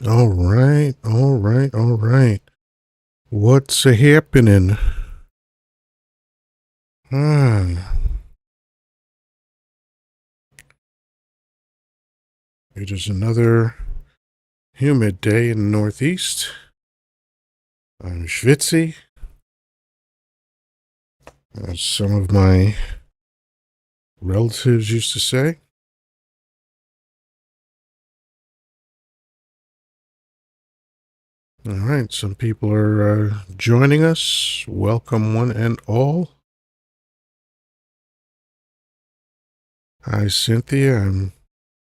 All right, all right, all right. What's a happening? Ah, it is another humid day in the Northeast. I'm schwitzy, as some of my relatives used to say. All right, some people are joining us. Welcome, one and all. Hi, Cynthia.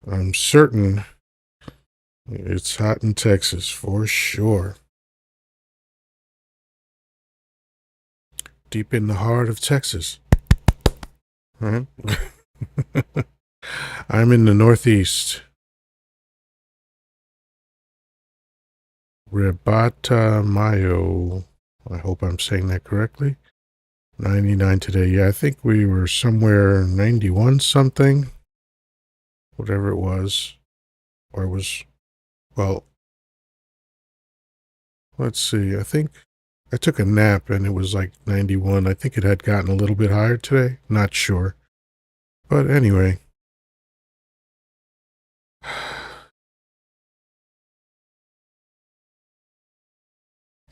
I'm certain it's hot in Texas for sure. Deep in the heart of Texas. All right. I'm in the Northeast. Rebata Mayo. I hope I'm saying that correctly. 99 today. Yeah, I think we were somewhere 91 something, whatever it was. Or it was, well, let's see. I think I took a nap and it was like 91. I think it had gotten a little bit higher today. Not sure. But anyway.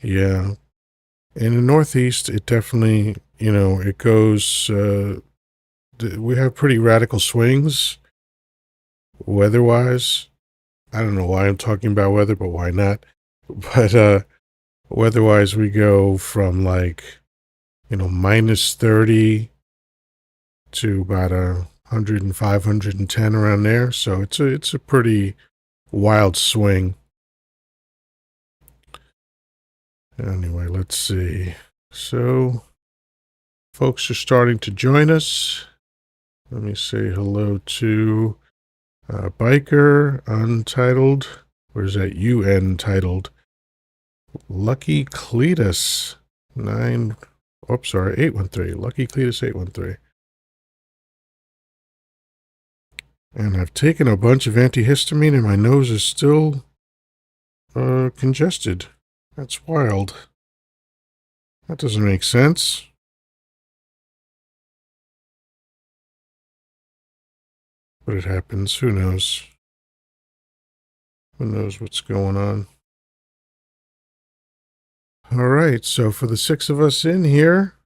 Yeah. In the Northeast, it definitely, it goes, we have pretty radical swings weather wise. I don't know why I'm talking about weather, but why not? But weather-wise, we go from like, minus 30 to about 105, 110 around there. So it's a pretty wild swing. Anyway, let's see. So folks are starting to join us. Let me say hello to Biker Untitled. Where's that UN titled? Lucky Cletus 813. Lucky Cletus 813. And I've taken a bunch of antihistamine and my nose is still congested. That's wild. That doesn't make sense. But it happens. Who knows? Who knows what's going on? All right, so for the six of us in here,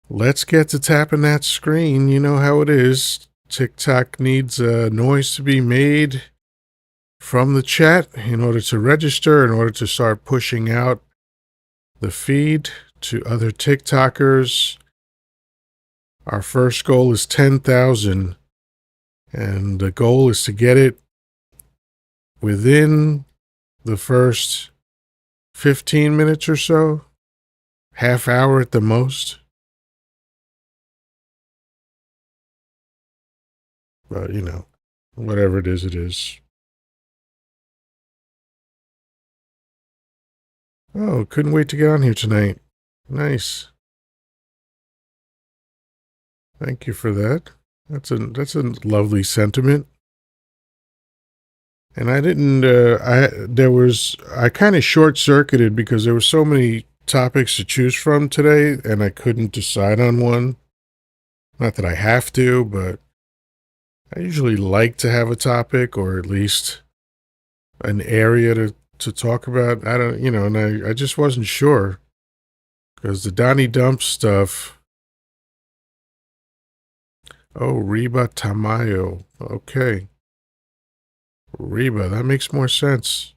let's get to tapping that screen. You know how it is. TikTok needs a noise to be made from the chat in order to register, in order to start pushing out the feed to other TikTokers. Our first goal is 10,000, and the goal is to get it within the first 15 minutes or so, half hour at the most. But, whatever it is, it is. Oh, couldn't wait to get on here tonight. Nice. Thank you for that. That's a lovely sentiment. And I didn't I kind of short circuited because there were so many topics to choose from today and I couldn't decide on one. Not that I have to, but I usually like to have a topic or at least an area to talk about. I don't, and I just wasn't sure because the Donnie Dump stuff. Oh, Reba Tamayo. Okay. Reba, that makes more sense.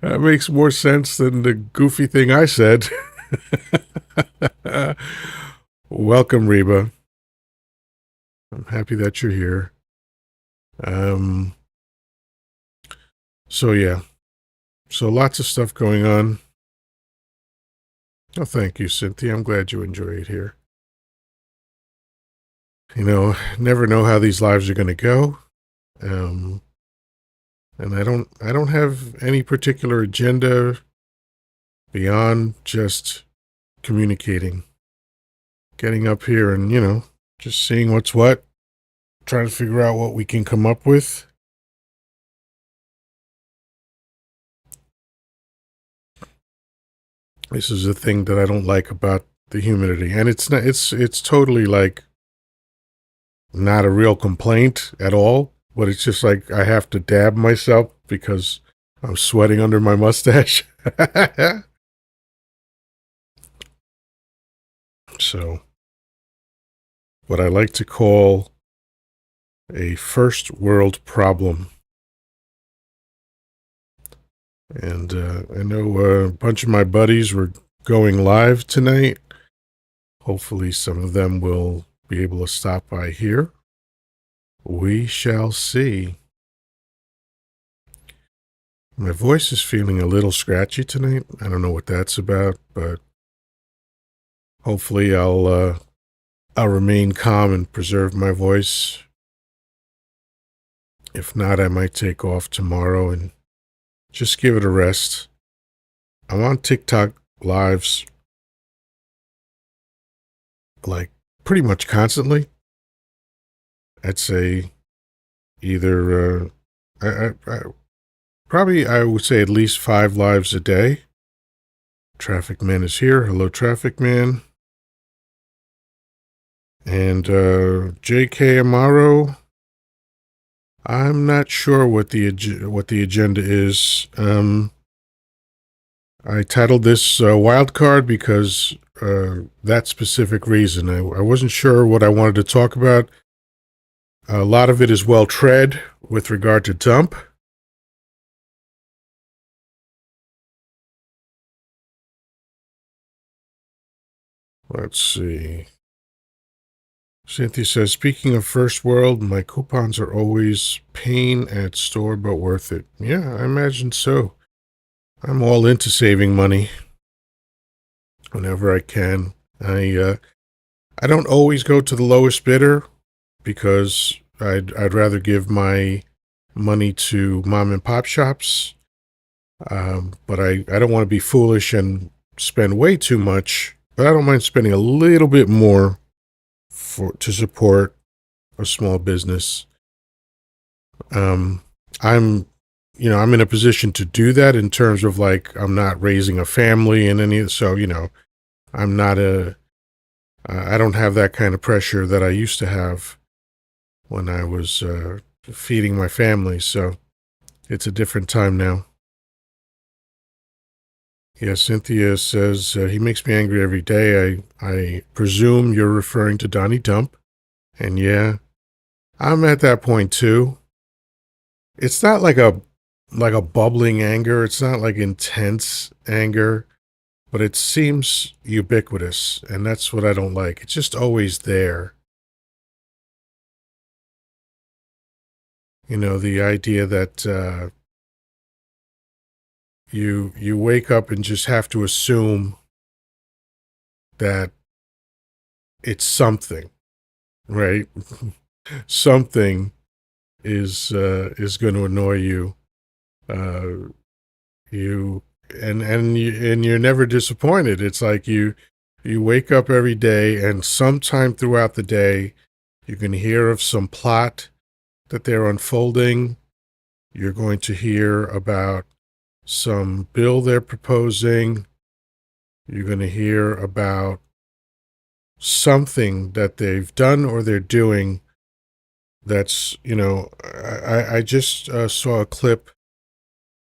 That makes more sense than the goofy thing I said. Welcome, Reba. I'm happy that you're here. Um, so yeah, so lots of stuff going on. Oh, thank you, Cynthia. I'm glad you enjoy it here. Never know how these lives are going to go. Um, and I don't have any particular agenda beyond just communicating, getting up here and, just seeing what's what, trying to figure out what we can come up with. This is a thing that I don't like about the humidity, and it's not. It's totally like not a real complaint at all. But it's just like I have to dab myself because I'm sweating under my mustache. So, what I like to call a first world problem. And I know a bunch of my buddies were going live tonight. Hopefully, some of them will be able to stop by here. We shall see. My voice is feeling a little scratchy tonight. I don't know what that's about, but hopefully I'll remain calm and preserve my voice. If not, I might take off tomorrow and just give it a rest. I'm on TikTok lives like pretty much constantly. I'd say either I would say at least 5 lives a day. Traffic Man is here. Hello, Traffic Man. And J.K. Amaro. I'm not sure what the agenda is. I titled this Wild Card because that specific reason. I wasn't sure what I wanted to talk about. A lot of it is well tread with regard to Dump. Let's see. Cynthia says, speaking of first world, my coupons are always pain at store, but worth it. Yeah, I imagine so. I'm all into saving money whenever I can. I don't always go to the lowest bidder because I'd rather give my money to mom and pop shops. But I don't want to be foolish and spend way too much. But I don't mind spending a little bit more to support a small business. I'm I'm in a position to do that in terms of like I'm not raising a family and any, so I'm not I don't have that kind of pressure that I used to have when I was feeding my family. So it's a different time now. Yeah, Cynthia says he makes me angry every day. I presume you're referring to Donnie Dump, and yeah, I'm at that point too. It's not like a bubbling anger. It's not like intense anger, but it seems ubiquitous, and that's what I don't like. It's just always there. The idea that you wake up and just have to assume that it's something, right? Something is going to annoy you. Uh, you and you're never disappointed. It's like you wake up every day, and sometime throughout the day, you can hear of some plot that they're unfolding. You're going to hear about some bill they're proposing. You're going to hear about something that they've done or they're doing that's, I just saw a clip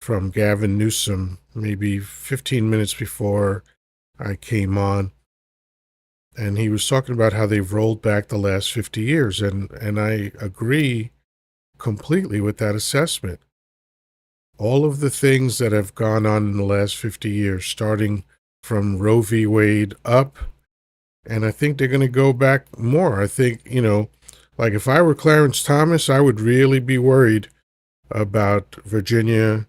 from Gavin Newsom maybe 15 minutes before I came on, and he was talking about how they've rolled back the last 50 years, and I agree completely with that assessment. All of the things that have gone on in the last 50 years, starting from Roe v. Wade up, and I think they're going to go back more. I think, like if I were Clarence Thomas, I would really be worried about Virginia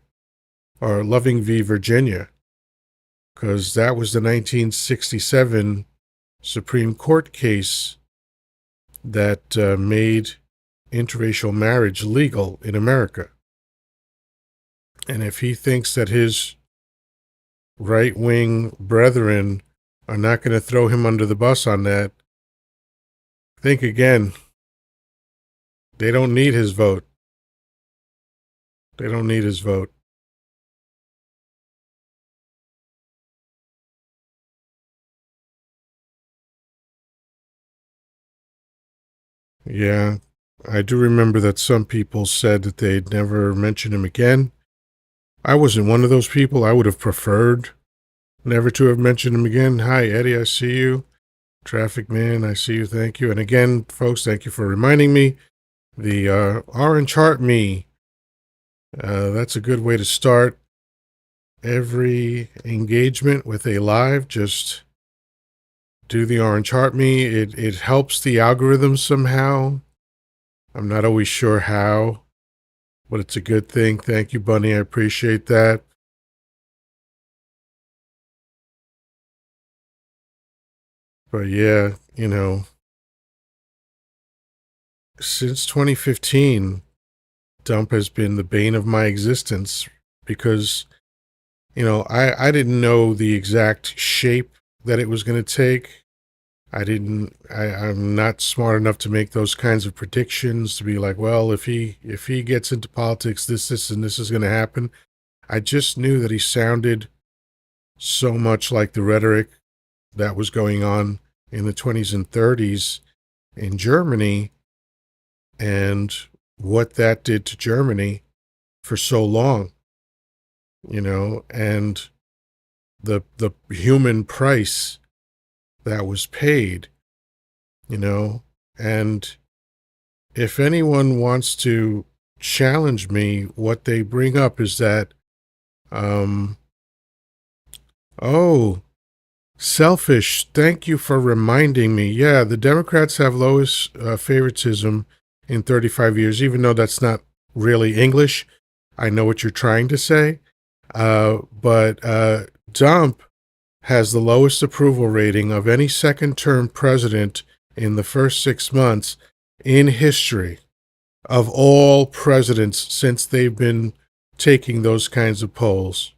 or Loving v. Virginia, because that was the 1967 Supreme Court case that made interracial marriage legal in America. And if he thinks that his right-wing brethren are not going to throw him under the bus on that, think again. They don't need his vote. They don't need his vote. Yeah. I do remember that some people said that they'd never mention him again. I wasn't one of those people. I would have preferred never to have mentioned him again. Hi, Eddie. I see you. Traffic Man, I see you. Thank you. And again, folks, thank you for reminding me. The Orange Heart Me. That's a good way to start every engagement with a live. Just do the Orange Heart Me. It helps the algorithm somehow. I'm not always sure how, but it's a good thing. Thank you, Bunny. I appreciate that. But yeah, since 2015, Dump has been the bane of my existence because, I didn't know the exact shape that it was going to take. I'm not smart enough to make those kinds of predictions to be like, well, if he gets into politics, this, and this is going to happen. I just knew that he sounded so much like the rhetoric that was going on in the 20s and 30s in Germany and what that did to Germany for so long, and the human price that was paid, and if anyone wants to challenge me, what they bring up is that, um, oh, selfish. Thank you for reminding me. Yeah, the Democrats have lowest favoritism in 35 years, even though that's not really English. I know what you're trying to say. But Dump has the lowest approval rating of any second term president in the first 6 months in history of all presidents since they've been taking those kinds of polls.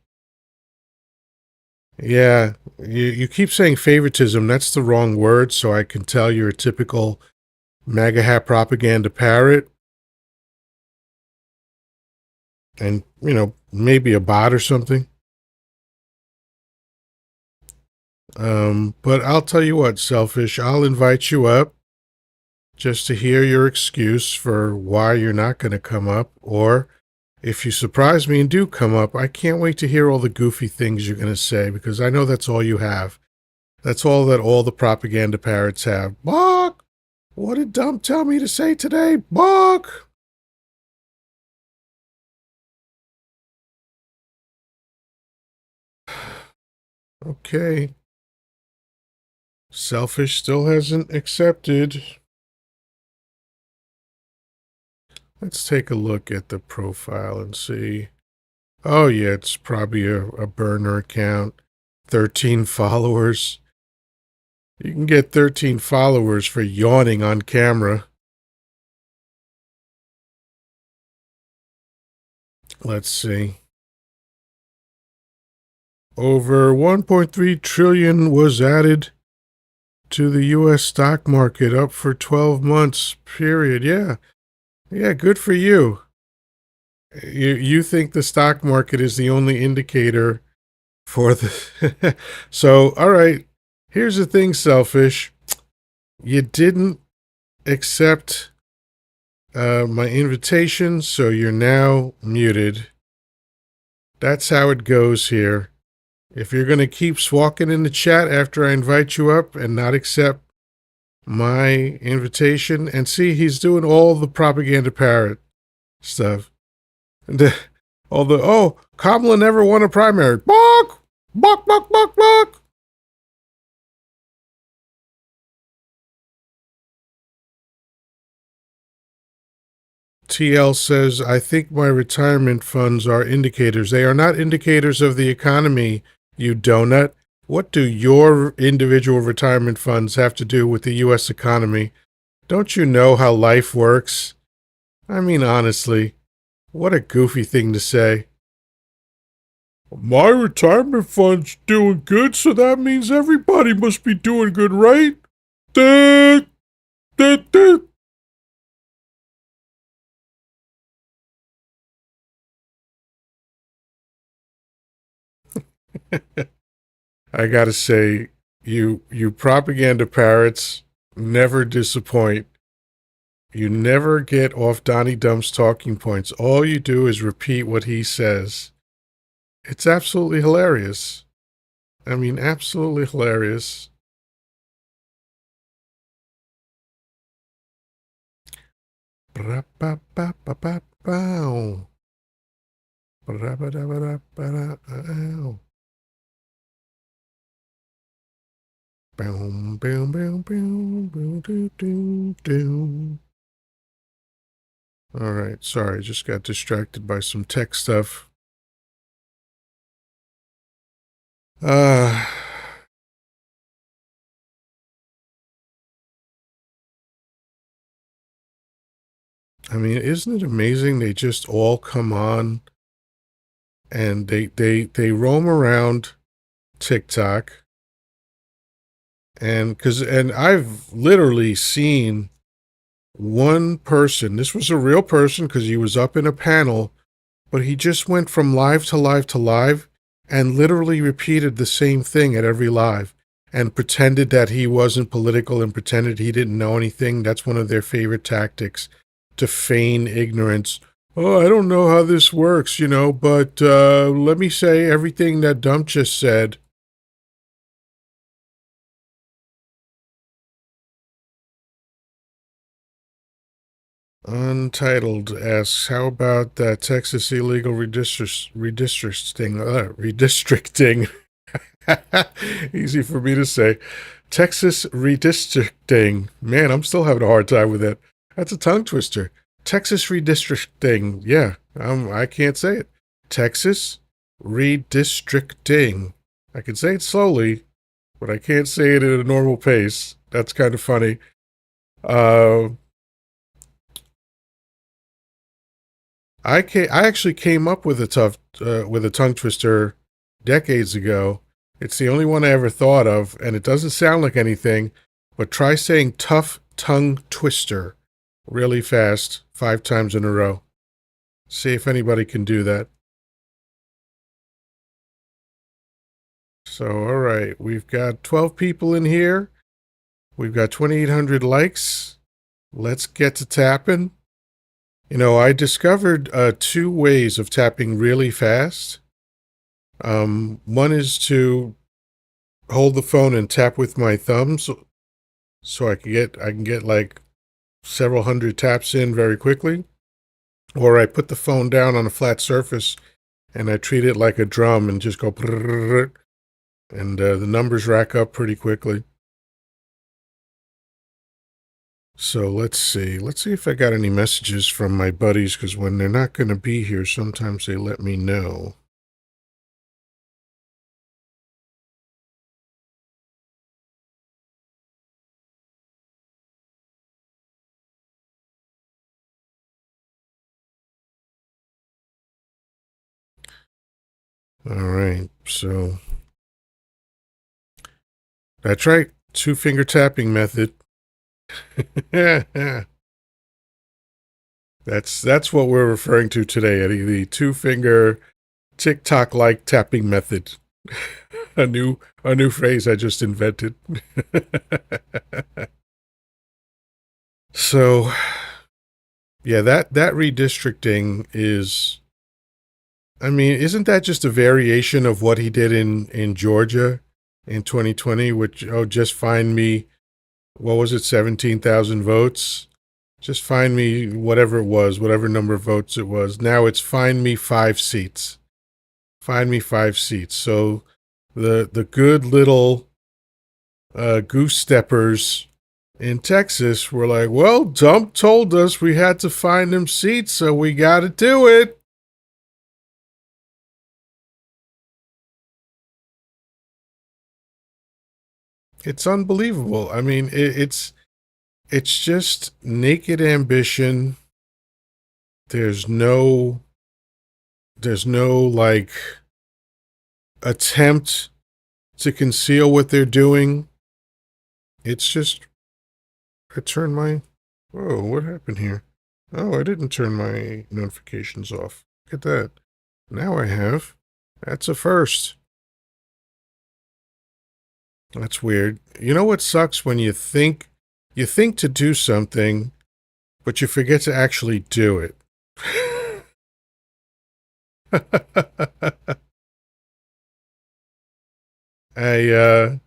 Yeah, you keep saying favoritism. That's the wrong word, so I can tell you're a typical MAGA hat propaganda parrot and, maybe a bot or something. But I'll tell you what, Selfish, I'll invite you up just to hear your excuse for why you're not going to come up. Or if you surprise me and do come up, I can't wait to hear all the goofy things you're going to say because I know that's all you have. That's all that all the propaganda parrots have. Bark! What did Dump tell me to say today? Bark! Okay. Selfish still hasn't accepted. Let's take a look at the profile and see. Oh, yeah, it's probably a burner account. 13 followers. You can get 13 followers for yawning on camera. Let's see. Over 1.3 trillion was added to the U.S. stock market, up for 12 months, period. Yeah. Yeah, good for you. You think the stock market is the only indicator for the. So, all right. Here's the thing, Selfish. You didn't accept my invitation, so you're now muted. That's how it goes here. If you're going to keep swalking in the chat after I invite you up and not accept my invitation, and see, he's doing all the propaganda parrot stuff. And Kamala never won a primary. Bok! Bok, bok, bok, bok! TL says, I think my retirement funds are indicators. They are not indicators of the economy, you donut. What do your individual retirement funds have to do with the U.S. economy? Don't you know how life works? I mean, honestly, what a goofy thing to say. My retirement fund's doing good, so that means everybody must be doing good, right? Duh, duh, duh. I gotta say, you propaganda parrots never disappoint. You never get off Donnie Dump's talking points. All you do is repeat what he says. It's absolutely hilarious. I mean, absolutely hilarious. Ba-da-ba-ba-ba-ba-bow. Ba-da-ba-da-ba-da-ba-da-ow. Boom, boom, boom, boom, boom, doo, doo, doo. All right, sorry, just got distracted by some tech stuff. Uh, I mean, isn't it amazing they just all come on and they roam around TikTok and I've literally seen one person. This was a real person because he was up in a panel, but he just went from live to live to live and literally repeated the same thing at every live and pretended that he wasn't political and pretended he didn't know anything. That's one of their favorite tactics, to feign ignorance. Oh, I don't know how this works, but let me say everything that Dump just said. Untitled asks, how about that Texas illegal redistricting? Easy for me to say. Texas redistricting. Man, I'm still having a hard time with that. That's a tongue twister. Texas redistricting. Yeah, I can't say it. Texas redistricting. I can say it slowly, but I can't say it at a normal pace. That's kind of funny. Uh, I actually came up with a tongue twister decades ago. It's the only one I ever thought of, and it doesn't sound like anything, but try saying tough tongue twister really fast 5 times in a row. See if anybody can do that. So, all right, we've got 12 people in here. We've got 2,800 likes. Let's get to tapping. I discovered 2 ways of tapping really fast. One is to hold the phone and tap with my thumbs, so I can get like several hundred taps in very quickly. Or I put the phone down on a flat surface and I treat it like a drum and just go brrrr, and the numbers rack up pretty quickly. So let's see. Let's see if I got any messages from my buddies, because when they're not going to be here, sometimes they let me know. All right. So that's right. 2-finger tapping method. That's what we're referring to today, Eddie. The 2-finger TikTok-like tapping method. a new phrase I just invented. So, yeah, that redistricting is. I mean, isn't that just a variation of what he did in Georgia in 2020? Which, just find me, what was it, 17,000 votes? Just find me whatever it was, whatever number of votes it was. Now it's find me 5 seats. Find me 5 seats. So the good little goose steppers in Texas were like, well, Dump told us we had to find them seats, so we got to do it. It's unbelievable. I mean, it's just naked ambition. There's no like attempt to conceal what they're doing. It's just, I turned my, whoa, what happened here? Oh, I didn't turn my notifications off. Look at that. Now I have. That's a first. That's weird. You know what sucks when you think to do something, but you forget to actually do it. I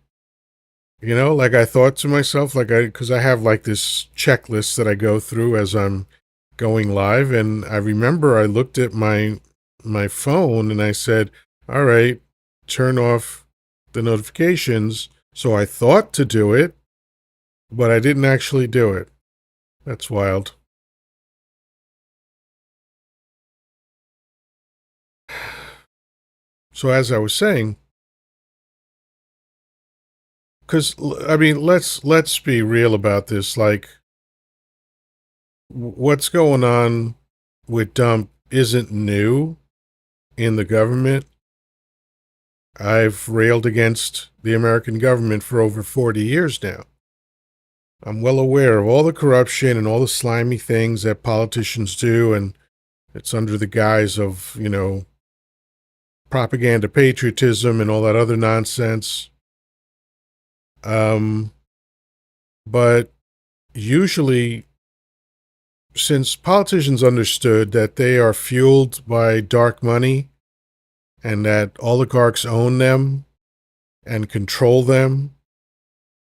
like I thought to myself, because I have like this checklist that I go through as I'm going live, and I remember I looked at my phone and I said, "All right, turn off the notifications." So I thought to do it, but I didn't actually do it. That's wild. So as I was saying, because I mean, let's be real about this. Like, what's going on with Dump isn't new in the government. I've railed against the American government for over 40 years now. I'm well aware of all the corruption and all the slimy things that politicians do, and it's under the guise of, propaganda patriotism and all that other nonsense. Um, but usually, since politicians understood that they are fueled by dark money and that oligarchs own them and control them,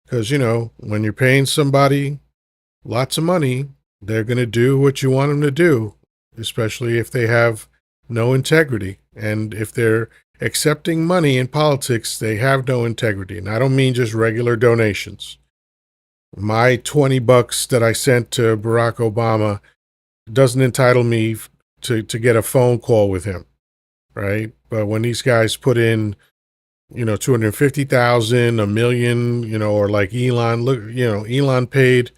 because, when you're paying somebody lots of money, they're going to do what you want them to do, especially if they have no integrity. And if they're accepting money in politics, they have no integrity. And I don't mean just regular donations. My $20 that I sent to Barack Obama doesn't entitle me to get a phone call with him, right? But when these guys put in, 250,000, a million, or like Elon, look, Elon paid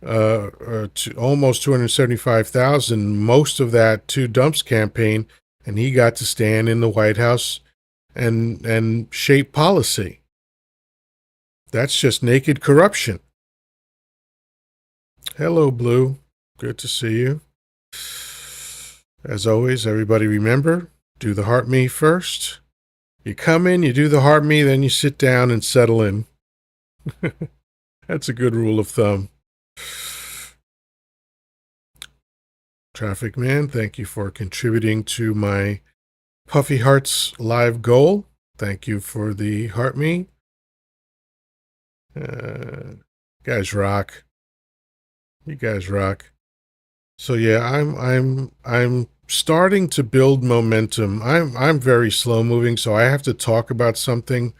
to almost 275,000, most of that to Dump's campaign, and he got to stand in the White House and shape policy. That's just naked corruption. Hello, Blue. Good to see you. As always, everybody remember, do the heart me first. You come in, you do the heart me, then you sit down and settle in. That's a good rule of thumb. Traffic Man, thank you for contributing to my Puffy Hearts live goal. Thank you for the heart me. Guys rock. You guys rock. So yeah, I'm starting to build momentum. I'm very slow moving, so I have to talk about something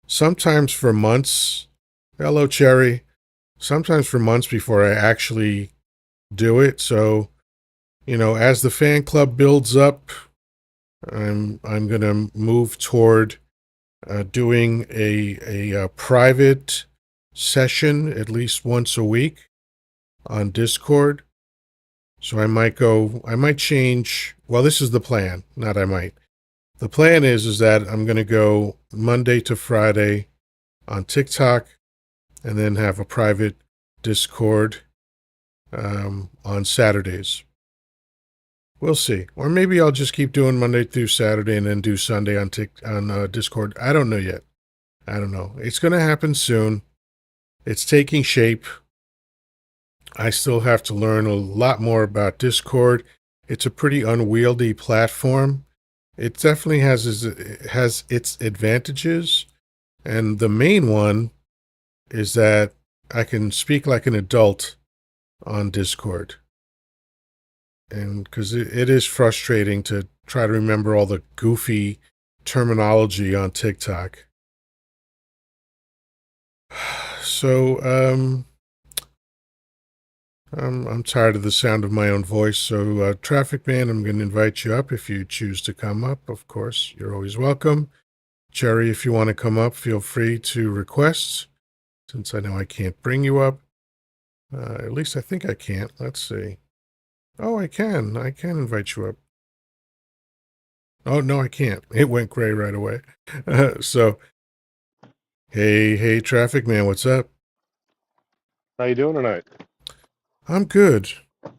sometimes for months. Hello, Cherry. Sometimes for months before I actually do it. So, as the fan club builds up, I'm gonna move toward doing a private session at least once a week on Discord. So I might change. Well, this is the plan, not I might. The plan is that I'm going to go Monday to Friday on TikTok and then have a private Discord on Saturdays. We'll see. Or maybe I'll just keep doing Monday through Saturday and then do Sunday on Discord. I don't know yet. I don't know. It's going to happen soon. It's taking shape. I still have to learn a lot more about Discord. It's a pretty unwieldy platform. It definitely has its advantages, and the main one is that I can speak like an adult on Discord. And because it is frustrating to try to remember all the goofy terminology on TikTok. So, I'm tired of the sound of my own voice. So, Traffic Man, I'm going to invite you up if you choose to come up. Of course, you're always welcome. Cherry, if you want to come up, feel free to request, since I know I can't bring you up. At least I think I can't. Let's see. Oh, I can. I can invite you up. Oh, no, I can't. It went gray right away. So, hey, Traffic Man, what's up? How you doing tonight? I'm good.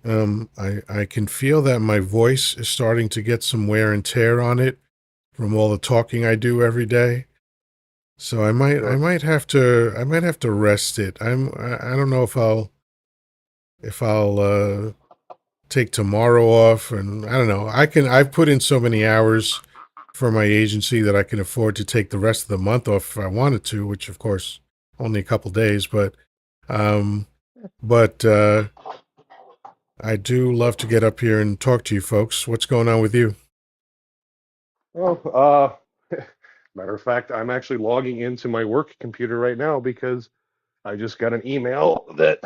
I can feel that my voice is starting to get some wear and tear on it from all the talking I do every day. So I Sure. might have to rest it. I don't know if I'll take tomorrow off, and I don't know. I've put in so many hours for my agency that I can afford to take the rest of the month off if I wanted to, which of course only a couple days, um but I do love to get up here and talk to you folks. What's going on with you? Oh, matter of fact, I'm actually logging into my work computer right now because I just got an email that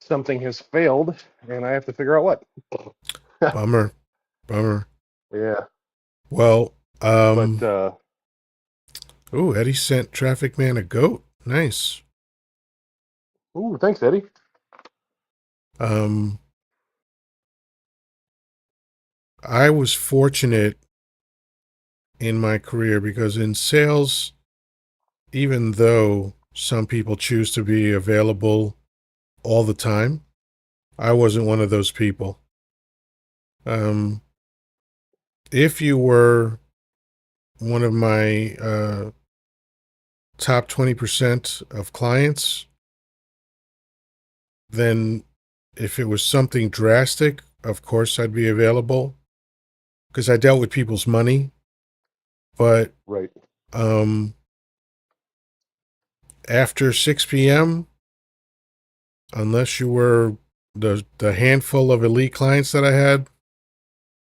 something has failed and I have to figure out what. Bummer. Bummer. Yeah, Well, but oh, Eddie sent Traffic Man a goat. Nice. ooh, thanks, Eddie. Um, I was fortunate in my career because in sales, even though some people choose to be available all the time, I wasn't one of those people. Um, if you were one of my top 20% of clients, then if it was something drastic, of course I'd be available because I dealt with people's money. But Right. um, after 6 p.m., unless you were the handful of elite clients that I had,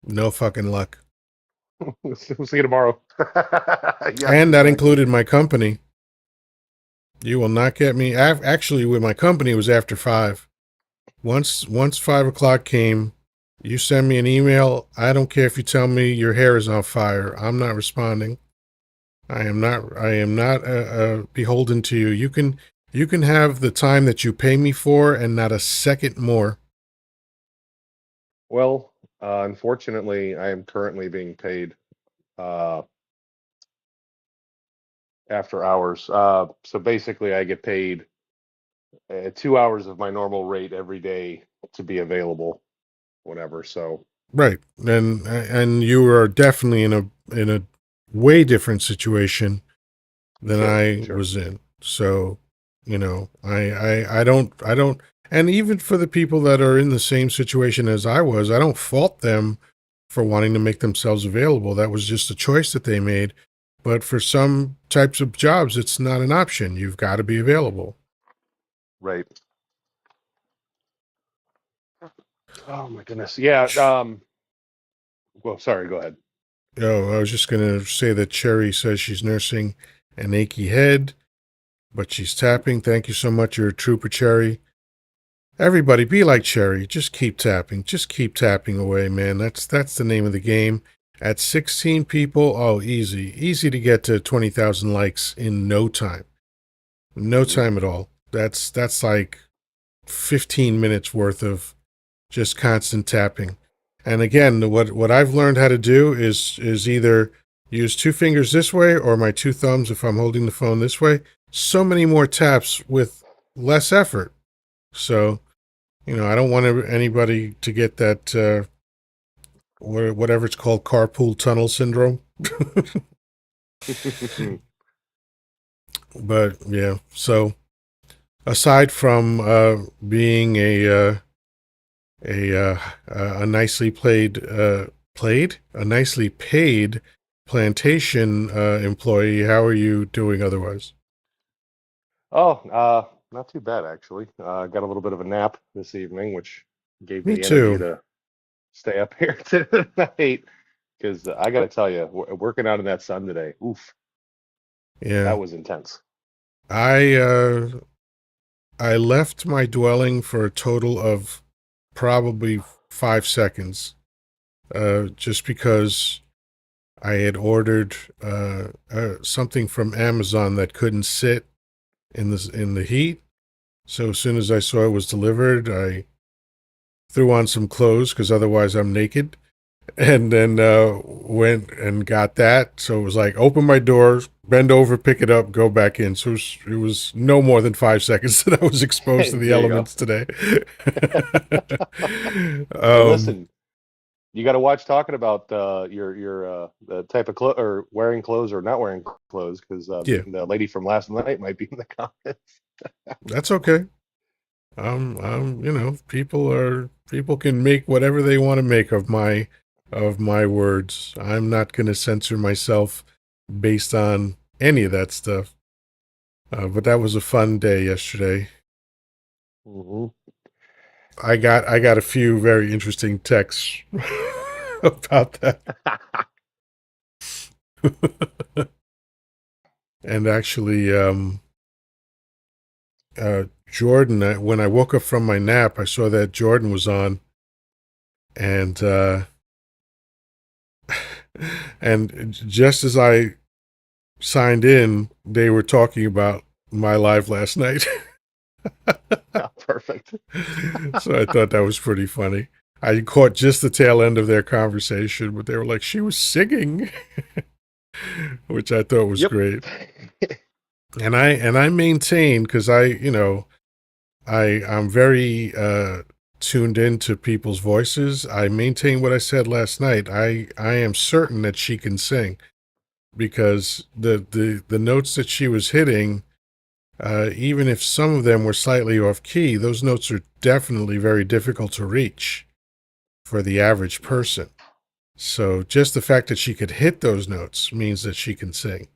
no fucking luck. We'll see you tomorrow. Yeah, And that exactly. included my company. You will not get me. Actually, with my company, it was after 5. Once 5 o'clock came, you send me an email. I don't care if you tell me your hair is on fire. I'm not responding. I am not beholden to you. You can have the time that you pay me for and not a second more. Well, unfortunately, I am currently being paid uh, after hours. So basically, I get paid 2 hours of my normal rate every day to be available whenever. So Right. And you are definitely in a way different situation than sure, I sure. was in. So, I don't, and even for the people that are in the same situation as I was, I don't fault them for wanting to make themselves available. That was just a choice that they made. But for some types of jobs, it's not an option. You've got to be available. Right. Oh my goodness. Yeah. Well, sorry. Go ahead. Oh, I was just going to say that Cherry says she's nursing an achy head, but she's tapping. Thank you so much. You're a trooper, Cherry. Everybody be like Cherry. Just keep tapping. Just keep tapping away, man. That's the name of the game. At 16 people, oh, easy. Easy to get to 20,000 likes in no time. No Hmm. time at all. That's like 15 minutes worth of just constant tapping. And again, what I've learned how to do is either use 2 fingers this way or my 2 thumbs if I'm holding the phone this way. So many more taps with less effort. So, I don't want anybody to get that whatever it's called, carpool tunnel syndrome. But yeah, so aside from being a nicely a nicely paid plantation employee, how are you doing otherwise? Oh, not too bad actually. Got a little bit of a nap this evening, which gave me Me the energy too. to stay up here tonight. Because I got to tell you, working out in that sun today, oof, Yeah, that was intense. I uh, I left my dwelling for a total of probably 5 seconds, just because I had ordered something from Amazon that couldn't sit in the heat. So as soon as I saw it was delivered, I threw on some clothes because otherwise I'm naked, and then went and got that. So it was like open my door, bend over, pick it up, go back in. So it was no more than 5 seconds that I was exposed to the There you elements today. go. Hey, um, listen. You got to watch talking about your the type of clothes or wearing clothes or not wearing clothes because Yeah, the lady from last night might be in the comments. that's okay. People can make whatever they want to make of my words. I'm not going to censor myself based on any of that stuff. But that was a fun day yesterday. Hmm. I got a few very interesting texts about that. And actually, Jordan, when I woke up from my nap, I saw that Jordan was on, and and just as I signed in, they were talking about my live last night. Perfect. So I thought that was pretty funny. I caught just the tail end of their conversation, but they were like, she was singing, which I thought was Yep. great. And I maintain because I'm very tuned into people's voices. I maintain what I said last night. I am certain that she can sing because the notes that she was hitting, even if some of them were slightly off key, those notes are definitely very difficult to reach for the average Right. person. So just the fact that she could hit those notes means that she can sing.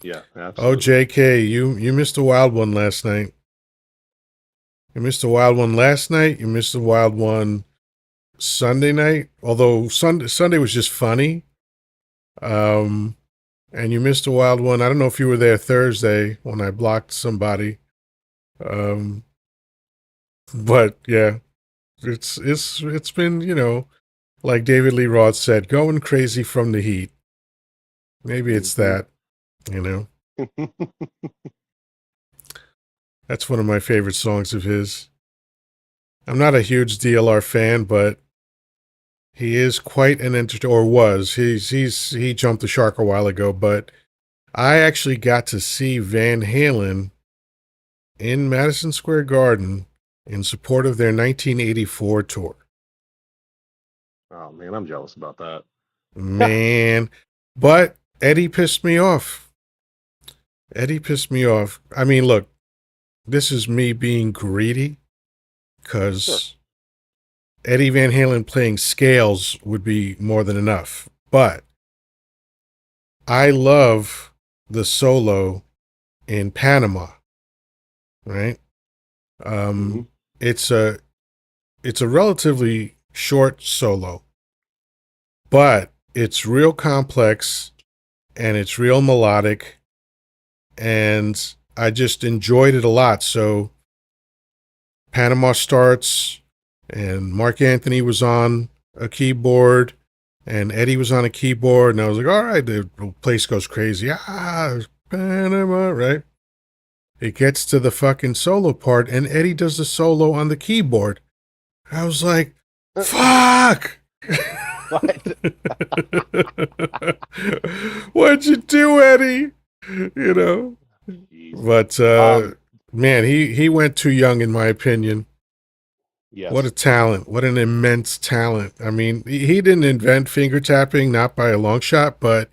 Yeah, Oh, absolutely. JK, you missed a wild one last night. You missed a wild one last night. You missed a wild one Sunday night. Although Sunday was just funny. Um, and you missed a wild one. I don't know if you were there Thursday when I blocked somebody. Um, but yeah, it's been like David Lee Roth said, going crazy from the heat. Maybe it's Hmm. that. You know, that's one of my favorite songs of his. I'm not a huge DLR fan, but he is quite an entertainer, or was. He jumped the shark a while ago, but I actually got to see Van Halen in Madison Square Garden in support of their 1984 tour. Oh man, I'm jealous about that. Man, but Eddie pissed me off. Eddie pissed me off. I mean, look, this is me being greedy Sure. because Eddie Van Halen playing scales would be more than enough. But I love the solo in Panama, right? Hmm. Um, it's a it's a relatively short solo, but it's real complex and it's real melodic, and I just enjoyed it a lot. So Panama starts, and Mark Anthony was on a keyboard, and Eddie was on a keyboard, and I was like, all right, the place goes crazy. Ah, Panama, right? It gets to the fucking solo part, and Eddie does the solo on the keyboard. I was like, fuck! What? What'd you do, Eddie? You know? Jeez. But Um. man, he went too young in my opinion. What a Yes. talent. What an immense talent. I mean, he didn't invent finger tapping, not by a long shot, but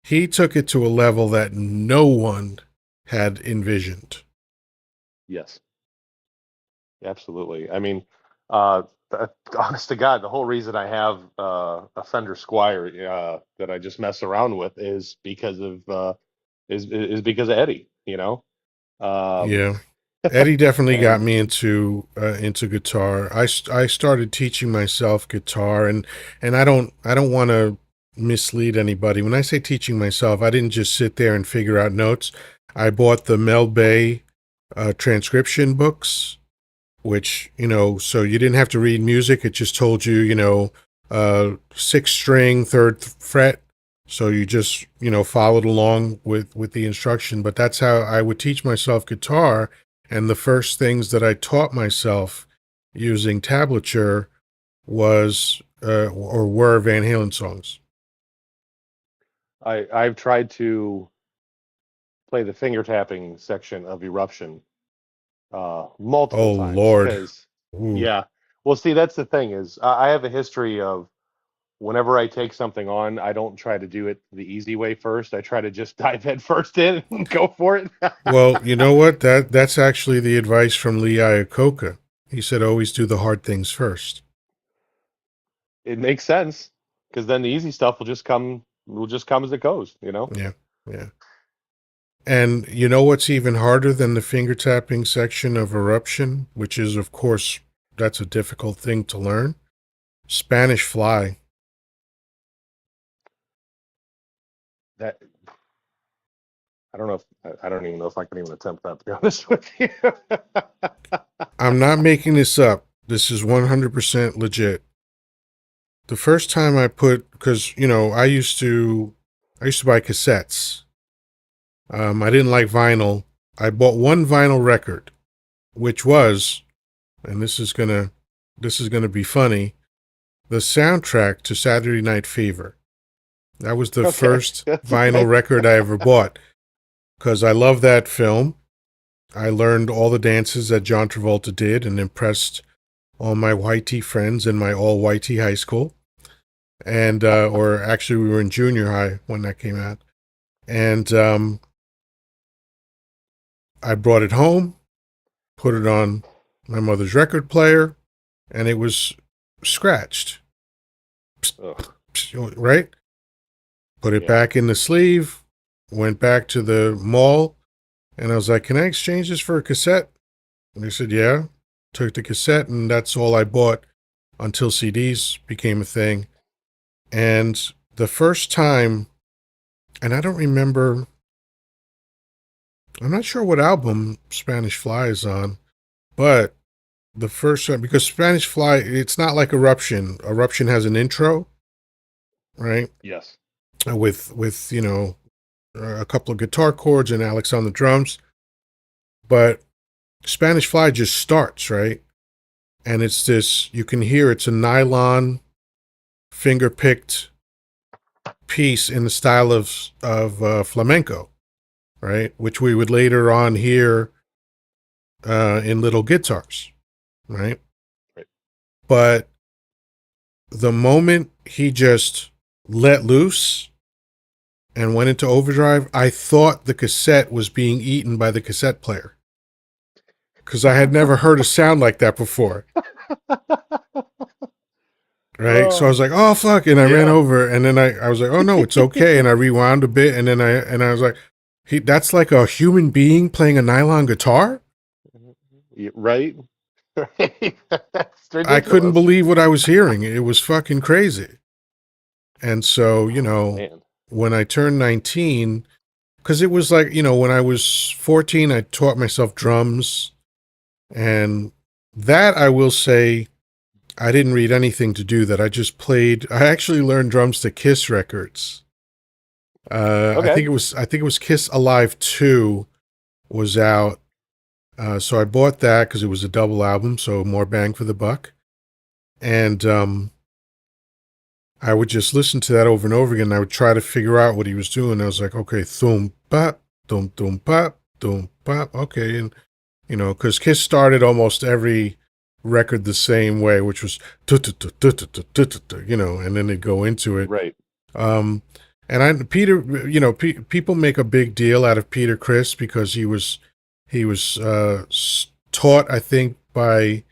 he took it to a level that no one had envisioned. Yes. Absolutely. I mean, uh, honest to God, the whole reason I have a Fender Squire that I just mess around with is because of is because of Eddie. You know. Um, Yeah. Eddie definitely got and me into guitar. I started teaching myself guitar, and I don't want to mislead anybody. When I say teaching myself, I didn't just sit there and figure out notes. I bought the Mel Bay transcription books, which so you didn't have to read music. It just told you, sixth string, third fret. So you just followed along with the instruction. But that's how I would teach myself guitar. And the first things that I taught myself using tablature was or were Van Halen songs. I've tried to play the finger tapping section of Eruption multiple Oh times Lord. because Ooh. yeah. Well, see, that's the thing is I have a history of whenever I take something on, I don't try to do it the easy way first. I try to just dive head first in and go for it. Well, you know what? That's actually the advice from Lee Iacocca. He said always do the hard things first. It makes sense because then the easy stuff will just come as it goes, you know? Yeah, yeah. And you know what's even harder than the finger tapping section of eruption, which is, of course, that's a difficult thing to learn? Spanish fly. That I don't know if I don't even know if I can even attempt that to be honest with you. I'm not making this up. This is 100% legit. The first time I put, because, I used to buy cassettes. I didn't like vinyl. I bought one vinyl record, which was, and this is gonna be funny, the soundtrack to Saturday Night Fever. That was the Okay, first that's vinyl okay. record I ever bought because I love that film. I learned all the dances that John Travolta did and impressed all my whitey friends in my all whitey high school. And, or actually, we were in junior high when that came out. And I brought it home, put it on my mother's record player, and it was scratched, Ugh, right? Put it yeah. back in the sleeve, went back to the mall, and I was like, can I exchange this for a cassette? And they said, yeah. Took the cassette, and that's all I bought until CDs became a thing. And the first time, and I don't remember, I'm not sure what album Spanish Fly is on, but the first time, because Spanish Fly, it's not like Eruption. Eruption has an intro, right? Yes. With a couple of guitar chords and Alex on the drums. But Spanish Fly just starts, right? And it's this, you can hear it's a nylon finger picked piece in the style of flamenco, right? Which we would later on hear in little guitars, right? Right. But the moment he just let loose and went into overdrive, I thought the cassette was being eaten by the cassette player because I had never heard a sound like that before. Right. So I was Oh, like, oh, fuck. And I ran yeah. over and then I was like, oh, no, it's okay. And I rewound a bit. And then I was like, that's like a human being playing a nylon guitar. Right? Right? That's I couldn't ridiculous. believe what I was hearing. It was fucking crazy. And so, Oh man. when I turned 19, because it was like, when I was 14, I taught myself drums. And that I will say, I didn't read anything to do that. I just played, I actually learned drums to Kiss records. Okay. I think it was Kiss Alive 2 was out. So I bought that because it was a double album, so more bang for the buck. And I would just listen to that over and over again. And I would try to figure out what he was doing. I was like, okay, thum pop, thum thum pop, thum pop. Okay, and because Kiss started almost every record the same way, which was and then they'd go into it. Right. Um, and Peter, people make a big deal out of Peter Criss because he was taught, I think, by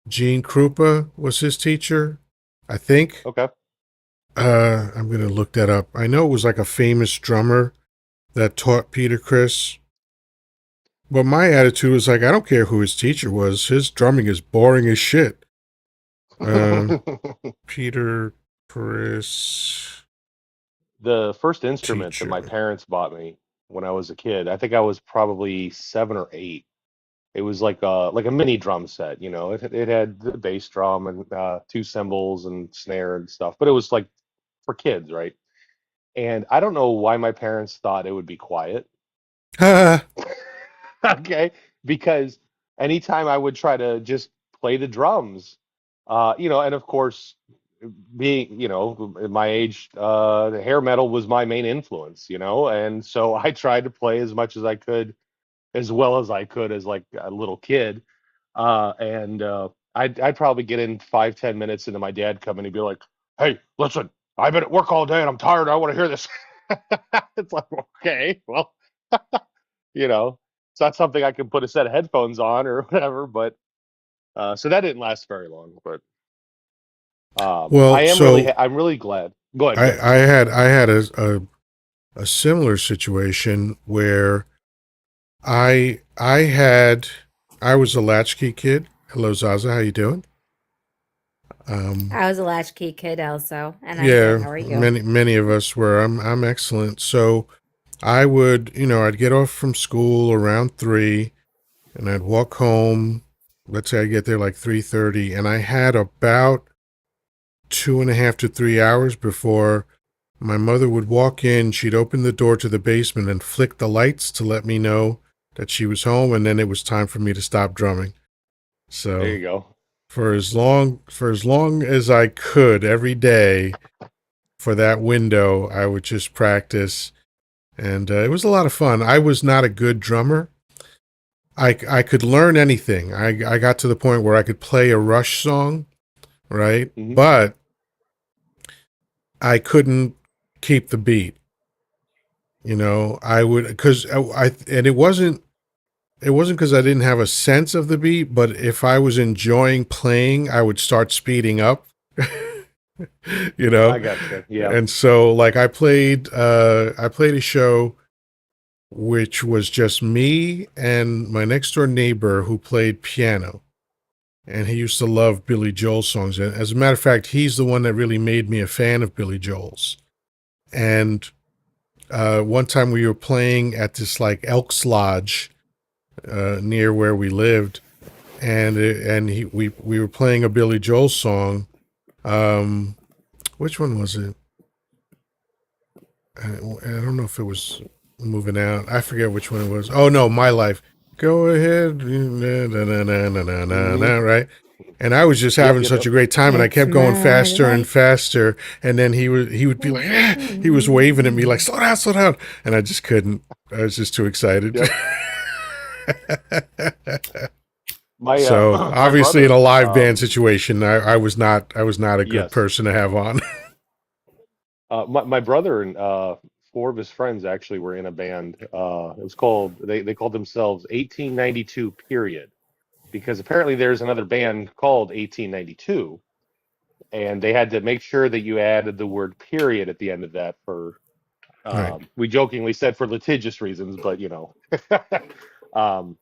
Gene Krupa was his teacher. I think. Okay. I'm gonna look that up. I know it was like a famous drummer that taught Peter Criss. But my attitude was like, I don't care who his teacher was. His drumming is boring as shit. Uh, Peter Criss The first instrument that my teacher. parents bought me when I was a kid, I think I was probably 7 or 8. It was like a mini drum set, you know. It had the bass drum and two cymbals and snare and stuff, but it was like for kids, right? And I don't know why my parents thought it would be quiet. Ah, Okay, because anytime I would try to just play the drums, and of course, being, at my age, the hair metal was my main influence, and so I tried to play as much as I could, as well as I could as like a little kid, and I'd probably get in 5, 10 minutes into my dad coming and be like, "Hey, listen, I've been at work all day and I'm tired. I want to hear this." It's like, okay, well, you know, it's not something I can put a set of headphones on or whatever. But so that didn't last very long. But Well, so I'm really glad. Go ahead, go ahead. I had a similar situation where I I was a latchkey kid. Hello, Zaza. How you doing? Um, I was a latchkey kid also, and I'm good. yeah, How are you? many of us were. I'm excellent. So I would, I'd get off from school around 3, and I'd walk home. Let's say I get there like 3:30, and I had about 2.5 to 3 hours before my mother would walk in. She'd open the door to the basement and flick the lights to let me know that she was home, and then it was time for me to stop drumming. There So you go. for as long as I could every day for that window, I would just practice, and it was a lot of fun. I was not a good drummer. I could learn anything. I got to the point where I could play a Rush song, right? Hmm. But I couldn't keep the beat. I would because and it wasn't because I didn't have a sense of the beat, but if I was enjoying playing, I would start speeding up. you know, I gotcha. Yeah. and so like I played a show which was just me and my next door neighbor who played piano. And he used to love Billy Joel songs. And as a matter of fact, he's the one that really made me a fan of Billy Joel's. And one time we were playing at this like Elks Lodge near where we lived, and we were playing a Billy Joel song. Um, which one was it? I don't know if it was Moving Out. I forget which one it was. Oh no, My Life. Go ahead, Hmm. right? And I was just Yep, having yep, such yep. a great time, and I It's kept going my faster and life. faster. And then he would be like, he was waving at me like, slow down, and I just couldn't. I was just too excited. Yep. My So my obviously, in a brother, live band situation, I was not a good yes. person to have on. My brother and four of his friends actually were in a band. It was called they called themselves 1892 period, because apparently there's another band called 1892, and they had to make sure that you added the word period at the end of that for Right. we jokingly said for litigious reasons, but um,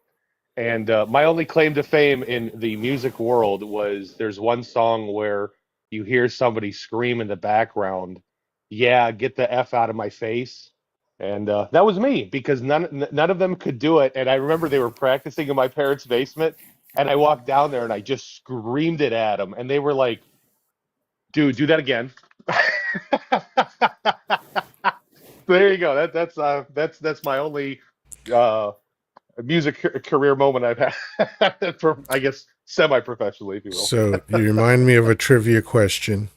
and my only claim to fame in the music world was there's one song where you hear somebody scream in the background, "Yeah, get the F out of my face." And that was me, because none of them could do it. And I remember they were practicing in my parents' basement, and I walked down there and I just screamed it at them, and they were like, "Dude, do that again." There you go. That's my only uh, music career moment I've had, for, I guess, semi-professionally, if you will. So you remind me of a trivia question.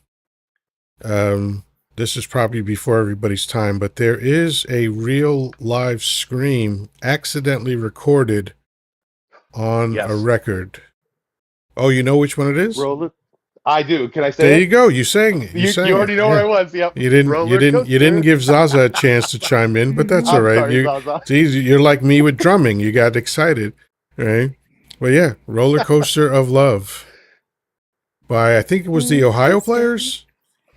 Um, this is probably before everybody's time, but there is a real live scream accidentally recorded on a Yes. record. Oh, you know which one it is? Roller. I do. Can I say There you it? go. You sang it. You You sang it. already know where Yeah. I was. Yep. You Roller didn't coaster. give Zaza a chance to chime in, but that's all I'm right. sorry, Zaza. It's easy. You're like me with drumming. You got excited, right? But yeah, Roller Coaster of Love by I think it was the Roller Ohio coaster. Players.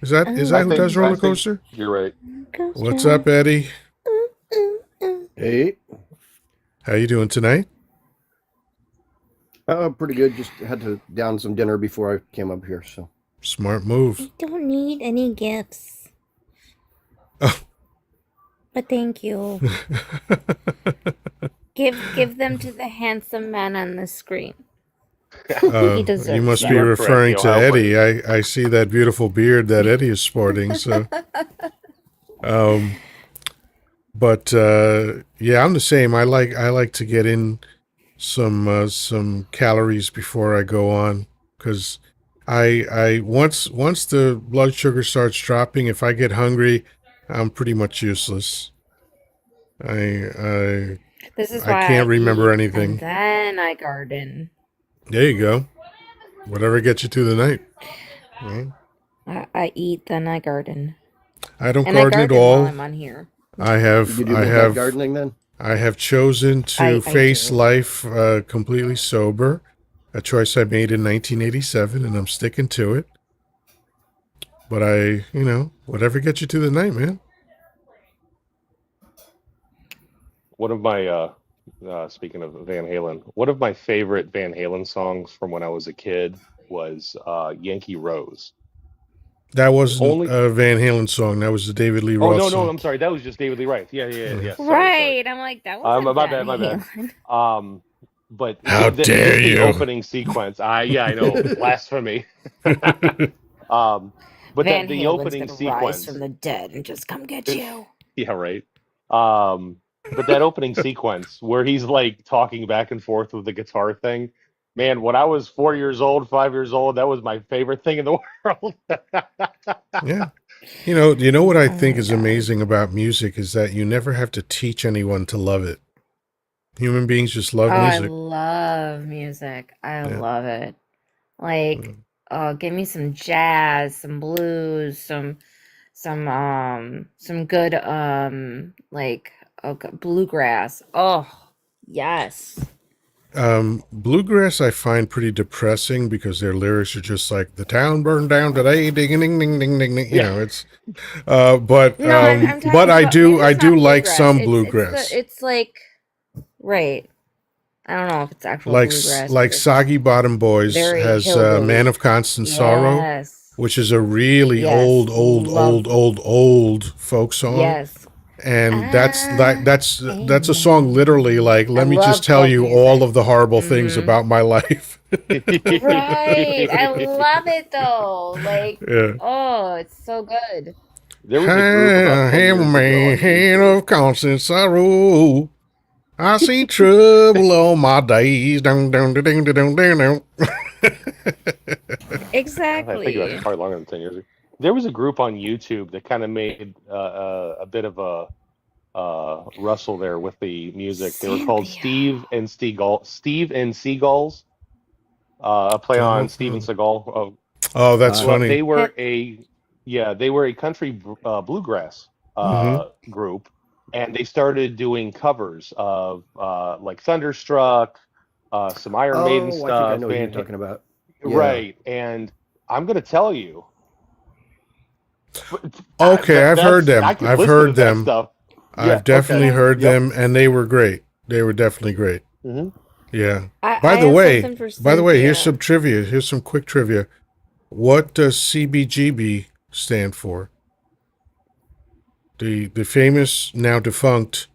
Is Oh, that I who think does I Roller think Coaster? you're right. What's coaster. up, Eddie? Ooh, ooh, ooh. Hey, How you doing tonight? pretty good. Just had to down some dinner before I came up here. So Smart move. I don't need any gifts, Oh. but thank you. Give them to the handsome man on the screen. He You deserves must be You are them. correct. The referring to Ohio Eddie. players. I see that beautiful beard that Eddie is sporting. So, um, but yeah, I'm the same. I like to get in some calories before I go on because I once the blood sugar starts dropping, if I get hungry, I'm pretty much useless. I This is I why can't I remember eat and anything. then I garden. There you go. Whatever gets you through the night. Yeah. I eat, then I garden. I don't And I garden at garden while all. I'm on here. I You have do I midnight have gardening then? I have chosen to I face do. life completely sober. A choice I made in 1987, and I'm sticking to it. But whatever gets you through the night, man. One of my speaking of Van Halen, one of my favorite Van Halen songs from when I was a kid was Yankee Rose. That The wasn't only a Van Halen song. That was the David Lee Oh Roth no, song. I'm sorry. That was just David Lee Wright. Yeah. Yeah. Sorry. Right. I'm like, that wasn't My Van bad, my bad. Halen. But How dare just the you? opening sequence. I know, blasphemy. Um, but Van the Halen's opening gonna rise from sequence. the dead and just come get you. Yeah, right. Um, but that opening sequence where he's like talking back and forth with the guitar thing, man, when I was 4 years old, 5 years old, that was my favorite thing in the world. Yeah. You know what I Oh think my is god. amazing about music is that you never have to teach anyone to love it. Human beings just Oh, love I music. love music. I Yeah. love it. Like, oh, give me some jazz, some blues, some good like bluegrass. Oh, yes. Bluegrass I find pretty depressing because their lyrics are just like the town burned down today, ding ding ding ding ding ding. Yeah. It's but No, I'm but talking about maybe I it's do not like bluegrass. some It's bluegrass. it's like right. I don't know if it's actual bluegrass, but Like it's just Soggy Bottom Boys very has Man hillbilly. of Constant Sorrow, Yes. which is a really Yes. Love. old folk song. Yes. And Ah, that's a song literally amen. like, I let me just love tell folk you all music. of the horrible things Mm-hmm. about my life. Right. I love it though. Like, Yeah. oh, it's so good. There was a group about 10 I'm a years ago on man YouTube. of constant sorrow. I see trouble all my days. Dun, dun, dun, dun, dun, dun, dun. Now that I think about it, it's Exactly. probably longer than 10 years ago. There was a group on YouTube that kind of made a bit of a rustle there with the music. They were called Cynthia. Steve and Seagulls, a play on Don't Steven know. Seagal. Oh, that's Well, funny. they were a country bluegrass Hmm. group, and they started doing covers of like Thunderstruck, some Iron Maiden Oh, I think I stuff, know who you're talking about. Yeah. right. And I'm gonna tell you, Okay, I've heard I them. could I've listen to heard that them. stuff. Yeah. I've Okay. definitely heard Yep. them, and they were great. They were definitely great. Hmm. Yeah. I have something for By the way, here's Cynthia. some trivia. Here's some quick trivia. What does CBGB stand for? The famous, now defunct,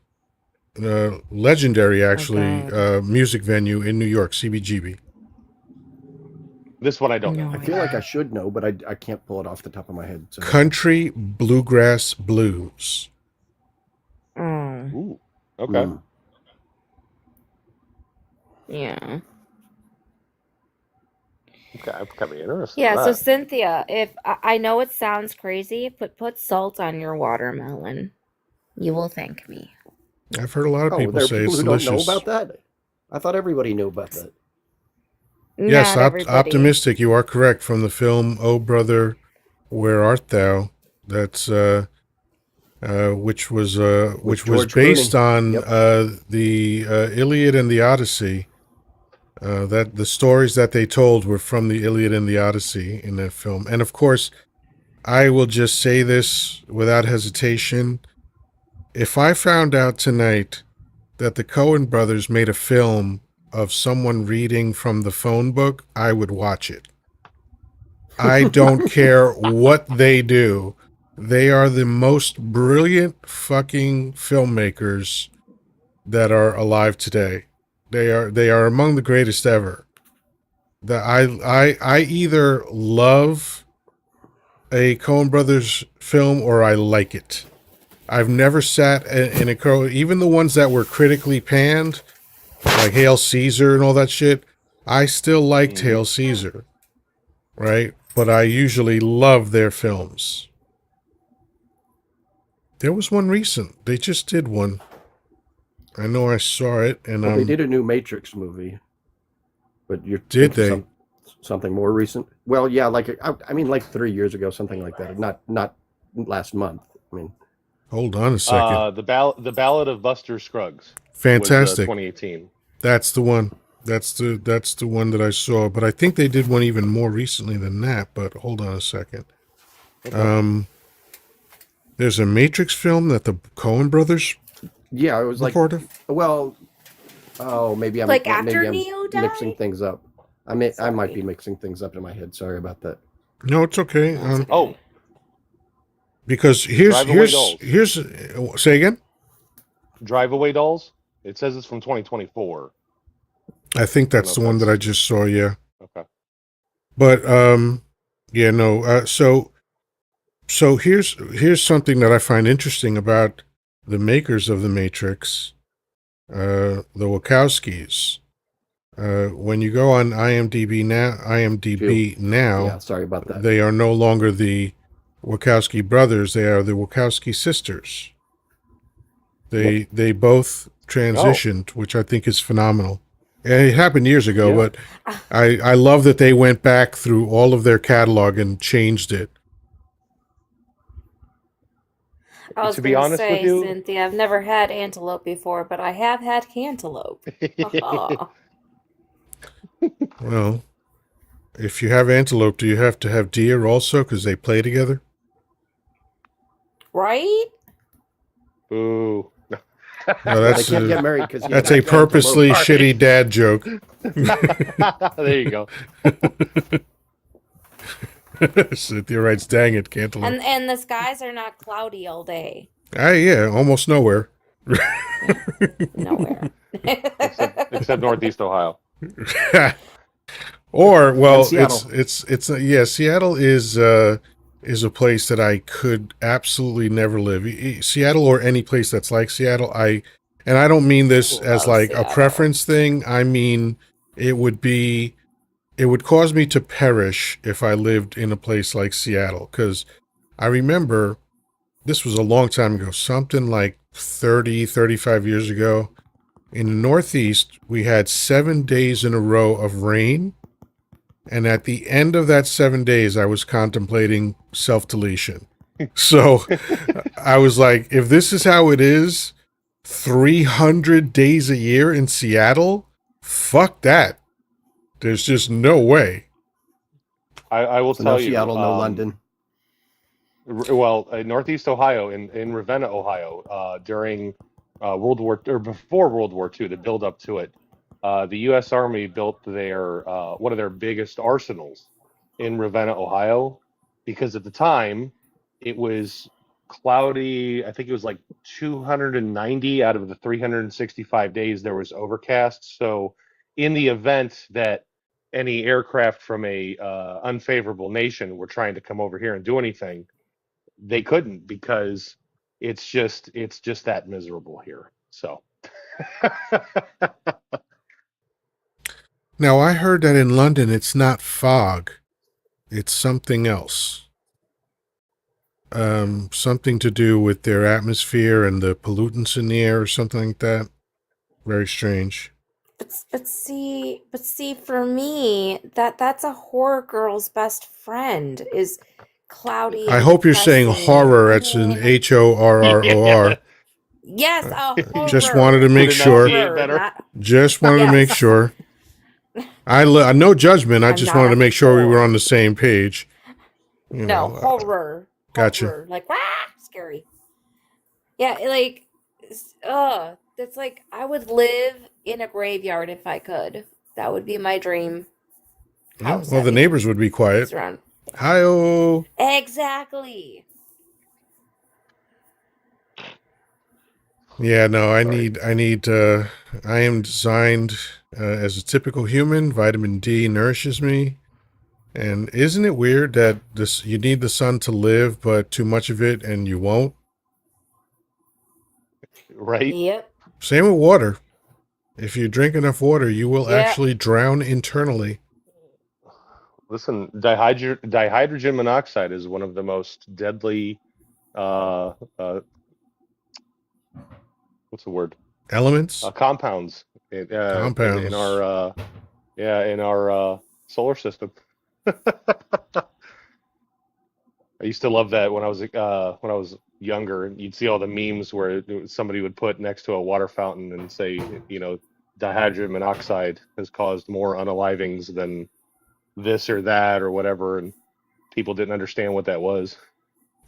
legendary Oh actually, God. music venue in New York, CBGB. This one I don't know. No I feel like I idea. should know, but I can't pull it off the top of my head. So Country Bluegrass Blues. Oh, Ooh. Okay. mm. yeah. Okay. I'm kind of interested in Yeah, so that. Cynthia, if I know it sounds crazy, but put salt on your watermelon. You will thank me. I've heard a lot of Oh, people there are say people it's who don't know delicious. about that. I thought everybody knew about that. Yes, Not everybody. optimistic. You are correct. From the film "Oh Brother, Where Art Thou?" That's With which was George based Clooney. on Yep. the Iliad and the Odyssey. That the stories that they told were from the Iliad and the Odyssey in that film. And of course, I will just say this without hesitation. If I found out tonight that the Coen brothers made a film of someone reading from the phone book, I would watch it. I don't care what they do. They are the most brilliant fucking filmmakers that are alive today. They are among the greatest ever. I either love a Coen Brothers film or I like it. I've never sat in a even the ones that were critically panned, like Hail Caesar and all that shit. I still liked Hmm. Hail Caesar, right? But I usually love their films. There was one recent. They just did one. I know I saw it, and Well, they did a new Matrix movie, but you're did thinking they? something more recent. Well, yeah, I mean, like 3 years ago, something like that. Not last month. I mean, Hold on a second. The Ballad of Buster Scruggs was Fantastic. 2018. That's the one. That's the one that I saw. But I think they did one even more recently than that. But hold on a second. Okay. There's a Matrix film that the Coen brothers yeah, it was were like, part of. well, oh, maybe Like after I'm Neo mixing died? things up. I might Sorry. be mixing things up in my head. Sorry about that. No, it's okay. That's okay. Oh, Because Drive Away Dolls. here's say again. Drive Away Dolls. It says it's from 2024. I think that's the one that I just saw. Yeah. Okay. But yeah, no. So here's something that I find interesting about the makers of the Matrix, the Wachowskis. When you go on IMDb now, Yeah, sorry about that. they are no longer the Wachowski brothers. They are the Wachowski sisters. They both transitioned, which I think is phenomenal. And it happened years ago, Yeah. but I love that they went back through all of their catalog and changed it. I was To be going to honest say, with you- Cynthia, I've never had antelope before, but I have had cantaloupe. Well, if you have antelope, do you have to have deer also because they play together? Right? Boo. No, They that's can't get married because that's a purposely shitty dad joke. There you go. Cynthia writes, "Dang it, cantaloupe." And the skies are not cloudy all day. Yeah, almost nowhere. Nowhere. Except Northeast Ohio. Or well, And Seattle. yeah. Seattle is a place that I could absolutely never live. Seattle or any place that's like Seattle. And I don't mean this as Love like a Seattle. preference thing. I mean it would cause me to perish if I lived in a place like Seattle. Because I remember this was a long time ago, something like 30, 35 years ago. In the Northeast, we had 7 days in a row of rain. And at the end of that 7 days, I was contemplating self-deletion. So I was like, if this is how it is 300 days a year in Seattle, fuck that. There's just no way. I will So tell no you. Seattle, no London. Well, Northeast Ohio, in Ravenna, Ohio, during World War or before World War II, the build up to it, the U.S. Army built their one of their biggest arsenals in Ravenna, Ohio, because at the time it was cloudy. I think it was like 290 out of the 365 days there was overcast. So, in the event that any aircraft from a unfavorable nation were trying to come over here and do anything, they couldn't because it's just that miserable here. So Now, I heard that in London, it's not fog. It's something else. Something to do with their atmosphere and the pollutants in the air or something like that. Very strange. But see, for me, that's a horror girl's best friend is cloudy. I and hope you're saying depressing. horror. It's an HORROR. Yes, a horror. Just wanted to make Could sure. enunciate better. Not, Just wanted to make Yes. sure. No judgment. I I'm just not wanted to a make sure we were whore. on the same page. no, horror. Gotcha. Horror. Like, scary. Yeah, like, that's like, I would live in a graveyard if I could. That would be my dream. Well, house the having neighbors would be quiet. surround- Hi-oh. Exactly. Yeah, no, I Sorry. need, I am designed as a typical human. Vitamin D nourishes me. And isn't it weird that you need the sun to live, but too much of it and you won't? Right? Yep. Same with water. If you drink enough water, you will Yeah. actually drown internally. Listen, dihydrogen monoxide is one of the most deadly what's the word? Elements? Compounds in Compounds. our in our Solar system. I used to love that when I was younger, and you'd see all the memes where somebody would put next to a water fountain and say, dihydrogen monoxide has caused more unalivings than this or that or whatever, and people didn't understand what that was.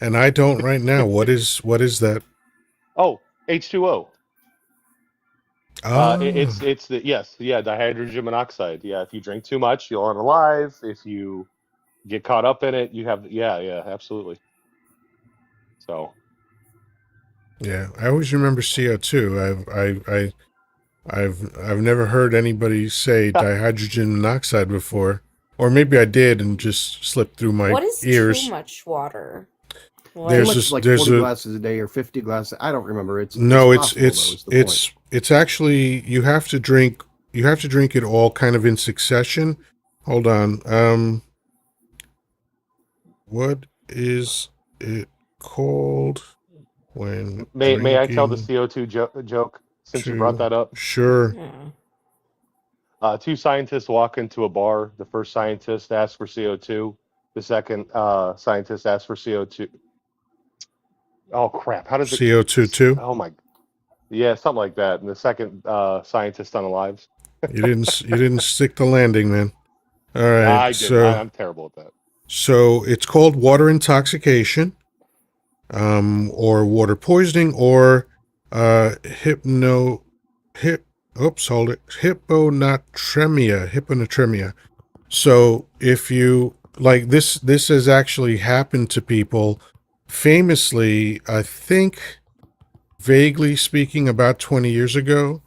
And I don't right now. What is that? Oh, H2O. Oh, It's the yes, yeah, dihydrogen monoxide. Yeah, if you drink too much, you'll unalive. If you get caught up in it, you have yeah, absolutely. So yeah. I always remember CO2. I've never heard anybody say dihydrogen monoxide before, or maybe I did and just slipped through my What is too ears. much water? Too There's Like, much is this. like There's 40 a glasses a day or 50 glasses. I don't remember. It's no. It's possible though. it's Is the point? it's actually you have to drink. You have to drink it all kind of in succession. Hold on. What is it called when may I tell the drinking CO2 joke since you brought too? that up? Sure. yeah. Two scientists walk into a bar. The first scientist asks for CO2. The second scientist asks for CO2. Oh crap! How does it? CO2 too. Oh my! Yeah, something like that. And the second scientist unalives. You didn't stick the landing, man. All right. I didn't. So I'm terrible at that. so it's called water intoxication, or water poisoning, or hypno hip. Oops, hold it. Hyponatremia. So if you like this has actually happened to people famously, I think, vaguely speaking, about 20 years ago.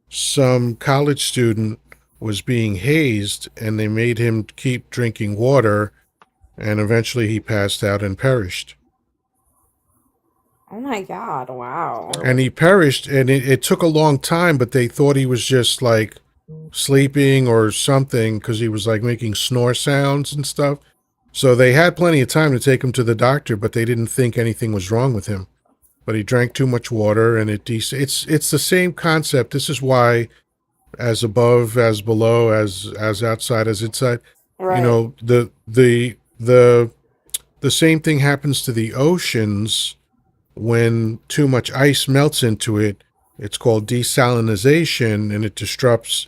Some college student was being hazed and they made him keep drinking water, and eventually he passed out and perished. Oh my God! Wow. And Terrible. he perished, and it took a long time, but they thought he was just like sleeping or something because he was like making snore sounds and stuff. So they had plenty of time to take him to the doctor, but they didn't think anything was wrong with him. But he drank too much water, and it's the same concept. This is why, as above, as below, as outside, as inside, Right. the same thing happens to the oceans when too much ice melts into it. It's called desalinization, and it disrupts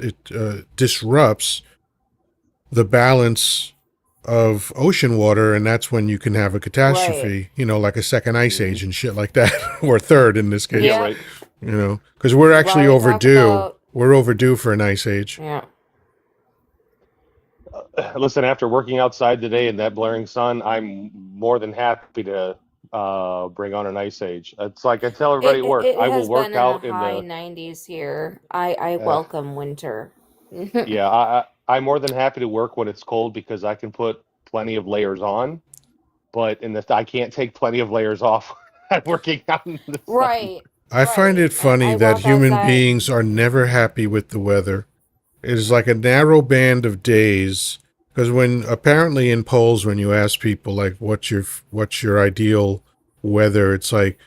the balance of ocean water, and that's when you can have a Right. catastrophe. Like a second ice Hmm. age and shit like that, or third in this Yeah, case. Yep. right. Because we're Why actually we talk overdue. about We're overdue for an ice age. yeah. Listen, after working outside today in that blaring sun, I'm more than happy to bring on an ice age. It's like I tell everybody at work, It I will has been work in the out in high the 90s here. I uh, welcome winter. yeah, I'm more than happy to work when it's cold because I can put plenty of layers on, but I can't take plenty of layers off working out in the sun. Right. I find Right. it funny I that walk human outside. beings are never happy with the weather. It is like a narrow band of days. Because when apparently in polls, when you ask people like what's your ideal weather, it's like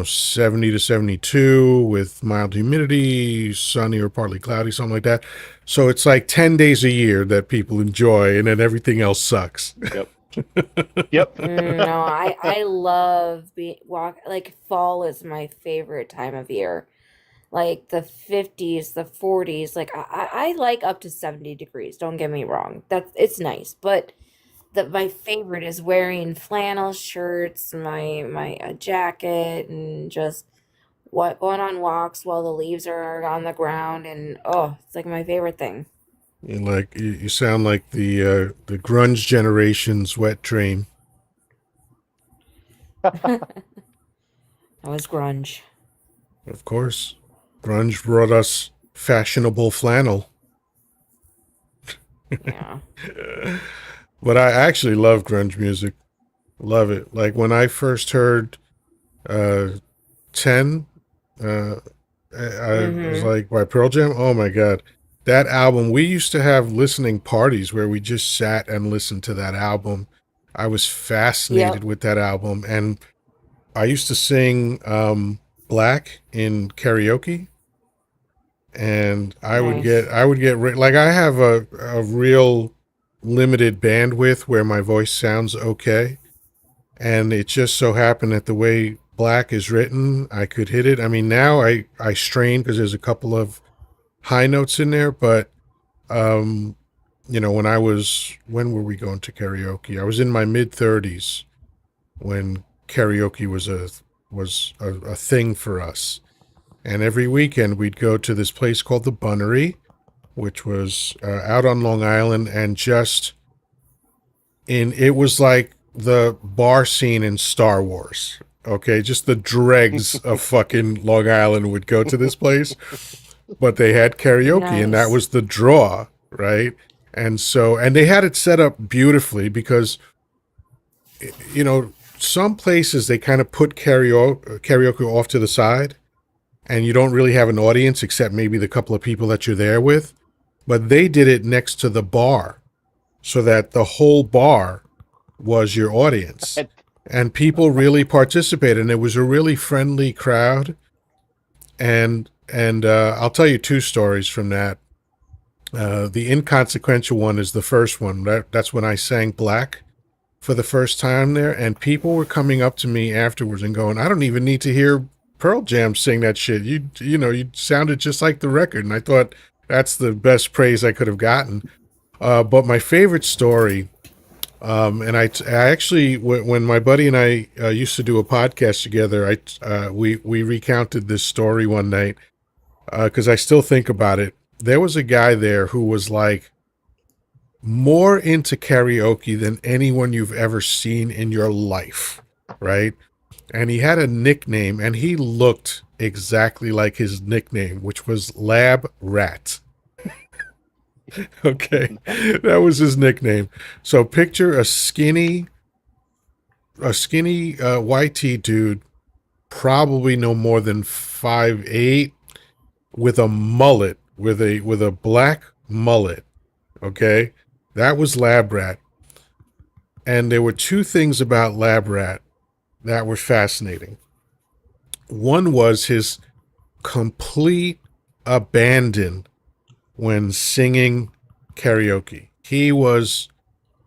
70 to 72 with mild humidity, sunny or partly cloudy, something like that. So it's like 10 days a year that people enjoy, and then everything else sucks. Yep. Yep. No, I love walk like fall is my favorite time of year. Like the 50s, the 40s, like I like up to 70 degrees. Don't get me wrong. It's nice, but my favorite is wearing flannel shirts, my jacket, and just going on walks while the leaves are on the ground, and oh, it's like my favorite thing. You sound like the grunge generation's wet dream. That was grunge. Of course, grunge brought us fashionable flannel. Yeah. But I actually love grunge music. Love it. Like when I first heard uh 10, uh I was Mm-hmm. like by Pearl Jam. Oh my god. That album, we used to have listening parties where we just sat and listened to that album. I was fascinated Yep. with that album, and I used to sing Black in karaoke, and I would Nice. get like I have a real limited bandwidth where my voice sounds okay. And it just so happened that the way Black is written, I could hit it. I mean, now I strain because there's a couple of high notes in there, but you know, when were we going to karaoke? I was in my mid 30s when karaoke was a thing for us. And every weekend we'd go to this place called the Bunnery, which was out on Long Island, and it was like the bar scene in Star Wars. Okay, just the dregs of fucking Long Island would go to this place, but they had karaoke, and that Nice. was the draw, right? And they had it set up beautifully because, you know, some places they kind of put karaoke off to the side, and you don't really have an audience except maybe the couple of people that you're there with. But they did it next to the bar so that the whole bar was your audience. And people really participated, and it was a really friendly crowd. And I'll tell you two stories from that. The inconsequential one is the first one. That's when I sang Black for the first time there, and people were coming up to me afterwards and going, "I don't even need to hear Pearl Jam sing that shit. You know, you sounded just like the record." And I thought that's the best praise I could have gotten. But my favorite story, and I actually, when my buddy and I used to do a podcast together, we recounted this story one night because I still think about it. There was a guy there who was like more into karaoke than anyone you've ever seen in your life, right? And he had a nickname, and he looked exactly like his nickname, which was Lab Rat. Okay, that was his nickname. So picture a skinny YT dude, probably no more than 5'8", with a mullet, with a black mullet. Okay, that was Lab Rat. And there were two things about Lab Rat that were fascinating. One was his complete abandon when singing karaoke. He was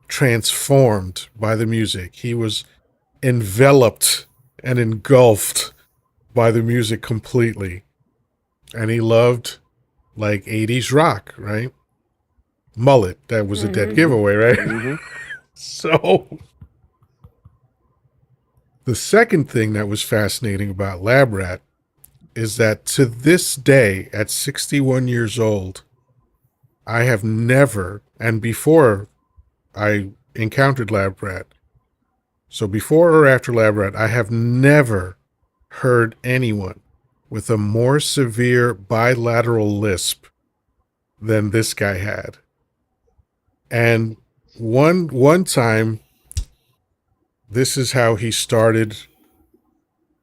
transformed by the music. He was enveloped and engulfed by the music completely. And he loved like 80s rock, right? Mullet, that was a dead giveaway, right? Mm-hmm. So the second thing that was fascinating about Lab Rat is that to this day, at 61 years old, I have never, and before I encountered Lab Rat, so before or after Lab Rat, I have never heard anyone with a more severe bilateral lisp than this guy had. And one time, this is how he started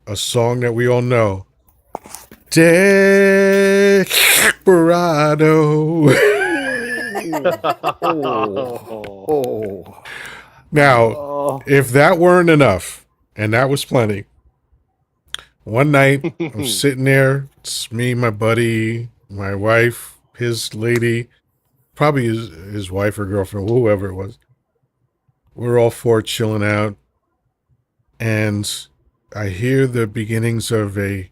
a song that we all know. Desperado. Oh. Now, Oh. if that weren't enough, and that was plenty, one night I'm sitting there, it's me, my buddy, my wife, his lady, probably his wife or girlfriend, whoever it was. We're all four chilling out, and I hear the beginnings of a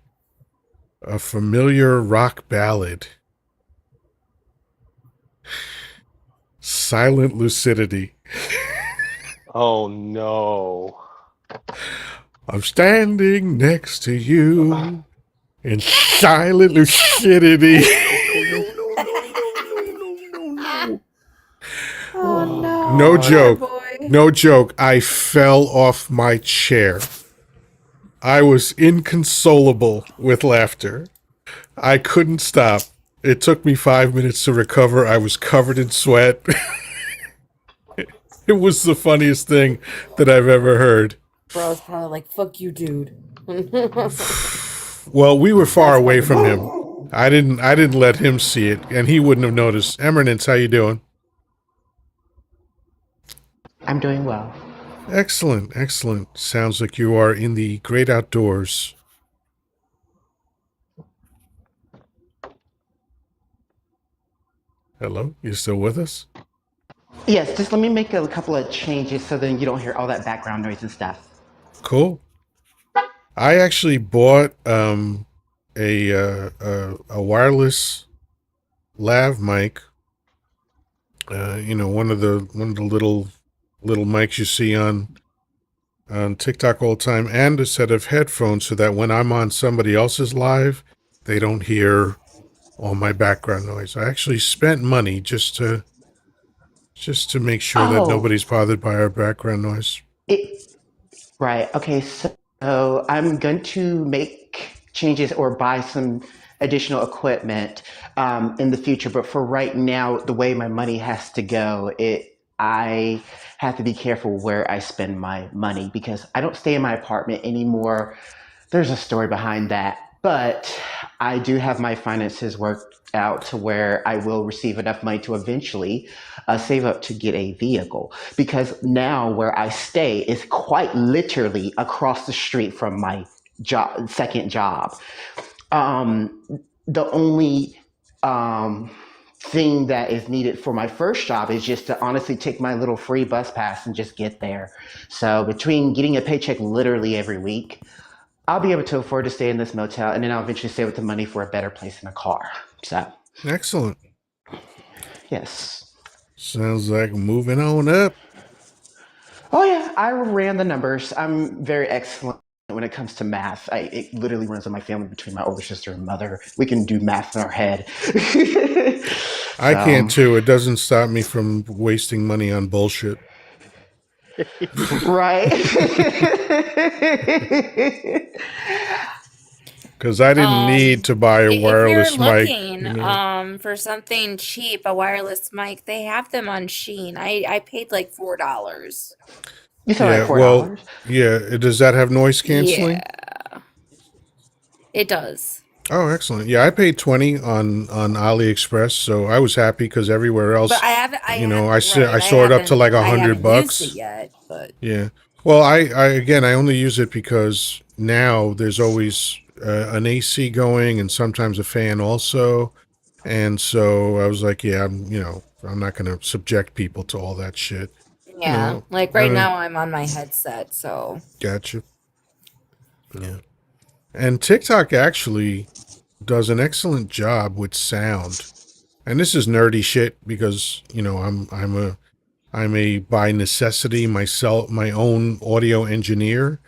familiar rock ballad. Silent Lucidity. Oh no. I'm standing next to you in silent lucidity. Oh no. No Poor joke. boy. No joke. I fell off my chair. I was inconsolable with laughter. I couldn't stop. It took me 5 minutes to recover. I was covered in sweat. It was the funniest thing that I've ever heard. Bro's probably like, fuck you, dude. Well, we were far That's away funny. from him. I didn't let him see it, and he wouldn't have noticed. Eminence, how you doing? I'm doing well. Excellent, excellent. Sounds like you are in the great outdoors. Hello? You still with us? Yes, just let me make a couple of changes so then you don't hear all that background noise and stuff. Cool. I actually bought a wireless lav mic. One of the little mics you see on TikTok all the time, and a set of headphones so that when I'm on somebody else's live, they don't hear all my background noise. I actually spent money just to make sure that Oh, nobody's bothered by our background noise. it right. Okay, so I'm going to make changes or buy some additional equipment in the future. But for right now, the way my money has to go, I have to be careful where I spend my money because I don't stay in my apartment anymore. There's a story behind that, but I do have my finances worked out to where I will receive enough money to eventually save up to get a vehicle. Because now where I stay is quite literally across the street from my second job. Um, the only thing that is needed for my first job is just to honestly take my little free bus pass and just get there. So between getting a paycheck literally every week, I'll be able to afford to stay in this motel, and then I'll eventually save up the money for a better place in a car. So, Excellent. yes. Sounds like moving on up. Oh yeah, I ran the numbers. I'm very excellent when it comes to math. It literally runs in my family between my older sister and mother. We can do math in our head. I can't So, too. It doesn't stop me from wasting money on bullshit. right. Because I didn't need to buy a If you're wireless mic, looking you know. for something cheap, a wireless mic, they have them on Shein. I paid like $4. You said like Yeah, four well, dollars. yeah. Does that have noise Yeah, canceling? it does. Oh, excellent. Yeah, I paid 20 on AliExpress, so I was happy because everywhere But else, I haven't I you know, have I right, saw it up to like I haven't used it $100. yet, but Yeah. Well, I only use it because now there's always an AC going and sometimes a fan also. And so I was like, yeah, I'm not going to subject people to all that shit. You yeah, know, like I right mean, now I'm on my headset, so gotcha. Yeah. And TikTok actually does an excellent job with sound. And this is nerdy shit because, I'm a by necessity myself my own audio engineer.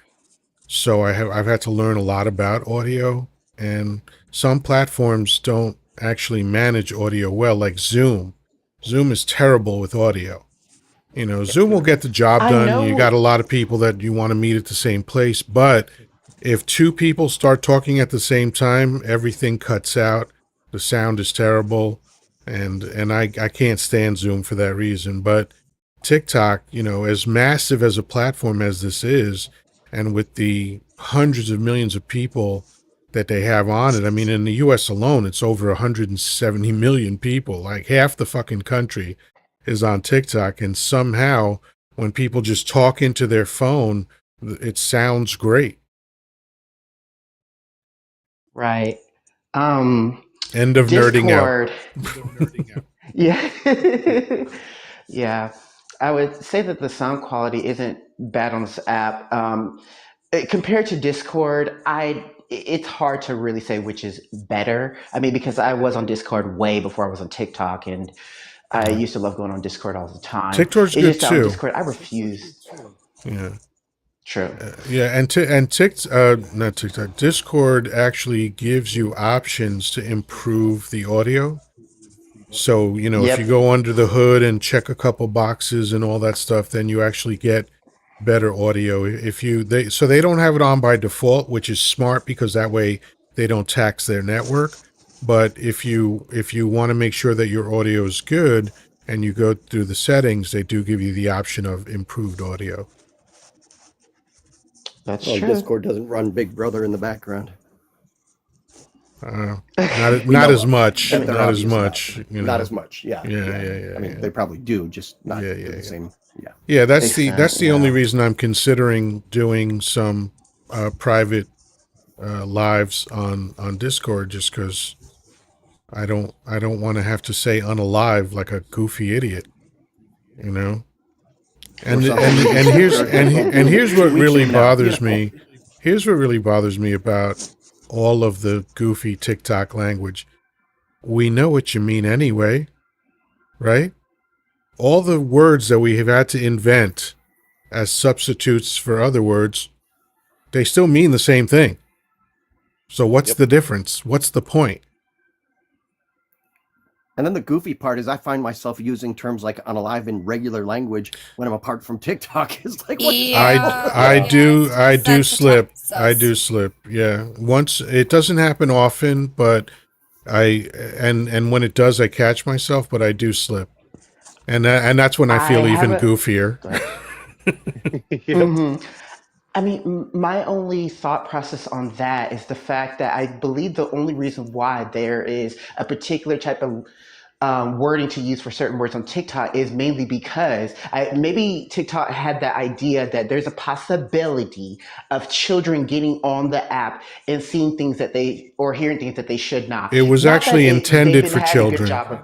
So I've had to learn a lot about audio, and some platforms don't actually manage audio well, like Zoom. Zoom is terrible with audio. Zoom will get the job I done. You got a know. lot of people that you want to meet at the same place, but if two people start talking at the same time, everything cuts out. The sound is terrible, and I can't stand Zoom for that reason. But TikTok, as massive as a platform as this is, and with the hundreds of millions of people that they have on it, I mean, in the U.S. alone, it's over 170 million people. Like half the fucking country is on TikTok, and somehow when people just talk into their phone, it sounds great. Right. Um, End of nerding out. Discord. Yeah. Yeah. I would say that the sound quality isn't bad on this app. Compared to Discord, it's hard to really say which is better. I mean, because I was on Discord way before I was on TikTok, and I Yeah. used to love going on Discord all the time. TikTok's It's good just that on too. Discord, I refuse. Yeah. True. Yeah, not TikTok. Discord actually gives you options to improve the audio. So, if you Yep, go under the hood and check a couple boxes and all that stuff, then you actually get better audio. So they don't have it on by default, which is smart because that way they don't tax their network. But if you want to make sure that your audio is good and you go through the settings, they do give you the option of improved audio. that's Well, true. Discord doesn't run Big Brother in the background. Uh, not We not know as of. much, That they're not as obvious about. much, Not as much. Yeah, Yeah, yeah. yeah, I yeah, mean, yeah, they probably do, just not yeah, to yeah, the yeah. same. Yeah. Yeah, that's Extent, the only yeah. reason I'm considering doing some private lives on Discord, just because I don't want to have to say unalive like a goofy idiot. you know. Or And something. here's 2 what weeks really from now, bothers me. Here's what really bothers me about all of the goofy TikTok language. We know what you mean anyway, right? All the words that we have had to invent as substitutes for other words, they still mean the same thing. So what's Yep. the difference? What's the point? And then the goofy part is I find myself using terms like unalive in regular language when I'm apart from TikTok. It's like, what the hell? I do slip. Sensitizes I us. do slip. Yeah. Once it doesn't happen often, but and when it does I catch myself, but I do slip. And that's when I I feel even haven't. goofier. Go ahead. Yep. Mhm. I mean, my only thought process on that is the fact that I believe the only reason why there is a particular type of wording to use for certain words on TikTok is mainly because maybe TikTok had that idea that there's a possibility of children getting on the app and seeing things that they or hearing things that they should not. It was Not that actually they intended didn't for have a good children. job of.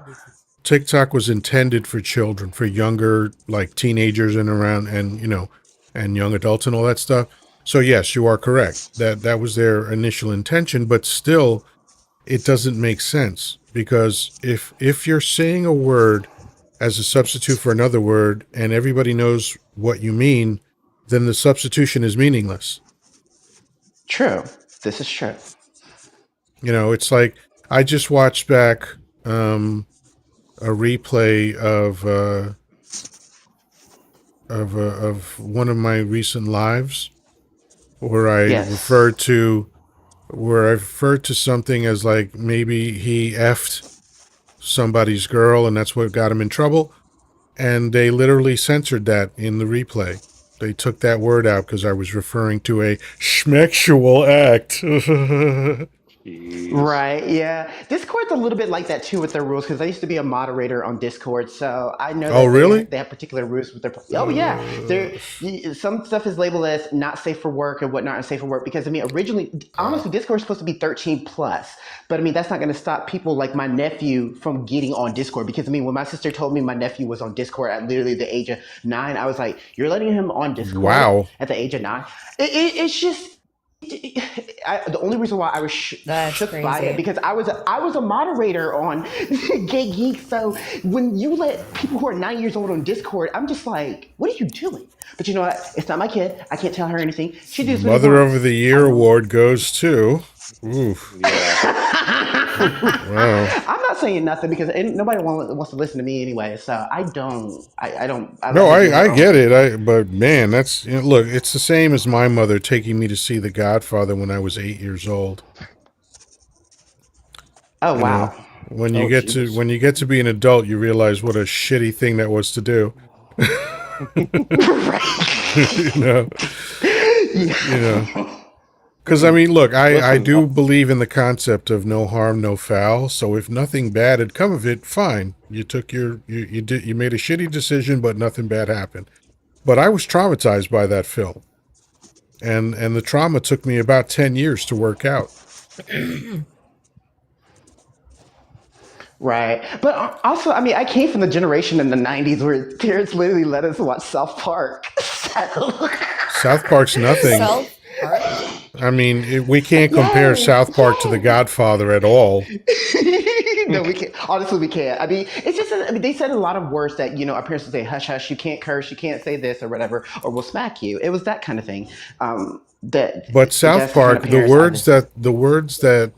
TikTok was intended for children, for younger, like teenagers and around, and and young adults and all that stuff. So yes, you are correct. That was their initial intention, but still, it doesn't make sense because if you're saying a word as a substitute for another word and everybody knows what you mean, then the substitution is meaningless. True. This is true. It's like I just watched back a replay of one of my recent lives where Yes. I referred to something as like maybe he effed somebody's girl and that's what got him in trouble, and they literally censored that in the replay. They took that word out because I was referring to a schmexual act. Jeez. Right, yeah. Discord's a little bit like that too with their rules because I used to be a moderator on Discord, so I know Oh, that really? they have particular rules with their. Oh yeah, there Uh, some stuff is labeled as not safe for work and whatnot and safe for work because I mean originally, honestly, Discord's supposed to be 13 plus, but I mean that's not going to stop people like my nephew from getting on Discord because I mean when my sister told me my nephew was on Discord at literally the age of 9, I was like, you're letting him on Discord wow. at the age of 9? It's just the only reason why I was That's shook by it crazy. because I was a moderator on Gay Geek. So when you let people who are 9 years old on Discord, I'm just like, what are you doing? But you know what? It's not my kid. I can't tell her anything. She does what she Mother of wants. the I Year don't. award goes to. Oof. Yeah. Wow. I'm not saying nothing because nobody wants to listen to me anyway. So I don't. I don't. I let No, them do I their own get thing. it. But man, that's look. It's the same as my mother taking me to see The Godfather when I was 8 years old. Oh You know, wow. Oh, jeez. when you get to be an adult, you realize what a shitty thing that was to do. you Right. know, you know. Yeah. Because I mean, look, I Listen, do believe in the concept of no harm, no foul. So if nothing bad had come of it, fine. You took you made a shitty decision, but nothing bad happened. But I was traumatized by that film, and the trauma took me about 10 years to work out. Right. But also, I mean, I came from the generation in the 90s where parents literally let us watch South Park. So, South Park's nothing. South Park? I mean, we can't compare yes, South Park to The Godfather at all. no, we can't. Honestly, we can't. I mean, it's just, I mean, they said a lot of words that, our parents would say, hush, hush, you can't curse, you can't say this or whatever, or we'll smack you. It was that kind of thing. But South That's the kind of Park, parents I just. the words that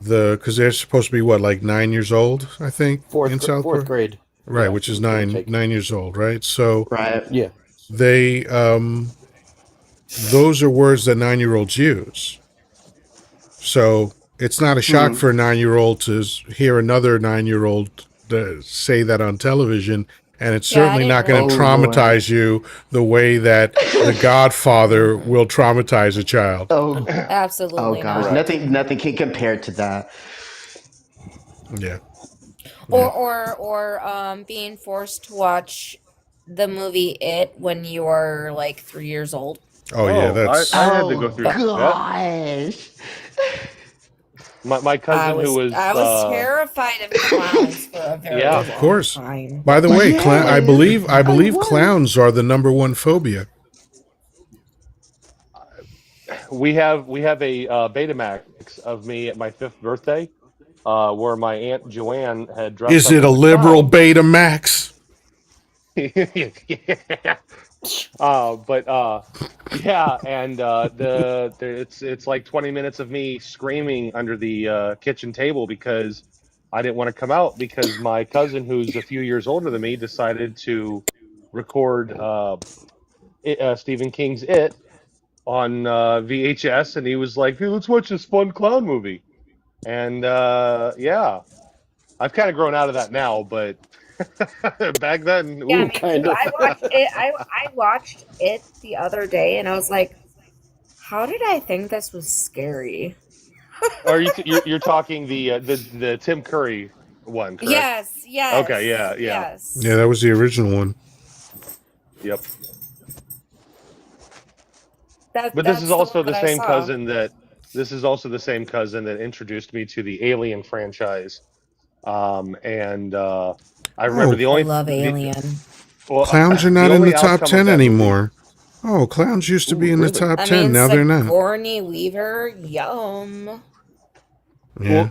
because they're supposed to be what, like 9 years old, I think, in South Fourth Park, grade. right? Yeah, Which is give or take. 9 years old, right? So Right. Yeah. they those are words that 9-year-olds use. So it's not a shock Hmm. for a 9-year-old to hear another 9-year-old say that on television, and it's Yeah, I certainly didn't not going Oh, to realize. Lord. traumatize you the way that The Godfather will traumatize a child. Oh, oh Absolutely gosh. not. correct. Nothing can compare to that. Yeah, Or yeah. being forced to watch the movie It when you were like 3 years old. Oh yeah, Oh, I that's had to go Oh, through But that. gosh. My cousin who was I was terrified of clowns for a very Yeah. Of long course. time. By the way, I believe I was. clowns are the number one phobia. we have a Betamax of me at my 5th birthday, where my aunt Joanne had dressed Is up it a as a liberal clown. Betamax? Yeah. But yeah, and it's like 20 minutes of me screaming under the kitchen table because I didn't want to come out because my cousin, who's a few years older than me, decided to record Stephen King's It on VHS, and he was like, "Hey, let's watch this fun clown movie." And yeah, I've kind of grown out of that now, but back then, Yeah, ooh. me too. Kind of. I watched it. I watched it the other day, and I was like, "How did I think this was scary?" Are you're talking the Tim Curry one, correct? Yes, yes, Okay, yeah, yeah, yes. Yeah, that was the original one. yep. But That's the one that I saw. this is also the same cousin that introduced me to the Alien franchise. And I remember Oh, the I only love the Alien. well clowns are the not in the only top outcome of 10 that movie. anymore. Oh, clowns used to Ooh, be in the really? top I 10. mean, Now they're not. Sigourney Weaver, yum. Yeah. Well,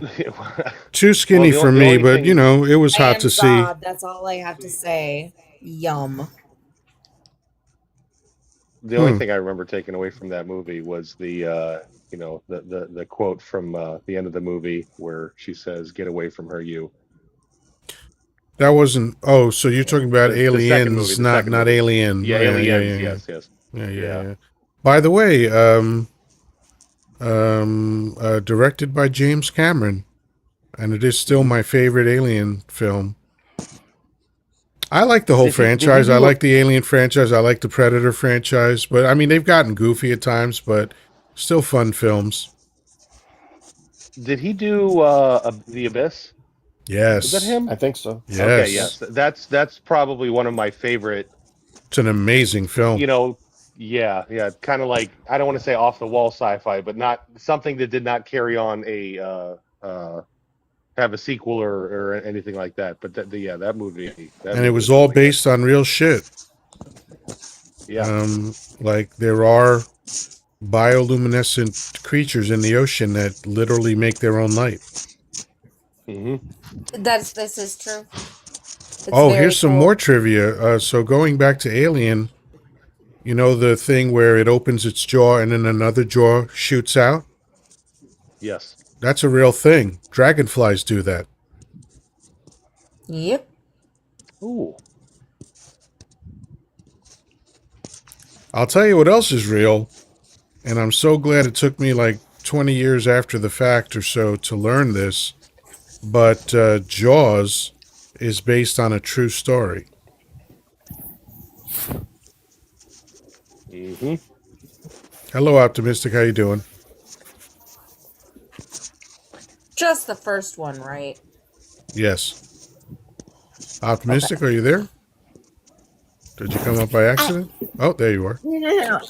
Too well, skinny for the me, only but, thing it was hot to And see. God, that's all I have to say. Yum. the only Hmm. thing I remember taking away from that movie was the quote from the end of the movie where she says, "Get away from her, you." That wasn't. Oh, so you're talking about The second movie, aliens, the second not movie. Alien. Yeah, Oh, yeah, yeah, Aliens. yeah, yeah. Yes, yes, Yeah, yeah, yeah. yeah. By the way, directed by James Cameron, and it is still Mhm. my favorite Alien film. I like the whole Did he franchise. I do like the Alien franchise. I like the Predator franchise. But I mean, they've gotten goofy at times, but still fun films. did he do the Abyss? Was that Yes, him? I think so. Okay, Yep. yes. yes. That's probably one of my favorite. It's an amazing film. You know, yeah, yeah. Kind of like, I don't want to say off the wall sci-fi, but not something that did not carry on a have a sequel or anything like that. But that movie And it was was all really good. based on real shit. Yeah. Like there are bioluminescent creatures in the ocean that literally make their own light. Hmm. This is true. It's Oh, very here's some cool. more trivia. So going back to Alien, you know the thing where it opens its jaw and then another jaw shoots out? Yes. That's a real thing. Dragonflies do that. Yep. Ooh. I'll tell you what else is real, and I'm so glad it took me like 20 years after the fact or so to learn this, but Jaws is based on a true story. Hmm. Hello, Optimistic. How you doing? Just the first one, right? Yes. Okay. Optimistic, are you there? Did you come up by I, accident? Oh, there you are. no,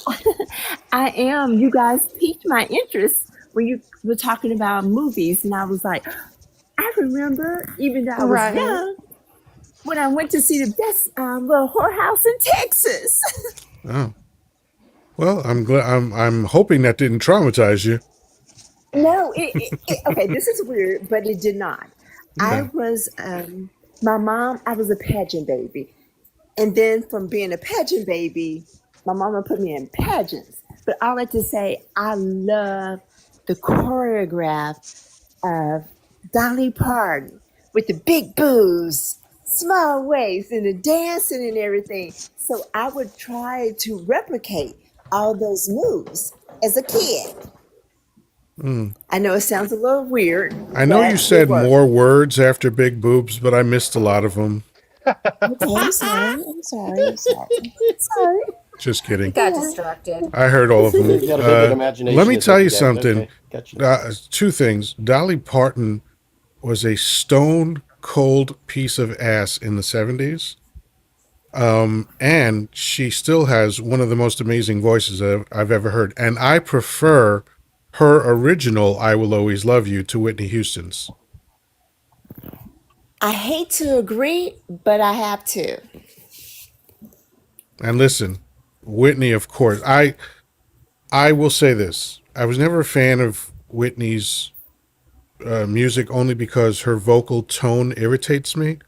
I am. You guys piqued my interest when you were talking about movies, and I was like, I remember, even though I was Right. young, when I went to see the best little whorehouse in Texas. Oh. Well, I'm glad. I'm hoping that didn't traumatize you. No, okay, this is weird, but it did not. I Yeah. was, my mom, I was a pageant baby. And then from being a pageant baby, my mama put me in pageants. But I like to say I love the choreograph of Dolly Parton with the big boobs, small waist, and the dancing and everything. So I would try to replicate all those moves as a kid. Mm. I know it sounds a little weird, I know but you it said worked. more words after big boobs, but I missed a lot of them. Okay, I'm sorry. I'm sorry. I'm sorry. Sorry. Just kidding. Got Yeah. distracted. I heard all of them. You got a vivid imagination. Let me is tell what you get. something. Okay, gotcha. Two things. Dolly Parton was a stone cold piece of ass in the 70s. And she still has one of the most amazing voices I've ever heard. And I prefer her original "I Will Always Love You" to Whitney Houston's. I hate to agree, but I have to. And listen, Whitney, of course. I will say this: I was never a fan of Whitney's music only because her vocal tone irritates me.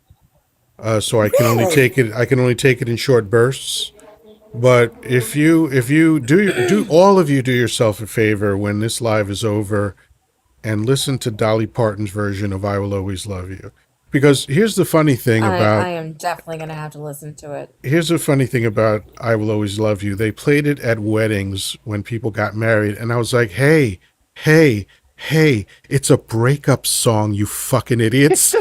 So I can only Really? take it. I can only take it in short bursts. But if you do all of you do yourself a favor when this live is over and listen to Dolly Parton's version of "I Will Always Love You," because here's the funny thing I about am definitely gonna have to listen to it. "I Will Always Love You." They played it at weddings when people got married, and I was like, hey, hey, hey, it's a breakup song, you fucking idiots.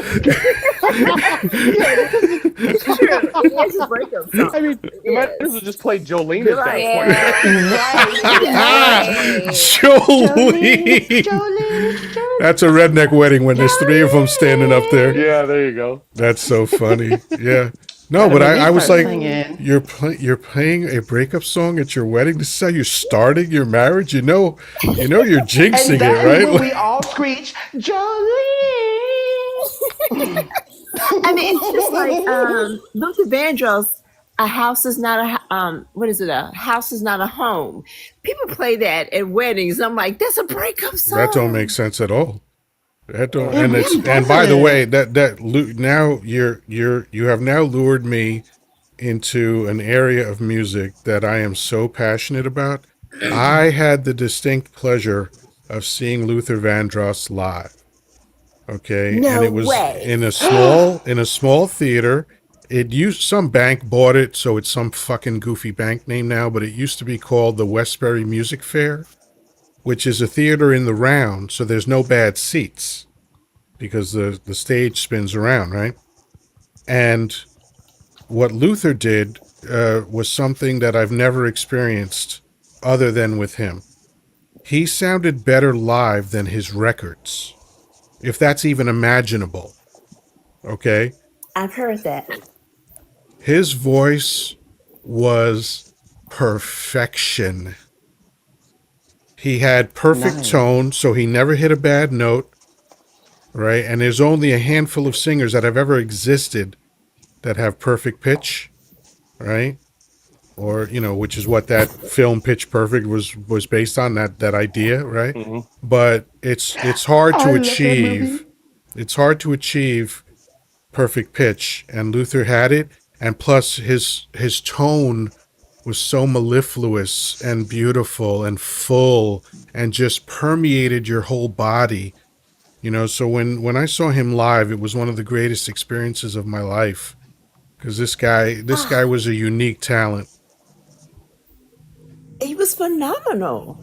It's true. It is a breakup song. I mean, you might as well just play Jolene You're at right. that point. Yeah, right. Jolene. Jolene. That's a redneck wedding when there's three of them standing up there. Yeah, there you go. That's so funny. Yeah. No, but Gotta make me I was start like, singing. you're playing a breakup song at your wedding. This is how you're starting your marriage. You know you're jinxing And it, that is right? when we all screech, Jolene. I mean, it's just like Luther Vandross. A house is not what is it? A house is not a home. People play that at weddings. I'm like, that's a breakup That don't make song. sense at all. That don't, It really and by the way, doesn't. now you have now lured me into an area of music that I am so passionate about. I had the distinct pleasure of seeing Luther Vandross live. Okay, and No it was way. in a small theater. It used some bank bought it, so it's some fucking goofy bank name now. But it used to be called the Westbury Music Fair, which is a theater in the round, so there's no bad seats because the stage spins around, right? And what Luther did was something that I've never experienced other than with him. He sounded better live than his records, if that's even imaginable. Okay? I've heard that. His voice was perfection. He had perfect Nice. tone, so he never hit a bad note, right? And there's only a handful of singers that have ever existed that have perfect pitch, right? Or which is what that film Pitch Perfect was based on, that idea, right? Hmm. But it's hard I to love that movie. achieve. It's hard to achieve perfect pitch, and Luther had it, and plus his tone was so mellifluous and beautiful and full and just permeated your whole body. So when I saw him live, it was one of the greatest experiences of my life because this guy Ah, was a unique talent. he was phenomenal.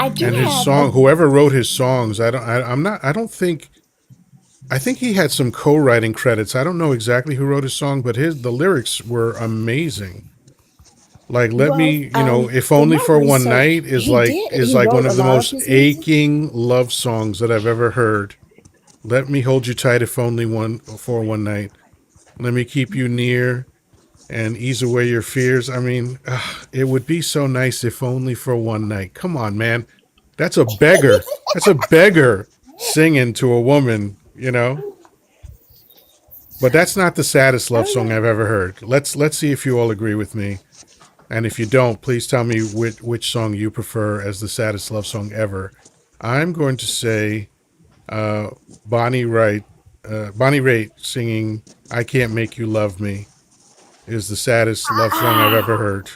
I do And his have a song, whoever wrote his songs, I don't think, I think he had some co-writing credits. I don't know exactly who wrote his song, but the lyrics were amazing. Like, let well, me, if in only my for one research, night is he like did. is He like one wrote a of the lot of most his music. aching love songs that I've ever heard. Let me hold you tight if only for one night. Let me keep you near and ease away your fears. I mean, it would be so nice if only for one night. Come on, man. That's a beggar. That's a beggar singing to a woman. But that's not the saddest love Oh song yeah. I've ever heard. Let's see if you all agree with me. And if you don't, please tell me which song you prefer as the saddest love song ever. I'm going to say uh, Bonnie Raitt. Bonnie Raitt singing "I Can't Make You Love Me" is the saddest love song I've ever Ah, heard.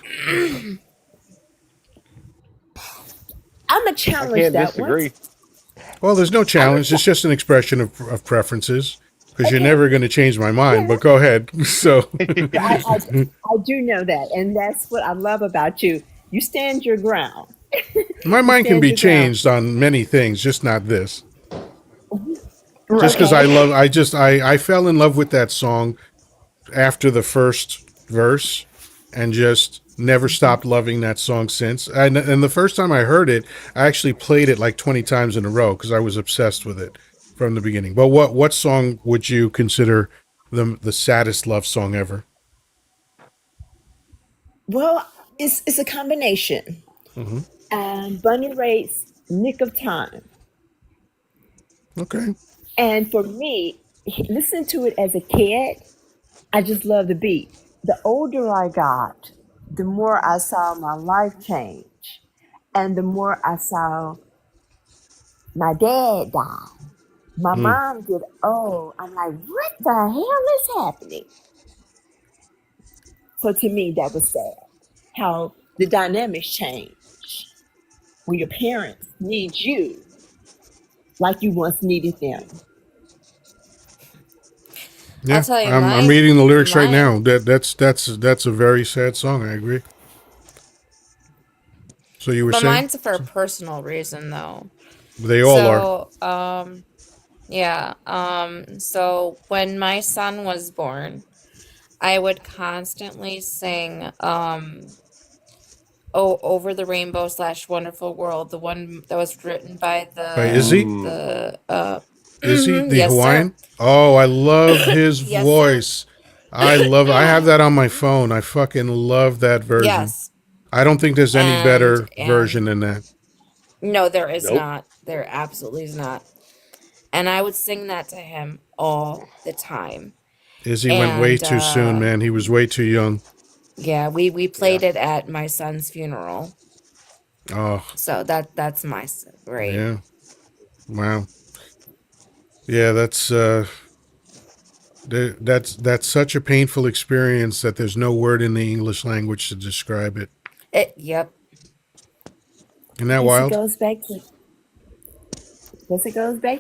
I'm gonna I challenge can't that one. disagree. Well, there's no I'm gonna challenge. It's just an expression of preferences because you're okay. never going to change my mind. Yeah, But go ahead. So I do know that, and that's what I love about you. You stand your ground. my You mind can stand be your ground. changed on many things, just not this. Just because Okay. I fell in love with that song after the first verse and just never stopped loving that song since. And the first time I heard it, I actually played it like 20 times in a row because I was obsessed with it from the beginning. But what song would you consider the saddest love song ever? Well, it's a combination. Hmm. Bunny Raitt's "Nick of Time." Okay. And for me, listening to it as a kid, I just love the beat. The older I got, the more I saw my life change, and the more I saw my dad die. My Mm. mom get old. I'm like, what the hell is happening? So to me, that was sad. How the dynamics change when your parents need you like you once needed them. I'll Yeah, tell you, I'm reading the lyrics right my now. That's a very sad song. I agree. So you were but saying mine's for a personal reason though. they all are. So, yeah, so when my son was born, I would constantly sing, "Oh, Over the Rainbow slash Wonderful World," the one that was written by By Izzy, Izzy the yes, sir. Hawaiian. Oh, I love his Yes, sir. voice. I have that on my phone. I fucking love that version. Yes. I don't think there's any And better version and than that. no, there is Nope. not. There absolutely is not. And I would sing that to him all the time. Izzy went way And too soon, man. He was way too young. yeah, we Yeah. played it at my son's funeral. Oh, So that's my right. yeah. Wow. Yeah, that's such a painful experience that there's no word in the English language to describe it. Yep. Isn't I that guess it wild? goes back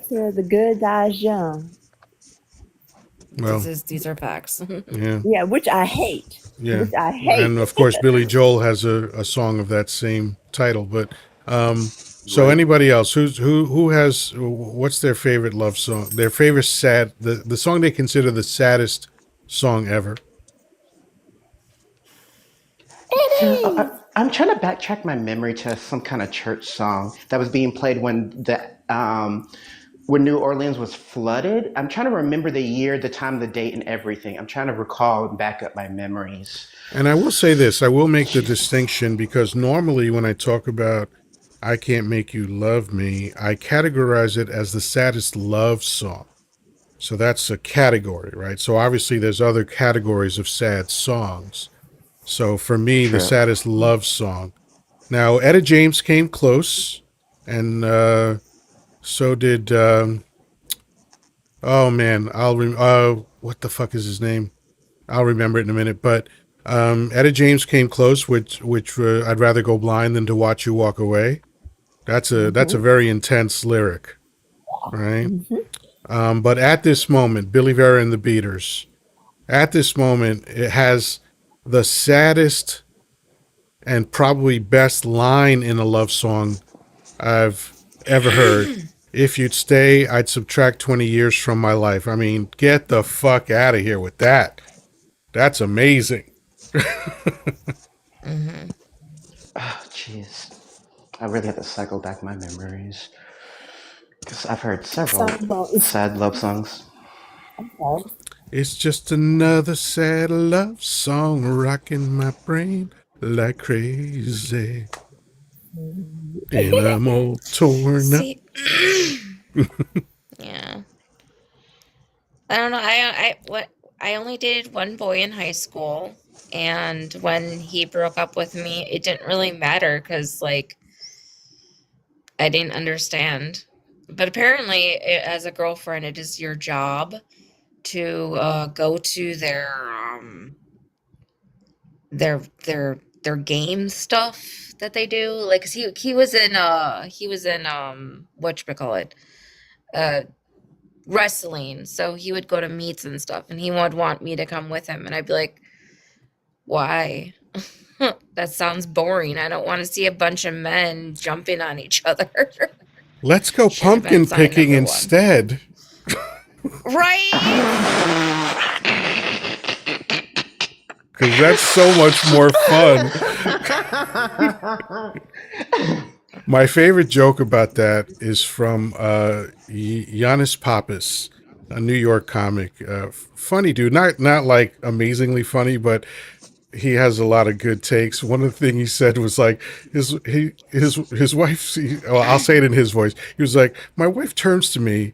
to the good dies young. Well, These are facts. yeah, Yeah, which I hate. yeah. Which I hate. And of course, Billy Joel has a song of that same title. But so Right. anybody else who has what's their favorite love song? Their favorite sad the song they consider the saddest song ever. So Eddie! I'm trying to backtrack my memory to some kind of church song that was being played when New Orleans was flooded. I'm trying to remember the year, the time, the date, and everything. I'm trying to recall and back up my memories. And I will say this, I will make the distinction because normally when I talk about I Can't Make You Love Me, I categorize it as the saddest love song. So that's a category, right? So obviously there's other categories of sad songs. So for me, the True. saddest love song. Now, Etta James came close, and so did, oh man, what the fuck is his name? I'll remember it in a minute. But Etta James came close, which I'd rather go blind than to watch you walk away. That's a Mm-hmm. very intense lyric, right? Mm-hmm. But at this moment, Billy Vera and the Beaters, at this moment, it has the saddest and probably best line in a love song I've ever heard. If you'd stay, I'd subtract 20 years from my life. I mean, get the fuck out of here with that. That's amazing. Hmm. Oh, jeez. I really have to cycle back my memories because I've heard several It's sad love songs. okay. It's just another sad love song rocking my brain like crazy. And I'm all torn up. See, yeah. I don't know. I only dated one boy in high school, and when he broke up with me, it didn't really matter because like I didn't understand. But apparently, as a girlfriend, it is your job to go to their game stuff that they do. Like, 'cause he was in whatchamacallit, uh wrestling. So he would go to meets and stuff, and he would want me to come with him, and I'd be like, why? That sounds boring. I don't want to see a bunch of men jumping on each other. Let's go Should have been pumpkin sign picking number one. instead. Right? Because that's so much more fun. My favorite joke about that is from Giannis Pappas, a New York comic. Funny dude, not like amazingly funny, but he has a lot of good takes. One of the things he said was like his wife. Well, I'll say it in his voice. He was like, "My wife turns to me,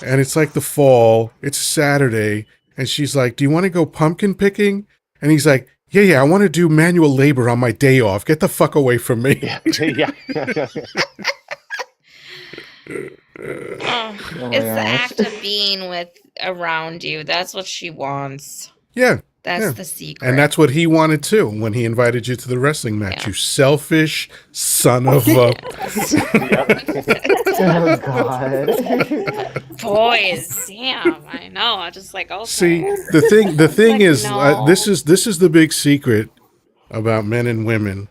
and it's like the fall. It's Saturday, and she's like, 'Do you want to go pumpkin picking?' And he's like, 'Yeah, I want to do manual labor on my day off. Get the fuck away from me.'" Yeah. Oh, it's the act of being with around you. That's what she wants. Yeah. That's yeah. the secret. And that's what he wanted too when he invited you to the wrestling match. Yeah. You selfish son of a. Oh God. Boys, Sam. I know. I just like, okay. See, the thing Like, is, no. this is the big secret about men and women.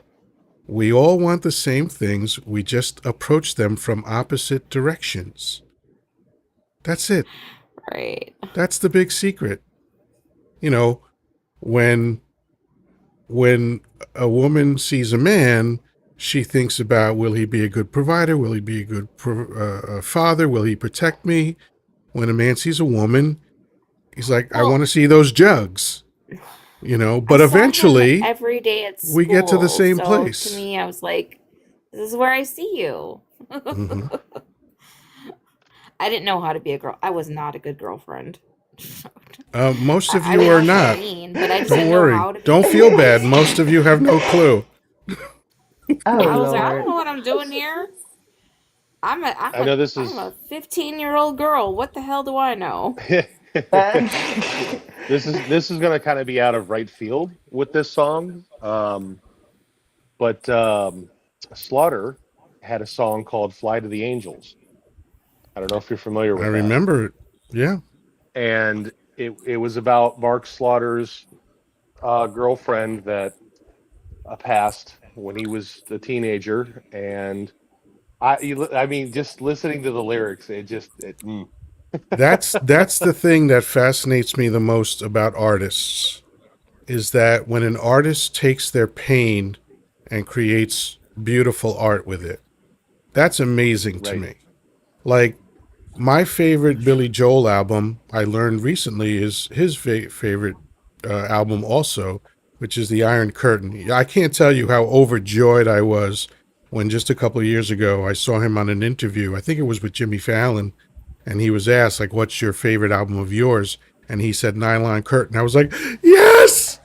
We all want the same things. We just approach them from opposite directions. That's it. Right. That's the big secret. You know, when a woman sees a man, she thinks about, will he be a good provider? Will he be a good father? Will he protect me? When a man sees a woman, he's like, I want to see those jugs, you know. But I saw him eventually, every day at school, we get to the same so place. To me, I was like, this is where I see you. Mm-hmm. I didn't know how to be a girl. I was not a good girlfriend. Most of I you mean, are I'm not. mean, but I just Don't didn't know worry. how to be Don't a feel girl. bad. Most of you have no clue. Oh I was like, I don't Lord. know what I'm doing here. I'm I know this is a 15-year-old girl. What the hell do I know? this is going to kind of be out of right field with this song. But Slaughter had a song called "Fly to the Angels." I don't know if you're familiar I with that. remember it. Yeah. And it was about Mark Slaughter's girlfriend that passed when he was a teenager, and I mean, just listening to the lyrics, That's the thing that fascinates me the most about artists, is that when an artist takes their pain and creates beautiful art with it. That's amazing to right. me. Like, my favorite Billy Joel album, I learned recently, is his favorite album also, which is The Iron Curtain. I can't tell you how overjoyed I was when just a couple of years ago I saw him on an interview. I think it was with Jimmy Fallon, and he was asked, like, what's your favorite album of yours? And he said Nylon Curtain. I was like, yes,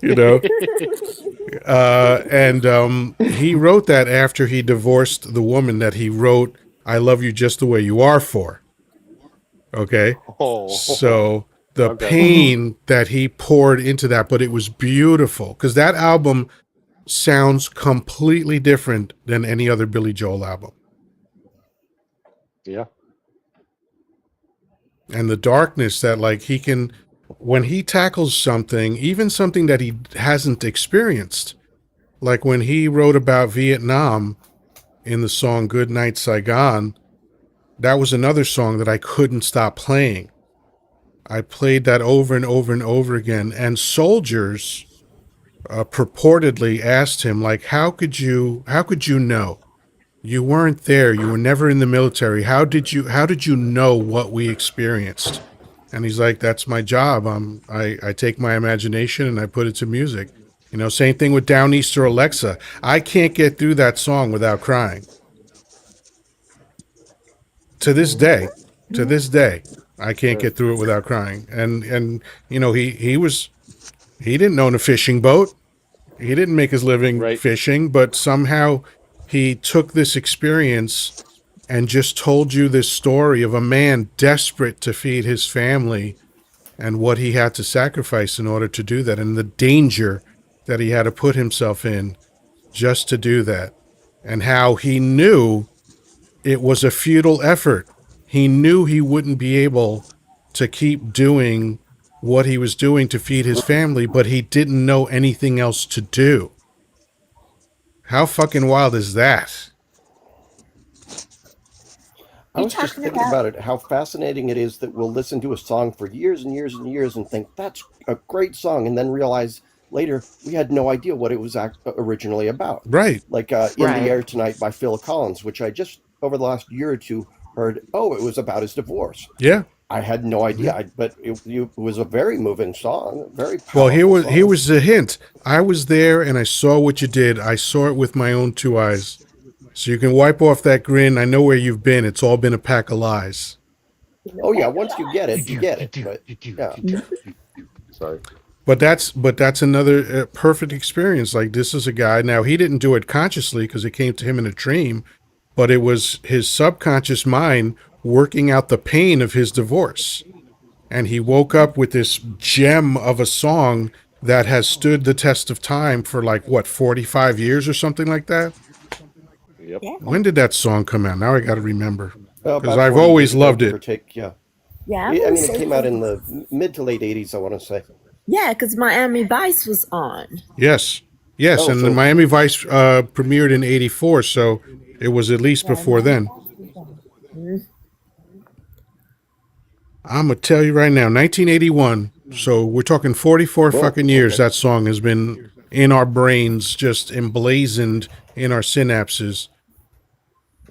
you know. And he wrote that after he divorced the woman that he wrote I Love You Just the Way You Are for. Okay? So the Okay. pain that he poured into that, but it was beautiful because that album sounds completely different than any other Billy Joel album. Yeah. And the darkness that, like, he can, when he tackles something, even something that he hasn't experienced, like when he wrote about Vietnam in the song Good Night Saigon, that was another song that I couldn't stop playing. I played that over and over and over again. And soldiers purportedly asked him, like, how could you know? You weren't there. You were never in the military. How did you know what we experienced? And he's like, that's my job. I take my imagination and I put it to music. You know, same thing with Downeaster Alexa. I can't get through that song without crying. To this day, I can't get through it without crying. And you know, he didn't own a fishing boat. He didn't make his living Right. fishing, but somehow he took this experience and just told you this story of a man desperate to feed his family and what he had to sacrifice in order to do that, and the danger that he had to put himself in just to do that, and how he knew it was a futile effort. He knew he wouldn't be able to keep doing what he was doing to feed his family, but he didn't know anything else to do. How fucking wild is that? I was just thinking about it, how fascinating it is that we'll listen to a song for years and years and years and think that's a great song, and then realize later we had no idea what it was originally about. Right. Like In the Air Tonight by Phil Collins, which I just over the last year or two heard, oh, it was about his divorce. Yeah. I had no idea, but it was a very moving song, very Well, powerful song. here was the hint. I was there and I saw what you did. I saw it with my own two eyes. So you can wipe off that grin. I know where you've been. It's all been a pack of lies. Oh yeah, once you get it, you get it. But yeah, Sorry. But that's another perfect experience. Like, this is a guy. Now, he didn't do it consciously because it came to him in a dream, but it was his subconscious mind working out the pain of his divorce. And he woke up with this gem of a song that has stood the test of time for like what, 45 years or something like that. Yep. Yeah. When did that song come out? Now I got to remember, because about I've 40 always years ago, loved give or it. take. Yeah, Yeah, I I would mean, it say came out in the mid to late '80s. I want to say. yeah, because Miami Vice was on. Yes. Yes, Oh, and the so Miami Vice premiered in '84, so it was at least Yeah, before Miami then. Vice was on. Mhm. I'm gonna tell you right now, 1981. So we're talking 44 whoa, fucking years. okay. That song has been in our brains, just emblazoned in our synapses.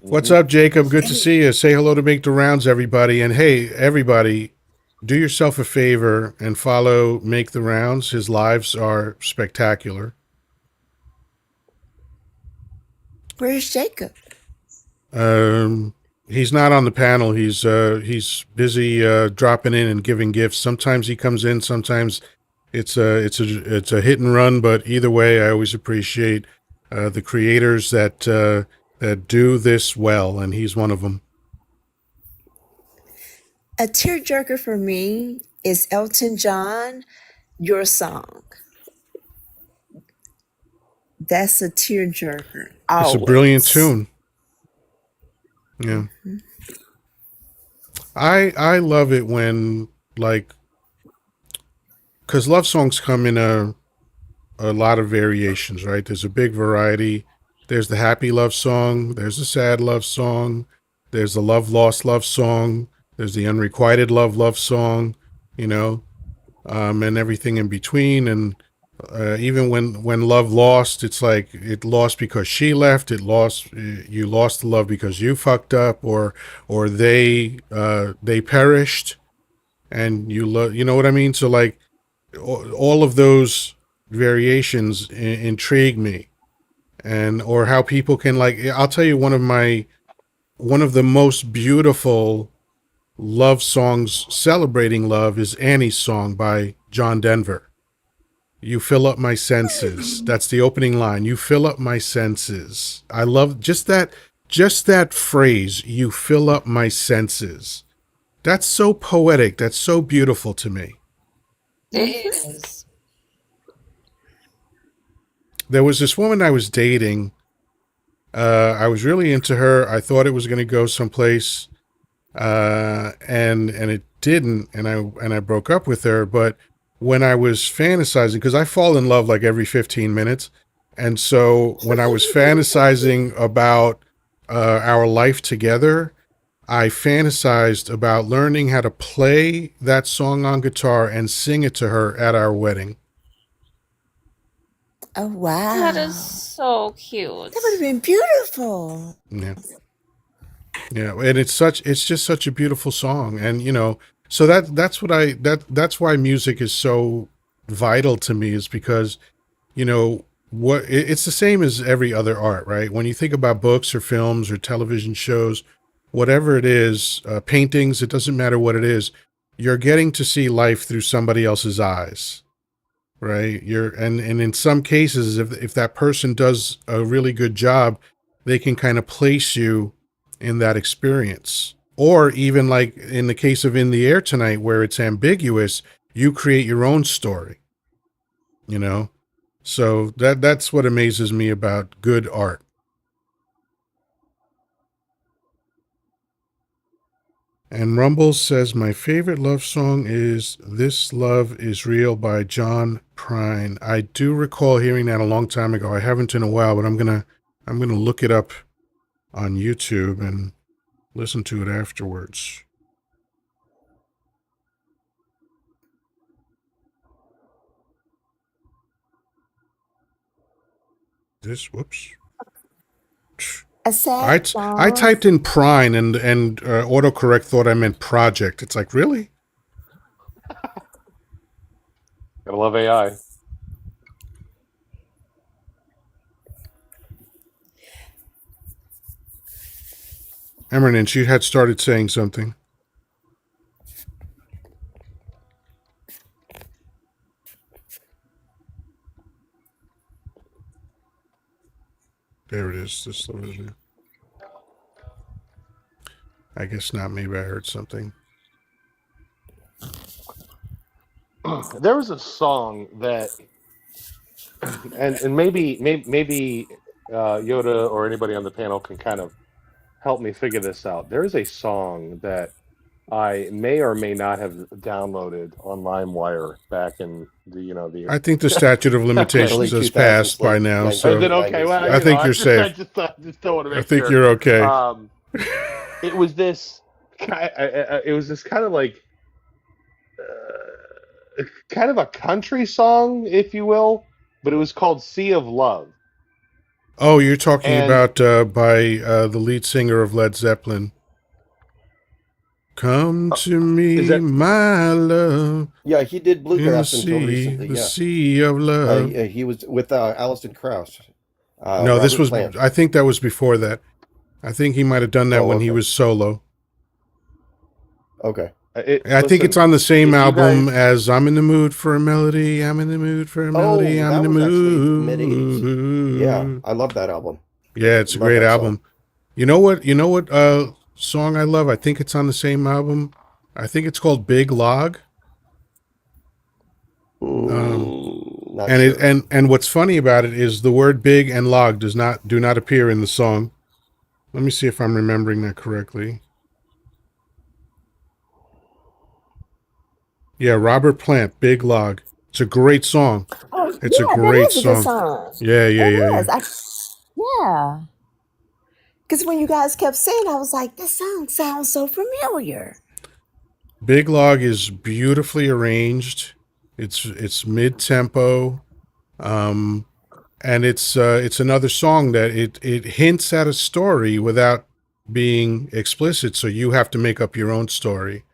What's Hmm. up, Jacob? Good to And see you. Say hello to Make the Rounds, everybody. And hey, everybody, do yourself a favor and follow Make the Rounds. His lives are spectacular. where's Jacob? He's not on the panel. He's busy dropping in and giving gifts. Sometimes he comes in. Sometimes it's a hit and run. But either way, I always appreciate the creators that do this well, and he's one of them. A tearjerker for me is Elton John, Your Song. That's a tearjerker. It's a brilliant Always. tune. Yeah, I love it when, like, because love songs come in a lot of variations, right? There's a big variety. There's the happy love song. There's the sad love song. There's the love lost love song. There's the unrequited love song, you know, and everything in between. And even when love lost, it's like it lost because she left. It lost, you lost the love because you fucked up, or they perished, and you know what I mean. So like all of those variations intrigue me, and or how people can, like, I'll tell you one of the most beautiful love songs celebrating love is Annie's song by John Denver. You fill up my senses. That's the opening line. You fill up my senses. I love just that phrase, you fill up my senses. That's so poetic. That's so beautiful to me. It is. There was this woman I was dating. I was really into her. I thought it was going to go someplace, and it didn't. And I broke up with her. But when I was fantasizing, because I fall in love like every 15 minutes, and so when I was fantasizing about our life together, I fantasized about learning how to play that song on guitar and sing it to her at our wedding. Oh, That is wow. so cute. That would have been beautiful. Yeah. Yeah, and it's just such a beautiful song, and so that's why music is so vital to me, is because it's the same as every other art, right? When you think about books or films or television shows, whatever it is, paintings, it doesn't matter what it is, you're getting to see life through somebody else's eyes, right? And in some cases, if that person does a really good job, they can kind of place you in that experience. Or even like in the case of In the Air Tonight, where it's ambiguous, you create your own story, you know? So that's what amazes me about good art. And Rumble says my favorite love song is This Love Is Real by John Prine. I do recall hearing that a long time ago. I haven't in a while, but I'm gonna look it up on YouTube and listen to it afterwards. Whoops. A sad I song. typed in Prine and autocorrect thought I meant project. It's like, really? Gotta love AI. Eminence, you had started saying something. There it is. This one. I guess not. Maybe I heard something. There was a song that, and maybe Yoda or anybody on the panel can kind of help me figure this out. There is a song that I may or may not have downloaded on LimeWire back in the. I think the statute of Okay. limitations Early has 2000s, passed by late now, Is it so okay? 1990s. Well, Yeah. I think I you're just safe. don't want to I make think sure. you're okay. It was this. It was this kind of like, kind of a country song, if you will, but it was called "Sea of Love." Oh, you're talking And about by the lead singer of Led Zeppelin. Come to is me, that my love, Yeah, he did in bluegrass until recently. the Yeah, sea of love. he was with Alison Krauss, No, this Robert was. Plant. I think that was before that. I think he might have done that Oh, when he okay. was solo. Okay. I think it's listen, on the same if you album guys, as "I'm in the Mood for a Melody." I'm in the mood for a melody. Oh, I'm in that the was actually mid '80s. Yeah, mood. I love that album. Yeah, it's a Love great that song. album. You know what? You know what? Song I love. I think it's on the same album. I think it's called "Big Log." Not And it sure. and what's funny about it is the word "big" and "log" do not appear in the song. Let me see if I'm remembering that correctly. Yeah, Robert Plant, "Big Log." It's a great song. Oh, It's a yeah, that great is a good song. song. Yeah, yeah, yeah, It yeah. is. Yeah. Because when you guys kept saying, I was like, this song sounds so familiar. Big Log is beautifully arranged. It's mid tempo, and it's another song that it hints at a story without being explicit. So you have to make up your own story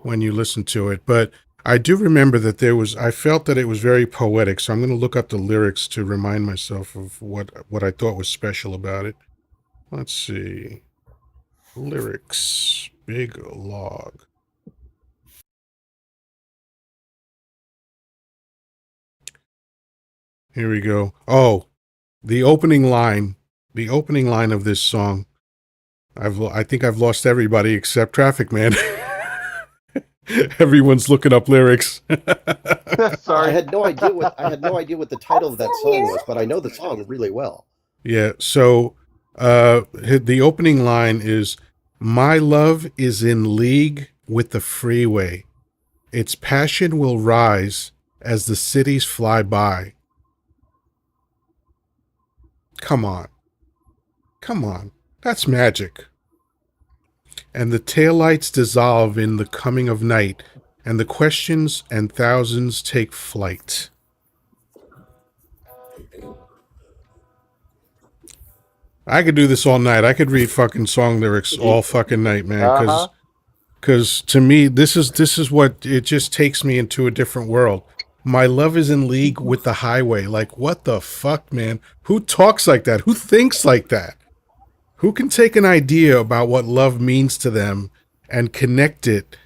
when you listen to it. But I do remember that I felt that it was very poetic. So I'm going to look up the lyrics to remind myself of what I thought was special about it. Let's see. Lyrics. Big Log. Here we go. Oh, the opening line. The opening line of this song. I think I've lost everybody except Traffic Man. Everyone's looking up lyrics. I sorry, had no idea what the I'm title of that still song here. was, but I know the song really well. Yeah, so the opening line is, "My love is in league with the freeway. Its passion will rise as the cities fly by." Come on. Come on. That's magic. "And the taillights dissolve in the coming of night, and the questions and thousands take flight." I could do this all night. I could read fucking song lyrics all fucking night, man. huh. Because to me, this is what it just takes me into a different world. My love is in league with the highway. Like, what the fuck, man? Who talks like that? Who thinks like that? Who can take an idea about what love means to them and connect it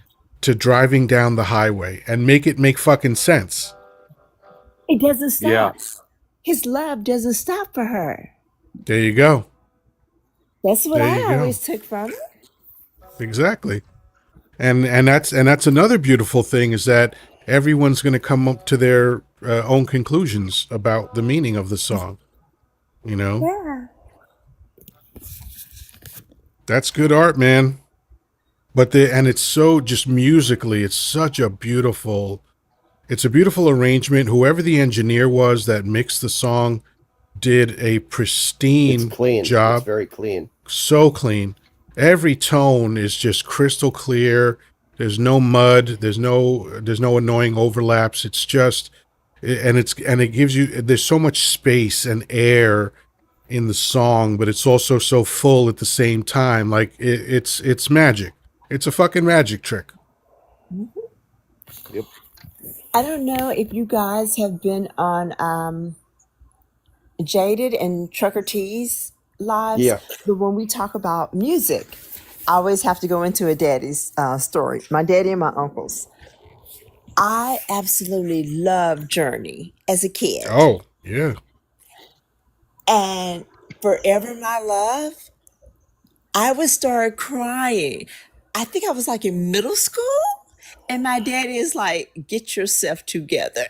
to driving down the highway and make it make fucking sense? It doesn't Yeah. stop. His love doesn't stop for her. There you go. That's what There I you go. always took from it. Exactly. And that's another beautiful thing is that everyone's going to come up to their own conclusions about the meaning of the song. You know, Yeah. that's good art, man. And it's so just musically, it's such a beautiful, it's a beautiful arrangement. Whoever the engineer was that mixed the song did a It's pristine clean. It's job. very clean. So clean. Every tone is just crystal clear. There's no mud. There's no annoying overlaps. It's just, and it gives you, there's so much space and air in the song, but it's also so full at the same time. Like it's magic. It's a fucking magic trick. Yep. I don't know if you guys have been on Jaded and Trucker T's lives, Yeah. but when we talk about music, I always have to go into a daddy's story. My daddy and my uncles. I absolutely loved Journey as a kid. Oh, yeah. And Forever My Love, I would start crying. I think I was like in middle school. And my daddy is like, get yourself together.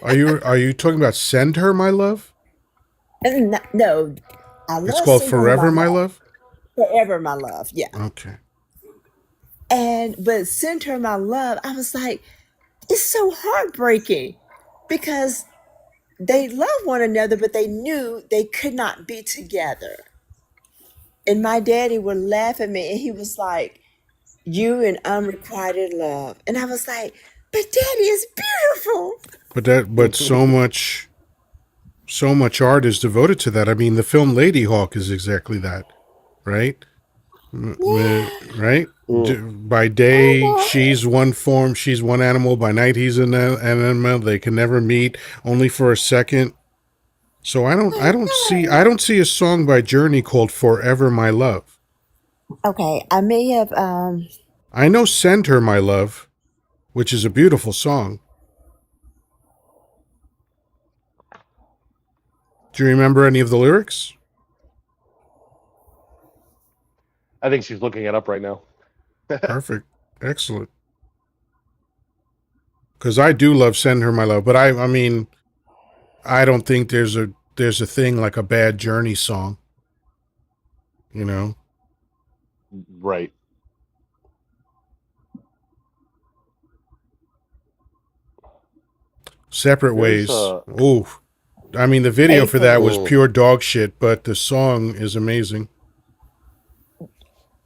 Are you talking about Send Her My Love? No, I It's love called Send Her My Forever My Love. Love? Forever My Love, yeah. Okay. But Send Her My Love, I was like, it's so heartbreaking because they love one another, but they knew they could not be together. And my daddy would laugh at me and he was like, you and unrequited love. And I was like, but daddy is beautiful. But so much art is devoted to that. I mean, the film Lady Hawk is exactly that, right? Yeah. Right? Mm. By day, she's one form, she's one animal. By night, he's an animal. They can never meet, only for a second. So I don't see a song by Journey called Forever My Love. Okay, I may have I know Send Her My Love, which is a beautiful song. Do you remember any of the lyrics? I think she's looking it up right now. Perfect. Excellent. Because I do love Send Her My Love, but I mean, I don't think there's a thing like a bad Journey song. You know? Right. Separate There's Ways. Ooh. I mean, the video for that was Faithfully. pure dog shit, but the song is amazing.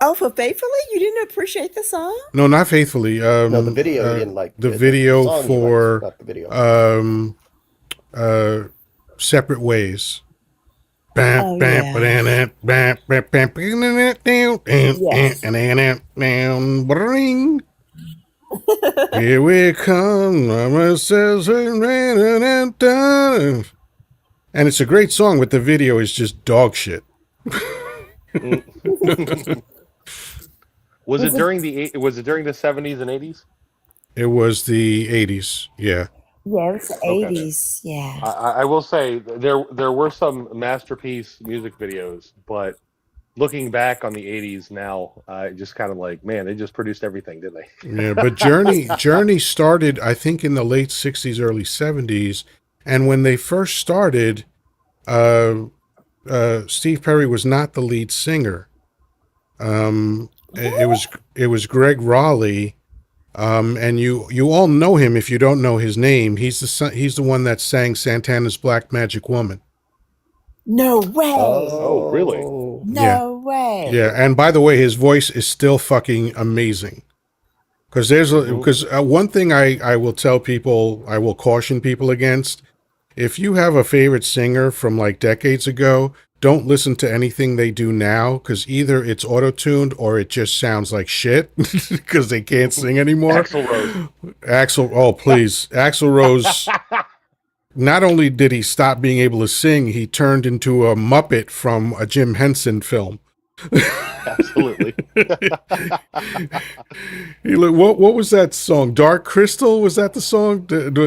Oh, for Faithfully? You didn't appreciate the song? No, not Faithfully. No, the video you didn't like. The The video song you for liked, not the video. Separate Ways. Bam, Oh bam, yeah. ba-da-na, bam, bam, bam, Yes. bring. Here we come. And it's a great song, but the video is just dog shit. Was it during the 70s and 80s? It was the 80s. Yeah. Yeah, it's the Okay. 80s. Yeah. I will say there were some masterpiece music videos, but looking back on the 80s now, just kind of like, man, they just produced everything, didn't they? Yeah, but Journey started, I think, in the late 60s, early 70s. And when they first started, Steve Perry was not the lead singer. It was Greg Raleigh. And you all know him if you don't know his name. He's the one that sang Santana's Black Magic Woman. No way. Oh, really? Yeah. No way. Yeah, and by the way, his voice is still fucking amazing. Because one thing I will tell people, I will caution people against, if you have a favorite singer from like decades ago, don't listen to anything they do now, because either it's auto-tuned or it just sounds like shit because they can't sing anymore. Oh please, Axl Rose. Not only did he stop being able to sing, he turned into a Muppet from a Jim Henson film. Absolutely. What was that song? Dark Crystal? Was that the song?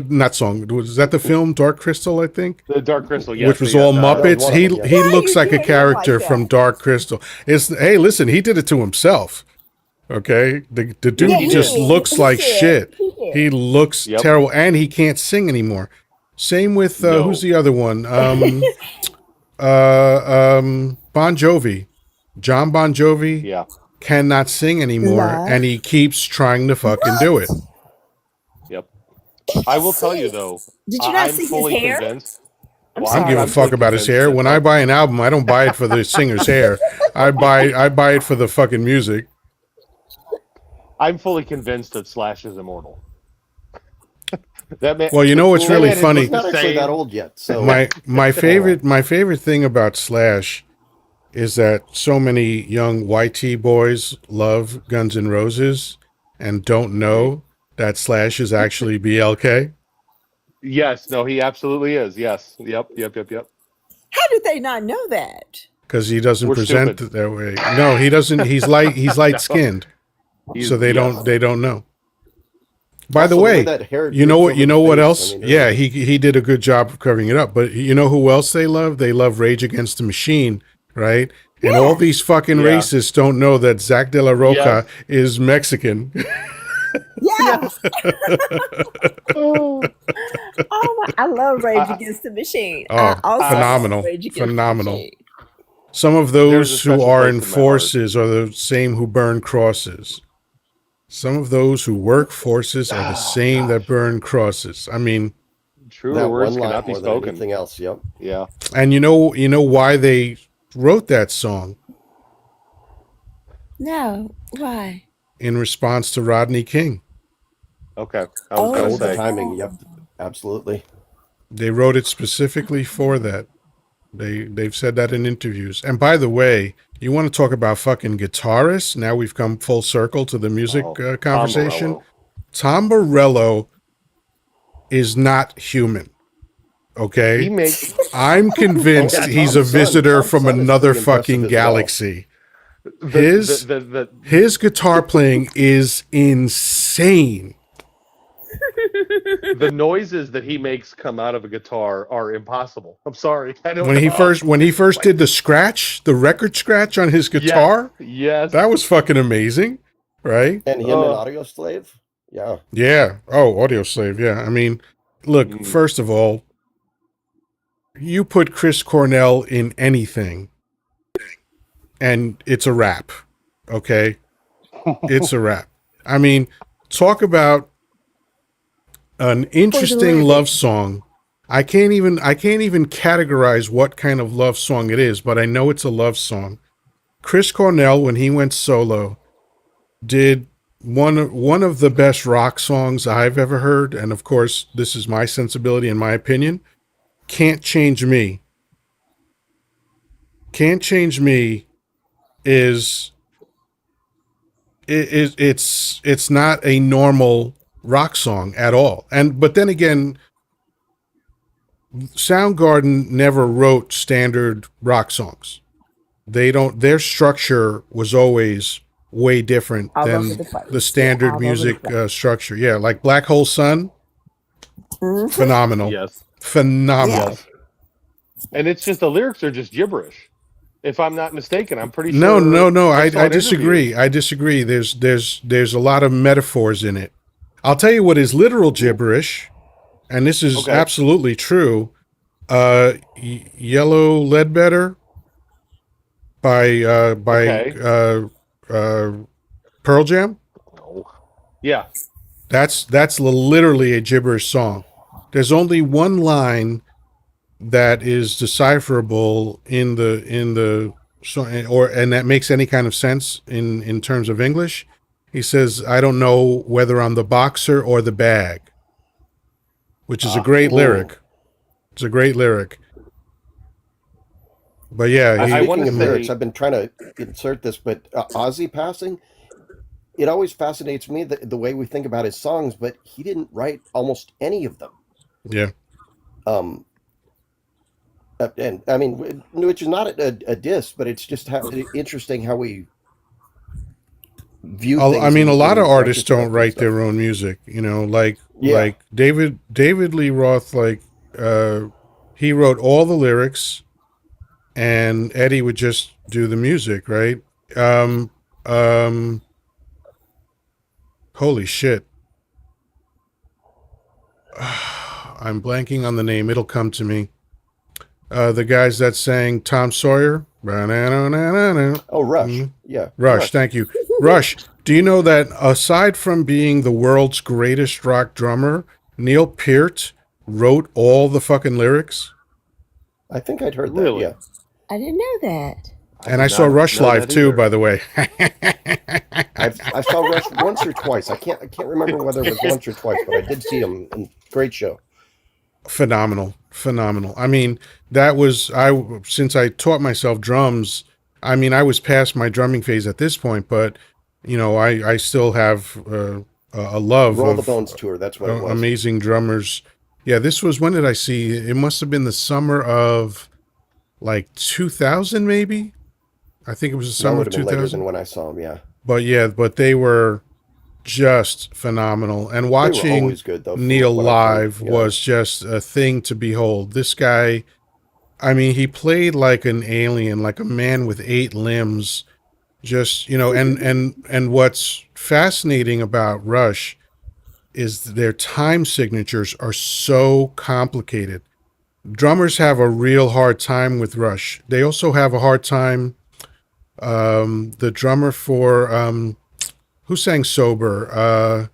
Not song. Was that the film Dark Crystal? I think. The Dark Crystal, yes. Which was all Muppets. one of them, He Why looks you like a doing him character like from that? Dark Crystal. Hey, listen, he did it to himself. Okay, the dude Yeah, he just did. looks He like did. shit. He did. He looks Yep. terrible, and he can't sing anymore. Same with No. who's the other one? Bon Jovi. John Bon Jovi Yeah. cannot sing anymore, Love. and he keeps trying to fucking do it. Yep. I will tell you though, Did you not I'm see his fully hair? convinced. I'm Well, I don't give a sorry. fuck fully about his convinced hair. that When I buy an album, I don't buy it for the singer's hair. I buy it for the fucking music. I'm fully convinced that Slash is immortal. That man. Well, you know what's that really man is funny? He's not the actually that same. old yet. So My favorite thing about Slash is that so many young YT boys love Guns N' Roses and don't know that Slash is actually BLK Yes, no, he absolutely is. Yes, yep. How did they not know that? because he doesn't We're present stupid. it that way. No, he doesn't. He's light No, skinned, so yes. they don't know. By the also the way way, that hair you know droops what? over You the know what face. I else? mean, Yeah, really. he did a good job of covering it up. But you know who else they love? They love Rage Against the Machine, right? And all Yeah. these fucking Yeah. racists don't know that Zach De La Roca Yes. is Mexican. Yeah. Yes. Oh, Oh my! I love Rage I, Against the Machine. I Oh, also love phenomenal, Rage Against the phenomenal. Machine. Some of there's a those who special are place in in my heart. forces are the same who burn crosses. Some of those who work forces are the Oh same that gosh, burn crosses. I mean, truer That words one line cannot be more than spoken. anything else. Yep. Yeah. and you know why they wrote that song? No, why? In response to Rodney King. Okay. I was gonna Oh, Oh, the say. timing. Yep. Absolutely. They wrote it specifically for that. They've said that in interviews. And by the way, you want to talk about fucking guitarists? Now we've come full circle to the music Oh, Tom conversation. Morello. Tom Morello is not human. He Okay, makes. I'm Oh, convinced and he's a Tom's son. visitor Tom's from son is another pretty impressive fucking as well. galaxy. the His the the, his guitar playing is insane. the noises that he makes come out of a guitar are impossible. I'm sorry. I don't When he know. first Like, did the record scratch on his guitar, yes. that was fucking amazing, right? And him and Audio Slave. Yeah. Yeah. Oh, Audio Slave. Yeah. I mean, look, Mm. first of all, you put Chris Cornell in anything and it's a rap. Okay? It's a rap. I mean, talk about an interesting lyrics. love song. I can't even categorize what kind of love song it is, but I know it's a love song. Chris Cornell, when he went solo, did one of the best rock songs I've ever heard, and of course, this is my sensibility and my opinion. Can't Change Me. Can't Change Me is it's not a normal rock song at all. And but then again, Soundgarden never wrote standard rock songs. They don't. Their structure was always way different All over than the place. the standard All over the music place. structure. Yeah, like Black Hole Sun, Mhm. phenomenal, Yes. phenomenal. Yes. And it's just the lyrics are just gibberish. If I'm not mistaken, I'm pretty No, sure no. I saw I an interview. disagree. I disagree. There's a lot of metaphors in it. I'll tell you what is literal gibberish, and this is Okay. absolutely true. Yellow Ledbetter by Okay. Pearl Jam. Oh. Yeah. That's literally a gibberish song. There's only one line that is decipherable in the song, or and that makes any kind of sense in terms of English. He says, "I don't know whether I'm the boxer or the bag," which is a great Oh. lyric. It's a great lyric. But yeah, I he, wanna Speaking of say- lyrics, I've been trying to insert this, but Ozzy passing, it always fascinates me the way we think about his songs, but he didn't write almost any of them. yeah. Um, and I mean, which is not a diss, but it's just interesting how we view things. I mean, a lot of in artists don't retrospect and write stuff. their own music. You know, like Yeah. David Lee Roth. Like he wrote all the lyrics, and Eddie would just do the music. Right? Um, holy shit! I'm blanking on the name. It'll come to me. The guys that sang Tom Sawyer. Oh, Rush. Mhm. Yeah. Rush, thank you. Rush, do you know that aside from being the world's greatest rock drummer, Neil Peart wrote all the fucking lyrics? I think I'd heard Really? that. I didn't know that. And I saw Rush know live that too, either. by the way. I saw Rush once or twice. I can't remember whether it was once or twice, but I did see him. And great show. Phenomenal. I mean, since I taught myself drums, I mean, I was past my drumming phase at this point, but I still have a love Roll the of Bones tour. That's what it was. amazing drummers. Yeah, this was, when did I see? It must have been the summer of like 2000, maybe. I think it was the That summer would of have been later 2000. than when I saw him. Yeah, But they were just phenomenal. And they were watching always good though. from Neil what I've heard, live was just a thing to behold. This guy, I mean, he played like an alien, like a man with 8 limbs. Just, and what's fascinating about Rush is their time signatures are so complicated. Drummers have a real hard time with Rush. They also have a hard time. The drummer for who sang Sober?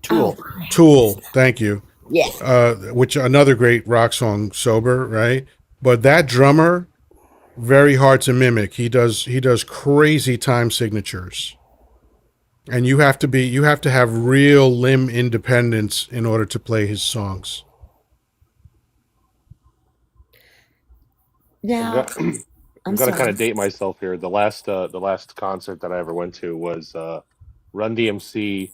Tool. Tool. Thank you. Yeah. Which another great rock song, Sober, right? But that drummer, very hard to mimic. He does crazy time signatures, and you have to have real limb independence in order to play his songs. Now, I'm gonna kind of date myself here. The last concert that I ever went to was Run DMC,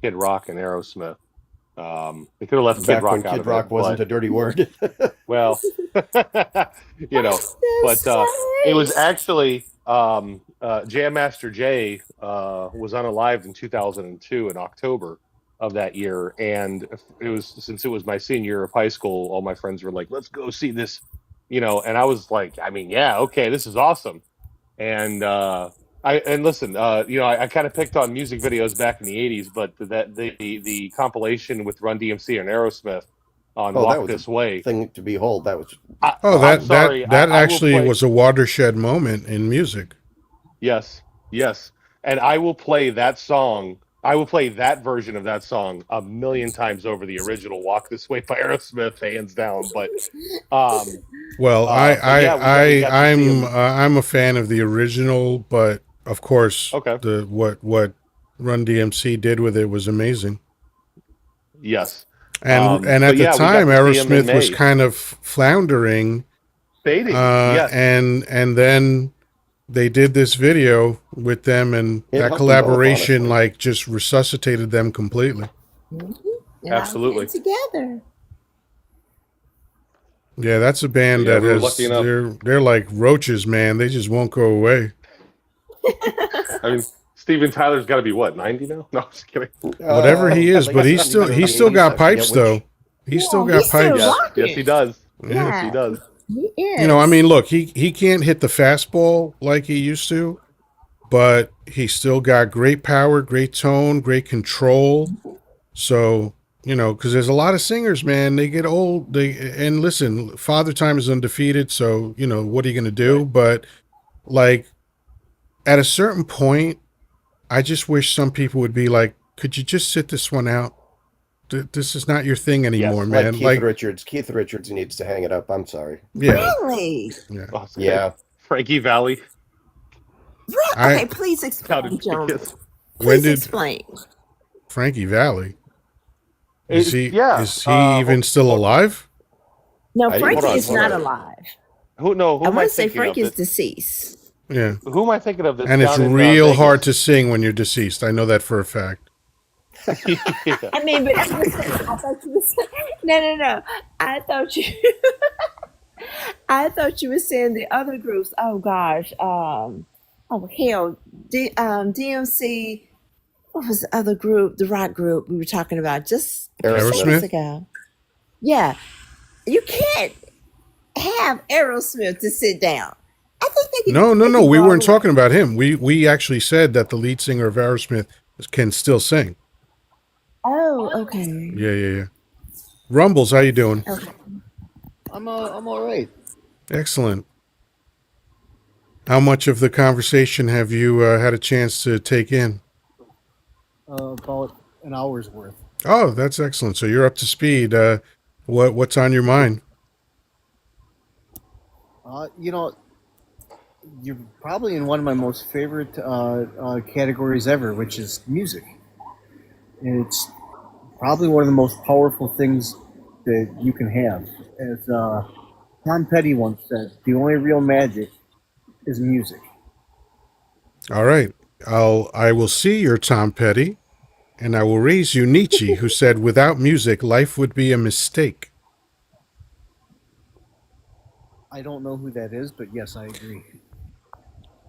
Kid Rock, and Aerosmith. They could have left Kid Back Rock when out Kid of Rock it, wasn't but, a dirty word. well, but it was actually Jam Master Jay was unalived in 2002 in October of that year, and since it was my senior year of high school, all my friends were like, "Let's go see this," and I was like, "I mean, yeah, okay, this is awesome." And listen, I kind of picked on music videos back in the '80s, but the compilation with Run DMC and Aerosmith on Oh, that Walk was This Way. thing to behold. That was I'm sorry. That I will actually play. was a watershed moment in music. Yes, yes. And I will play that song. I will play that version of that song a million times over the original "Walk This Way" by Aerosmith, hands down. But Well, yeah, we got to see him. I'm a fan of the original, but of course, Okay. what Run DMC did with it was amazing. Yes. And at but the yeah, we time, got to see him in Aerosmith was May. kind of floundering, Fading. Yes. and then they did this video with them, and It that helped them both, collaboration honestly. like just resuscitated them completely. And Absolutely. all together. Yeah, that's a band Yeah, that we were has lucky enough. they're like roaches, man. They just won't go away. I mean, Steven Tyler's got to be what, 90 now? No, I'm just kidding. Whatever he is, like but I he's said, still in he's the still 80s, got I pipes forget though. which- He's still Yeah, got he's still pipes. Yes, rocking. yes, he does. Yeah. Yes, he does. He is. You know, I mean, look, he can't hit the fastball like he used to, but he still got great power, great tone, great control. So, because there's a lot of singers, man, they get old. And listen, Father Time is undefeated, so what are you gonna do? Right. But like at a certain point, I just wish some people would be like, could you just sit this one out? This is not your thing anymore, Yes. like man. Keith Richards. Keith Richards needs to hang it up. I'm sorry. Yeah, Really? yeah. Oh, okay. Yeah. Frankie Valley. Okay, please explain, Sounded gentlemen. kiss. When Please did explain. Frankie Valley? Is he Yeah. is he even still alive? No, I- Frankie hold on, is hold not on. alive. Who I am I want to say thinking Frank of? is deceased. Yeah. Who am I thinking of? That's And it's down in, real hard to Vegas? sing when you're deceased. I know that for a fact. Yeah. I mean, but I thought you were saying, no. I thought you, I thought you were saying the other groups. Oh gosh, oh hell, DMC. What was the other group? The rock group we were talking about just a couple Aerosmith. seconds ago. Yeah, you can't have Aerosmith to sit down. I think they No. can We go weren't all the way. talking about him. We actually said that the lead singer of Aerosmith can still sing. Oh, okay. Yeah. Rumbles, how you doing? Okay. I'm all right. Excellent. How much of the conversation have you had a chance to take in? About an hour's worth. Oh, that's excellent. So you're up to speed. What's on your mind? You know, You're probably in one of my most favorite categories ever, which is music. And it's probably one of the most powerful things that you can have. As Tom Petty once said, the only real magic is music. All right. I will see your Tom Petty, and I will raise you Nietzsche, who said, without music, life would be a mistake. I don't know who that is, but yes, I agree.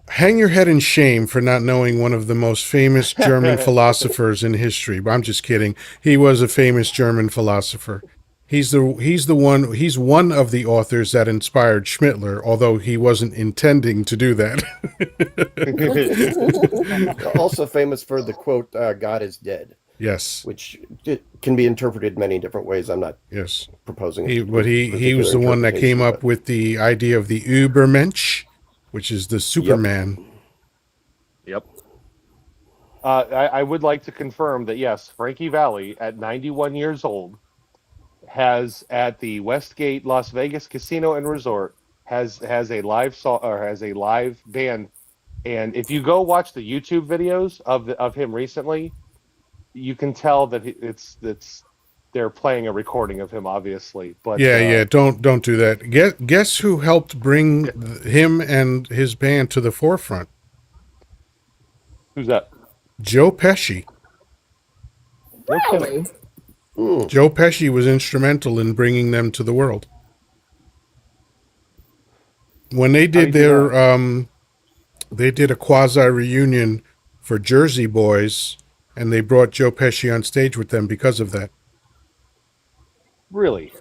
Hang your head in shame for not knowing one of the most famous German philosophers in history. But I'm just kidding. He was a famous German philosopher. He's one of the authors that inspired Schmittler, although he wasn't intending to do that. Also famous for the quote, God is dead, Yes. which can be interpreted many different ways. I'm not Yes. proposing He was particular the one that came interpretation, up but with the idea of the Übermensch, which is the Superman. Yep. I would like to confirm that yes, Frankie Valli at 91 years old has at the Westgate Las Vegas Casino and Resort has a live song or has a live band, and if you go watch the YouTube videos of him recently, you can tell that it's they're playing a recording of him, obviously. But Yeah. Don't do that. Guess who helped bring him and his band to the forefront? who's that? Joe Pesci. No kidding. Really? Joe Pesci was instrumental in bringing them to the world. When they did they did a quasi reunion for Jersey Boys, and they brought Joe Pesci on stage with them because of that. Really?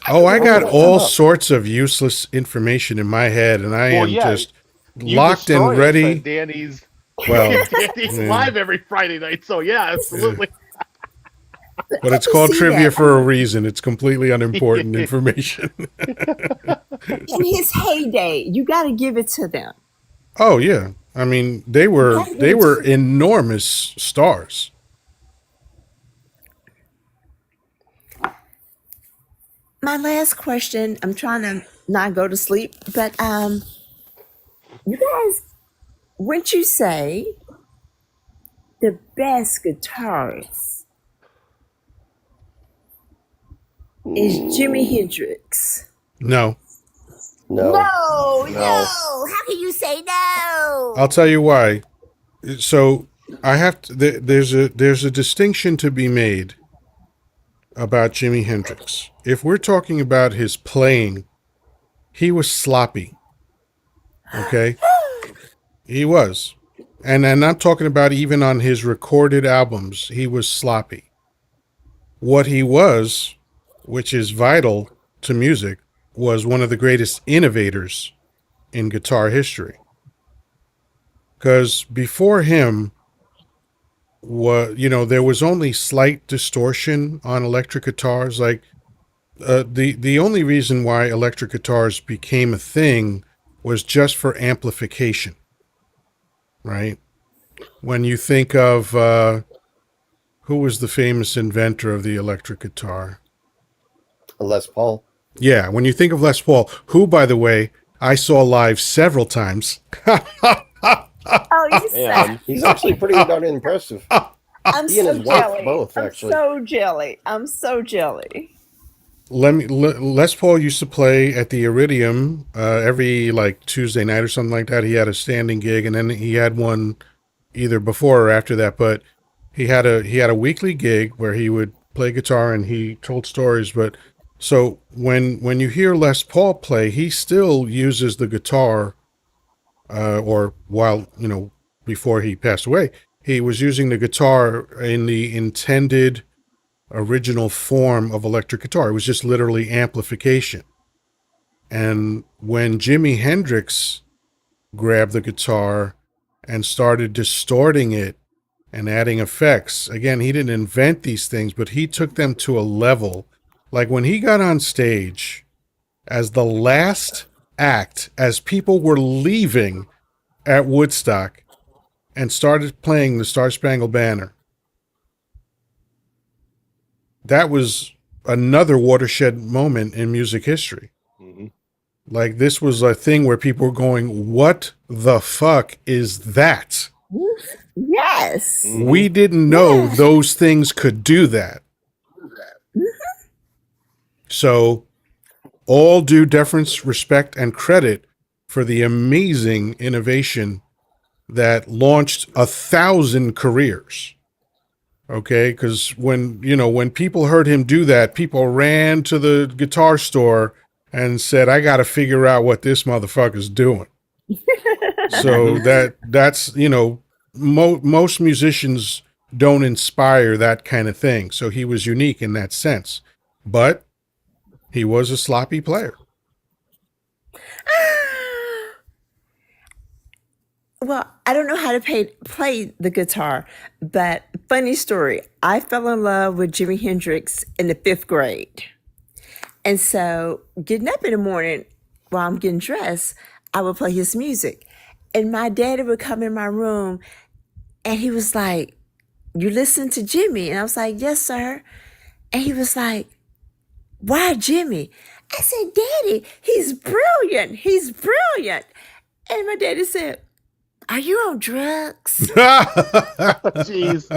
Oh, I got look all that up. sorts of useless information in my head, and I Well, am yeah, just You locked and destroy us ready. at Danny's Well, Danny's yeah. live every Friday night. So yeah, absolutely. But it's I can called see trivia that. for a reason. It's completely unimportant information. In his heyday, you got to give it to them. Oh yeah, I mean they were enormous stars. My last question, I'm trying to not go to sleep, but you guys, wouldn't you say the best guitarist is Jimi Hendrix? No, no. No. How can you say no? I'll tell you why. So I have to. There's a distinction to be made about Jimi Hendrix. If we're talking about his playing, he was sloppy. Okay, he was, and I'm talking about even on his recorded albums, he was sloppy. What he was, which is vital to music, was one of the greatest innovators in guitar history. Because before him, there was only slight distortion on electric guitars. Like the only reason why electric guitars became a thing was just for amplification, right? When you think of who was the famous inventor of the electric guitar? Les Paul. Yeah, when you think of Les Paul, who, by the way, I saw live several times. Oh, you said And He's actually pretty darn impressive. I'm He and so his wife jelly. both, actually. I'm so jelly. Les Paul used to play at the Iridium every like Tuesday night or something like that. He had a standing gig, and then he had one either before or after that. But he had a weekly gig where he would play guitar and he told stories. But so when you hear Les Paul play, he still uses the guitar, or while before he passed away, he was using the guitar in the intended original form of electric guitar. It was just literally amplification. And when Jimi Hendrix grabbed the guitar and started distorting it and adding effects, again, he didn't invent these things, but he took them to a level. Like when he got on stage as the last act, as people were leaving at Woodstock and started playing the Star Spangled Banner, that was another watershed moment in music history. Mhm. Like this was a thing where people were going, "What the fuck is that?" Yes. We didn't know Yeah. those things could do that. So, all due deference, respect, and credit for the amazing innovation that launched 1,000 careers. Okay, because when people heard him do that, people ran to the guitar store and said, "I got to figure out what this motherfucker's doing." So that's most musicians don't inspire that kind of thing. So he was unique in that sense, but he was a sloppy player. Well, I don't know how to play the guitar, but funny story. I fell in love with Jimi Hendrix in the 5th grade. And so getting up in the morning while I'm getting dressed, I would play his music. And my daddy would come in my room and he was like, "You listen to Jimmy?" And I was like, "Yes, sir." And he was like, "Why Jimmy?" I said, "Daddy, he's brilliant. He's brilliant." And my daddy said, "Are you on drugs?" Jeez.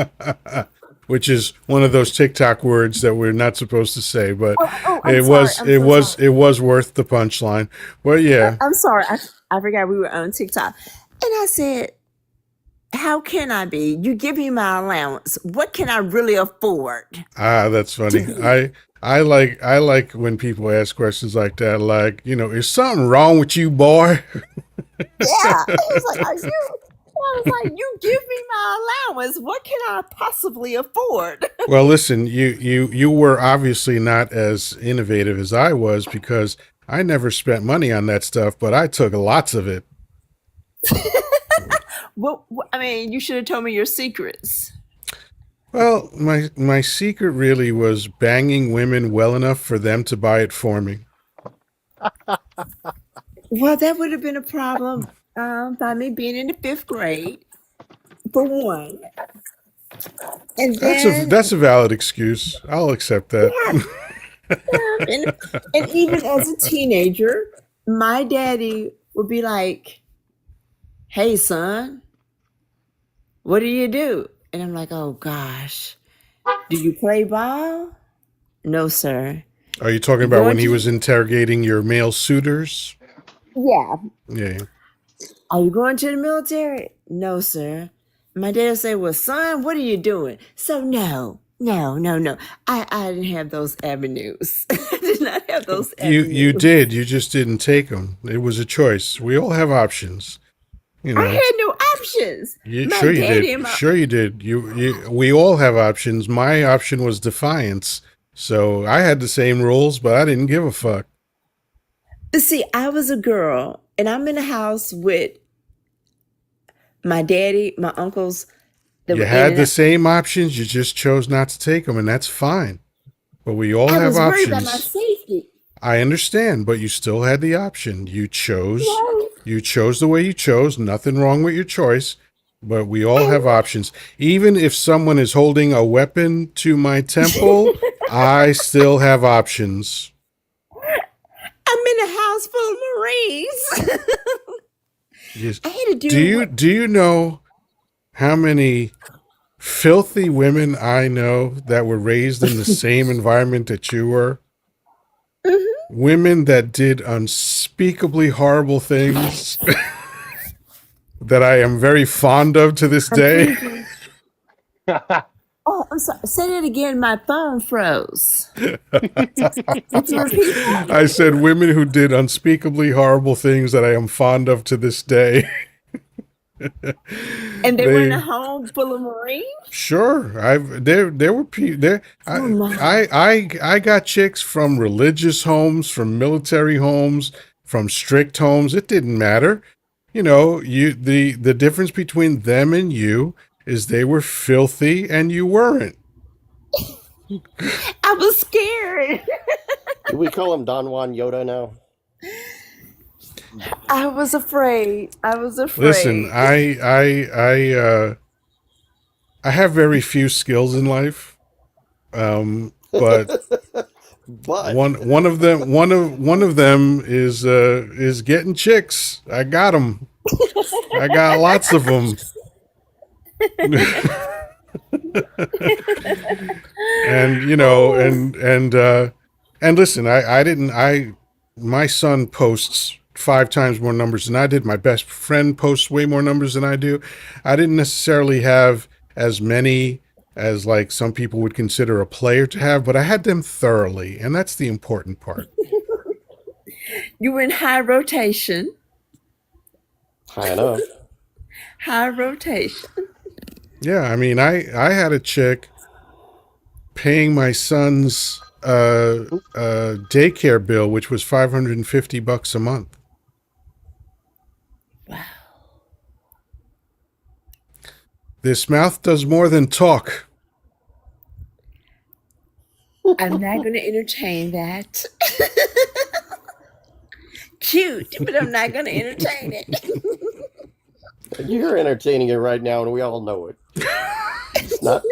Which is one of those TikTok words that we're not supposed to say, but I'm sorry. I'm so sorry. it was worth the punchline. Well, yeah. I'm sorry. I forgot we were on TikTok. And I said, "How can I be? You give me my allowance. What can I really afford?" Ah, that's funny. I like when people ask questions like that, like, is something wrong with you, boy? Yeah. I was like, "You give me my allowance. What can I possibly afford?" Well, listen, you were obviously not as innovative as I was because I never spent money on that stuff, but I took lots of it. I mean, you should have told me your secrets. Well, my secret really was banging women well enough for them to buy it for me. Well, that would have been a problem by me being in the 5th grade, for one. And then, That's a valid excuse. I'll accept that. and even as a teenager, my daddy would be like, "Hey, son, what do you do?" And I'm like, "Oh, gosh. Do you play ball?" "No, sir." Are you talking "You about when going he to was interrogating your male suitors? Yeah. Yeah. "Are you going to the military?" "No, sir." My dad would say, "Well, son, what are you doing?" So no. I didn't have those avenues. I did not have those You avenues. did. You just didn't take them. It was a choice. We all have options. I had no options. My Sure you daddy did. and my Sure you did. We all have options. My option was defiance. So I had the same rules, but I didn't give a fuck. See, I was a girl, and I'm in a house with my daddy, my uncles that You were in had and the out. same options. You just chose not to take them, and that's fine. But we all I have was worried about my options. safety. I understand, but you still had the option. You chose. No. You chose the way you chose. Nothing wrong with your choice. But we all have options. Even if someone is holding a weapon to my temple, I still have options. I'm in a house full of Marines. Yes. I had to do what Do you know how many filthy women I know that were raised in the same environment that you were? Women that did unspeakably horrible things that I am very fond of to this I'm day. thinking. Oh, I'm sorry. Say that again. My phone froze. Could you repeat that? I said women who did unspeakably horrible things that I am fond of to this day. And they were in a They home full of Marines? sure. There were people there. Oh my. I got chicks from religious homes, from military homes, from strict homes. It didn't matter. The difference between them and you is they were filthy and you weren't. I was scared. Do we call him Don Juan Yoda now? I was afraid. I was Listen, afraid. I have very few skills in life, but But one of them is getting chicks. I got them. I got lots of them. And you know, and listen, I didn't I my son posts 5 times more numbers than I did. My best friend posts way more numbers than I do. I didn't necessarily have as many as like some people would consider a player to have, but I had them thoroughly, and that's the important part. You were in high rotation. high enough. High rotation. Yeah, I mean, I had a chick paying my son's daycare bill, which was $550 a month. Wow. This mouth does more than talk. I'm not going to entertain that. Cute, but I'm not going to entertain it. You're entertaining it right now, and we all know it. It's not.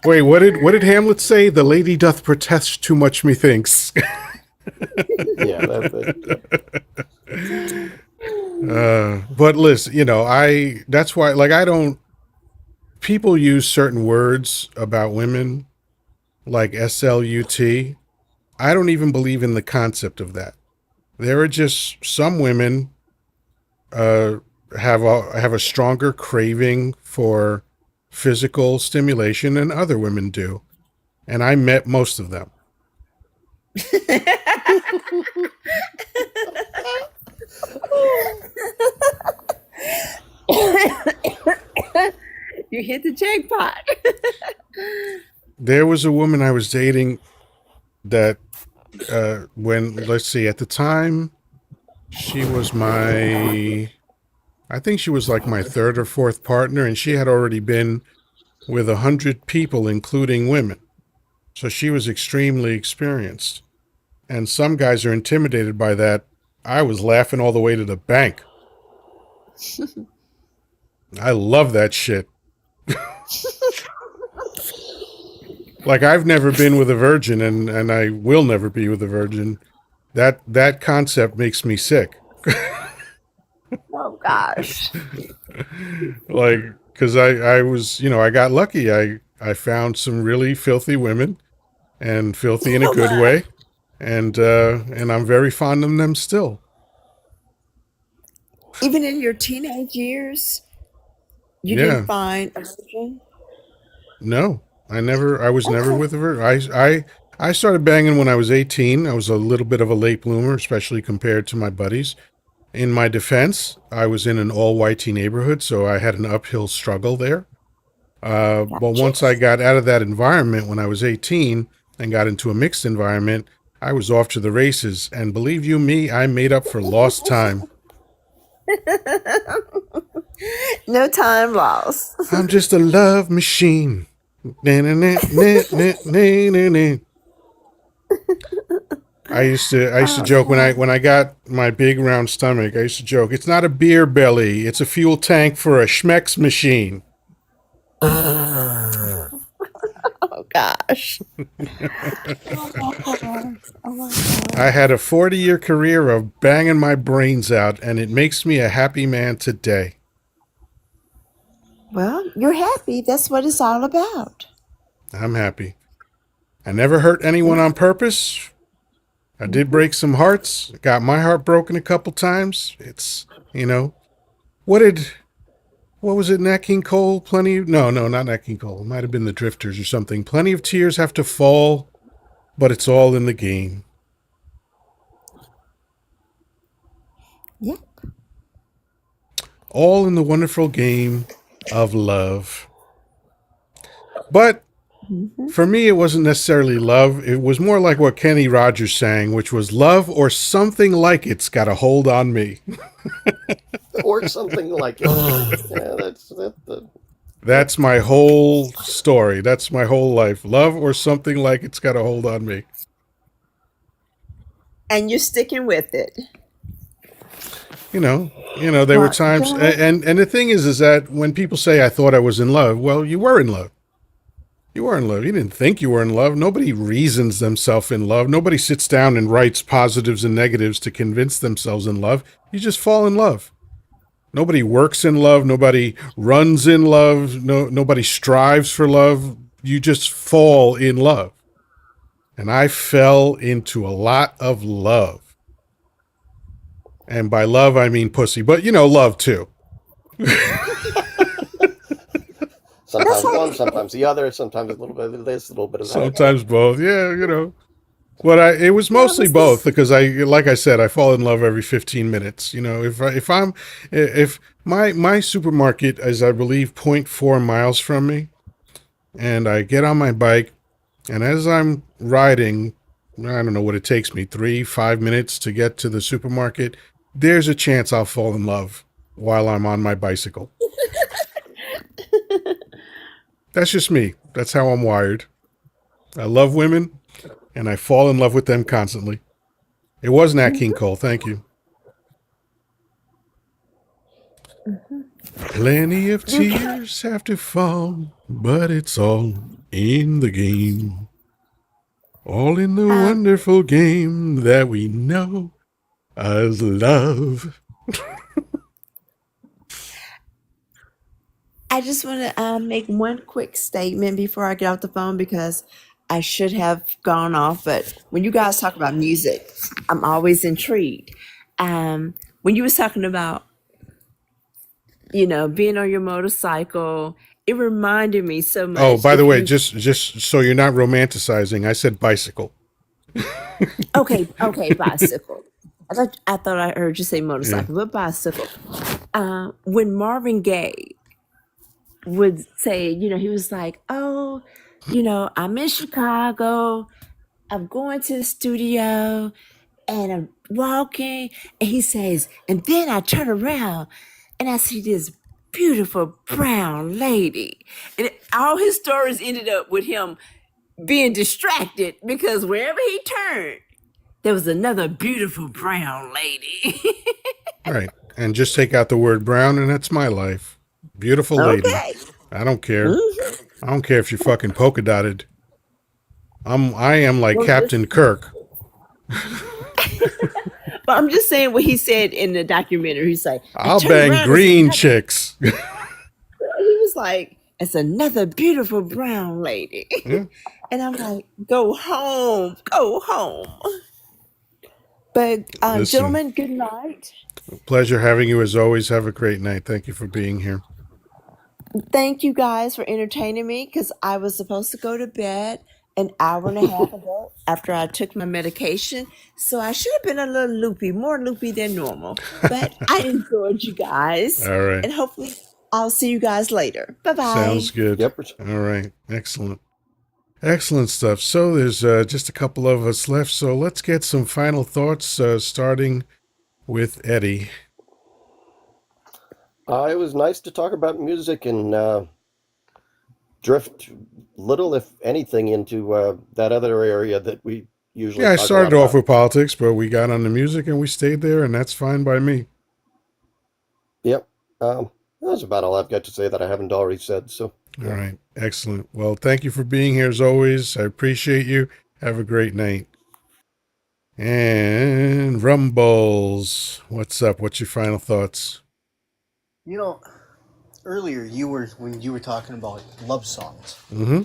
Wait, what did Hamlet say? The lady doth protest too much, methinks. Yeah, But listen, you know, that's why, like, I don't, people use certain words about women, like SLUT. I don't even believe in the concept of that. There are just some women have a stronger craving for physical stimulation than other women do. And I met most of them. You hit the jackpot. There was a woman I was dating that let's see, at the time, she was I think she was like my third or fourth partner, and she had already been with 100 people, including women. So she was extremely experienced. And some guys are intimidated by that. I was laughing all the way to the bank. I love that shit. Like, I've never been with a virgin, and I will never be with a virgin. That concept makes me sick. Oh, gosh. Like, because I was, you know, I got lucky. I found some really filthy women, and filthy in a good way, and I'm very fond of them still. Even in your teenage years, you Yeah. didn't find a virgin? No, I was never with a virgin. I started banging when I was 18. I was a little bit of a late bloomer, especially compared to my buddies. In my defense, I was in an all-whitey neighborhood, so I had an uphill struggle there. But once I got out of that environment when I was 18 and got into a mixed environment, I was off to the races. And believe you me, I made up for lost time. No time lost. I'm just a love machine. I used to joke when I got my big round stomach. I used to joke, it's not a beer belly, it's a fuel tank for a Schmex machine. Oh, gosh. I had a 40-year career of banging my brains out, and it makes me a happy man today. Well, you're happy. That's what it's all about. I'm happy. I never hurt anyone on purpose. I did break some hearts. Got my heart broken a couple times. It's, you know, what was it, Nat King Cole? No, not Nat King Cole. It might have been the Drifters or something. Plenty of tears have to fall, but it's all in the game. Yep. All in the wonderful game of love. But for me, it wasn't necessarily love. It was more like what Kenny Rogers sang, which was love or something like it's got a hold on me. Or something like it. Yeah, That's my whole story. That's my whole life. Love or something like it's got a hold on me. And you're sticking with it. You know, there were times, and the thing is that when people say I thought I was in love, well, you were in love. You are in love. You didn't think you were in love. Nobody reasons themselves in love. Nobody sits down and writes positives and negatives to convince themselves in love. You just fall in love. Nobody works in love. Nobody runs in love. Nobody strives for love. You just fall in love. And I fell into a lot of love. And by love, I mean pussy, but love too. Sometimes one, sometimes the other, sometimes a little bit of this, a little bit of that. Sometimes both. Yeah. But it was mostly both because like I said, I fall in love every 15 minutes. If my supermarket is, I believe, 0.4 miles from me, and I get on my bike, and as I'm riding, I don't know what it takes me, 5 minutes to get to the supermarket. There's a chance I'll fall in love while I'm on my bicycle. That's just me. That's how I'm wired. I love women, and I fall in love with them constantly. It was Nat King Cole. Thank you. Plenty of tears have to fall, but it's all in the game. All in the wonderful game that we know as love. I just want to make one quick statement before I get off the phone because I should have gone off. But when you guys talk about music, I'm always intrigued. When you was talking about, being on your motorcycle, it reminded me so much. Oh, by the way, just so you're not romanticizing, I said bicycle. Okay, bicycle. I thought I heard you say motorcycle, but bicycle. When Marvin Gaye would say, he was like, "Oh, I'm in Chicago. I'm going to the studio and I'm walking." And he says, "And then I turn around and I see this beautiful brown lady." And all his stories ended up with him being distracted because wherever he turned, there was another beautiful brown lady. Right. And just take out the word brown, and that's my life. Beautiful lady. Okay. I don't care. I don't care if you're fucking polka dotted. I am like Captain Kirk. But I'm just saying what he said in the documentary. He's like, I'll bang green chicks. He was like, "It's another beautiful brown lady." Yeah. And I'm like, go home. But Listen, gentlemen, good night. Pleasure having you as always. Have a great night. Thank you for being here. Thank you guys for entertaining me because I was supposed to go to bed an hour and a half ago after I took my medication. So I should have been a little loopy, more loopy than normal. But I enjoyed you guys. All right. And hopefully I'll see you guys later. Bye-bye. Sounds good. Yep. All right. Excellent stuff. So there's just a couple of us left. So let's get some final thoughts, starting with Eddie. It was nice to talk about music and drift little, if anything, into that other area that we usually I talk started a lot off with politics, but we got on the music and we stayed there, and that's fine by me. Yep. That's about all I've got to say that I haven't already said. So. All right. Excellent. Well, thank you for being here as always. I appreciate you. Have a great night. And Rumbles, what's up? What's your final thoughts? Earlier when you were talking about love songs. Mm-hmm.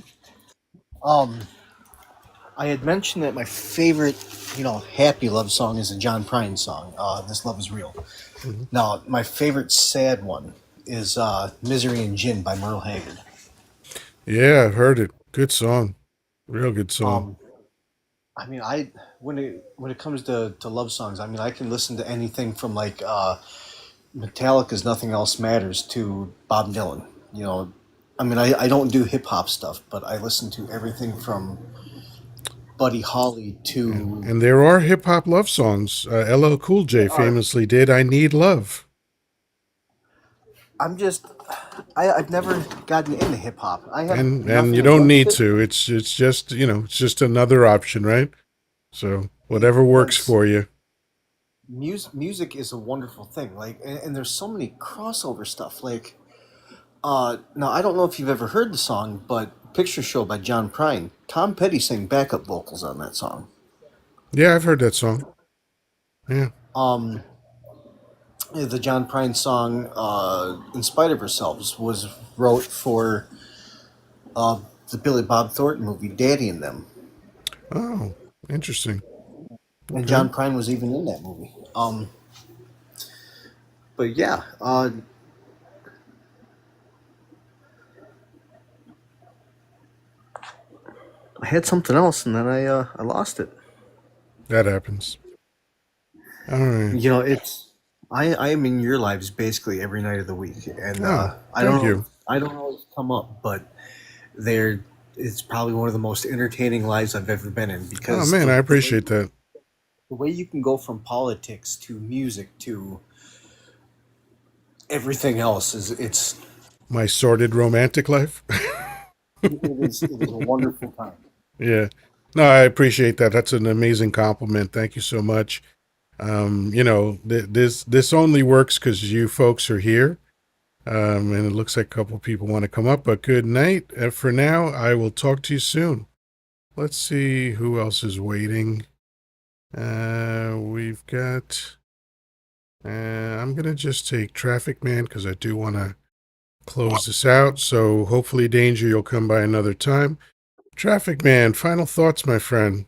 I had mentioned that my favorite, happy love song is a John Prine song, "This Love Is Real." Mm-hmm. Now, my favorite sad one is "Misery and Gin" by Merle Haggard. Yeah, I've heard it. Good song. Real good song. When it comes to love songs, I can listen to anything from like Metallica's "Nothing Else Matters" to Bob Dylan. I don't do hip hop stuff, but I listen to everything from Buddy Holly to. And there are hip hop love songs. LL Cool J famously did "I Need Love." I've never gotten into hip hop. And you don't need to. It's just it's just another option, right? So whatever works for you. Music is a wonderful thing. Like, and there's so many crossover stuff. Like, Now, I don't know if you've ever heard the song, but Picture Show by John Prine. Tom Petty sang backup vocals on that song. Yeah, I've heard that song. Yeah. Um, the John Prine song, In Spite of Ourselves, was wrote for the Billy Bob Thornton movie, Daddy and Them. Oh, interesting. And Okay. John Prine was even in that movie. But yeah, I had something else and then I lost it. That happens. All right. You know, it's I am in your lives basically every night of the week, and Oh, I thank don't know you. I don't always come up, but they're it's probably one of the most entertaining lives I've ever been in Oh, because man, I appreciate that. the way you can go from politics to music to everything else it's My sordid romantic life. it is a wonderful time. Yeah. No, I appreciate that. That's an amazing compliment. Thank you so much. You know, this only works because you folks are here. And it looks like a couple people want to come up, but good night. For now, I will talk to you soon. Let's see who else is waiting. We've got, I'm going to just take Traffic Man because I do want to close this out. So hopefully, Danger, you'll come by another time. Traffic Man, final thoughts, my friend.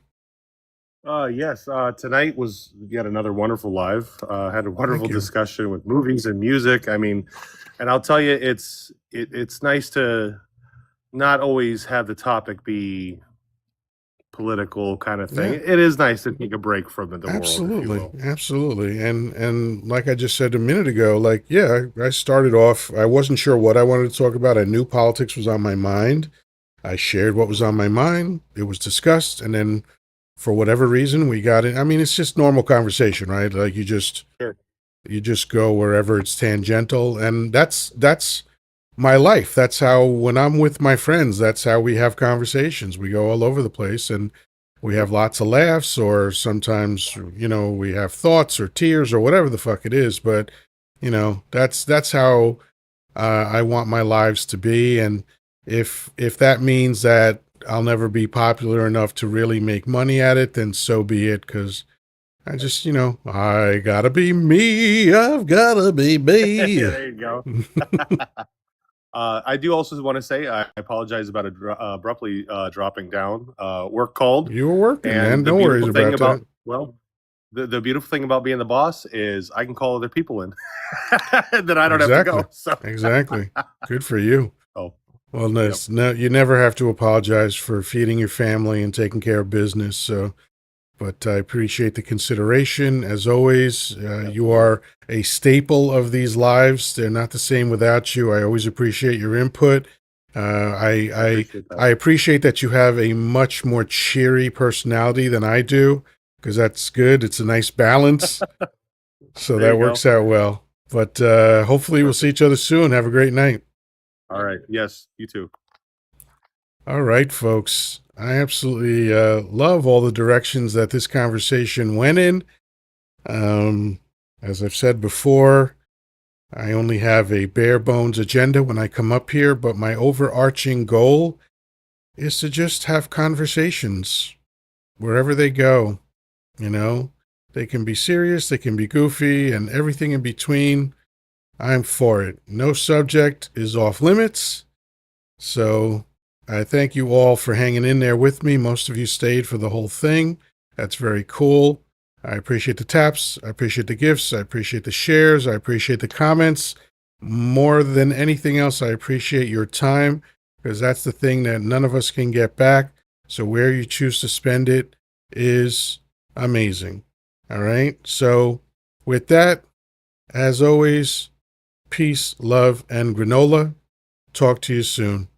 Yes. Tonight was yet another wonderful live. Had a wonderful Thank you. discussion with movies and music. I mean, and I'll tell you, it's nice to not always have the topic be political kind of thing. Yeah. It is nice to take a break from the world, if you Absolutely, will. absolutely. And like I just said a minute ago, like, yeah, I started off, I wasn't sure what I wanted to talk about. I knew politics was on my mind. I shared what was on my mind. It was discussed, and then for whatever reason, we got it. I mean, it's just normal conversation, right? Like Sure. you just go wherever it's tangential, and that's my life. That's how, when I'm with my friends, that's how we have conversations. We go all over the place, and we have lots of laughs, or sometimes, you know, we have thoughts or tears or whatever the fuck it is. But, you know, that's how I want my lives to be. And if that means that I'll never be popular enough to really make money at it, then so be it. Because I just, you know, I gotta be me. I've gotta be me. There you go. I do also want to say I apologize about abruptly dropping down. Work called, You were working, man. and the No worries beautiful thing about about the beautiful thing about being the boss is I can call other people in that I don't have to go. So Exactly. Good for you. oh, Well, no, you never have to apologize for feeding your family and taking care of business. So, but I appreciate the consideration. As always, you are a staple of these lives. They're not the same without you. I always appreciate your input. I appreciate that. I appreciate that you have a much more cheery personality than I do, because that's good. It's a nice balance. So There that you go. works out well. But hopefully we'll see each other soon. Have a great night. All right. Yes, you too. All right, folks. I absolutely love all the directions that this conversation went in. As I've said before, I only have a bare bones agenda when I come up here, but my overarching goal is to just have conversations wherever they go. You know, they can be serious, they can be goofy, and everything in between. I'm for it. No subject is off limits. So I thank you all for hanging in there with me. Most of you stayed for the whole thing. That's very cool. I appreciate the taps. I appreciate the gifts. I appreciate the shares. I appreciate the comments. More than anything else, I appreciate your time, because that's the thing that none of us can get back. So where you choose to spend it is amazing. All right. So with that, as always, peace, love, and granola. Talk to you soon.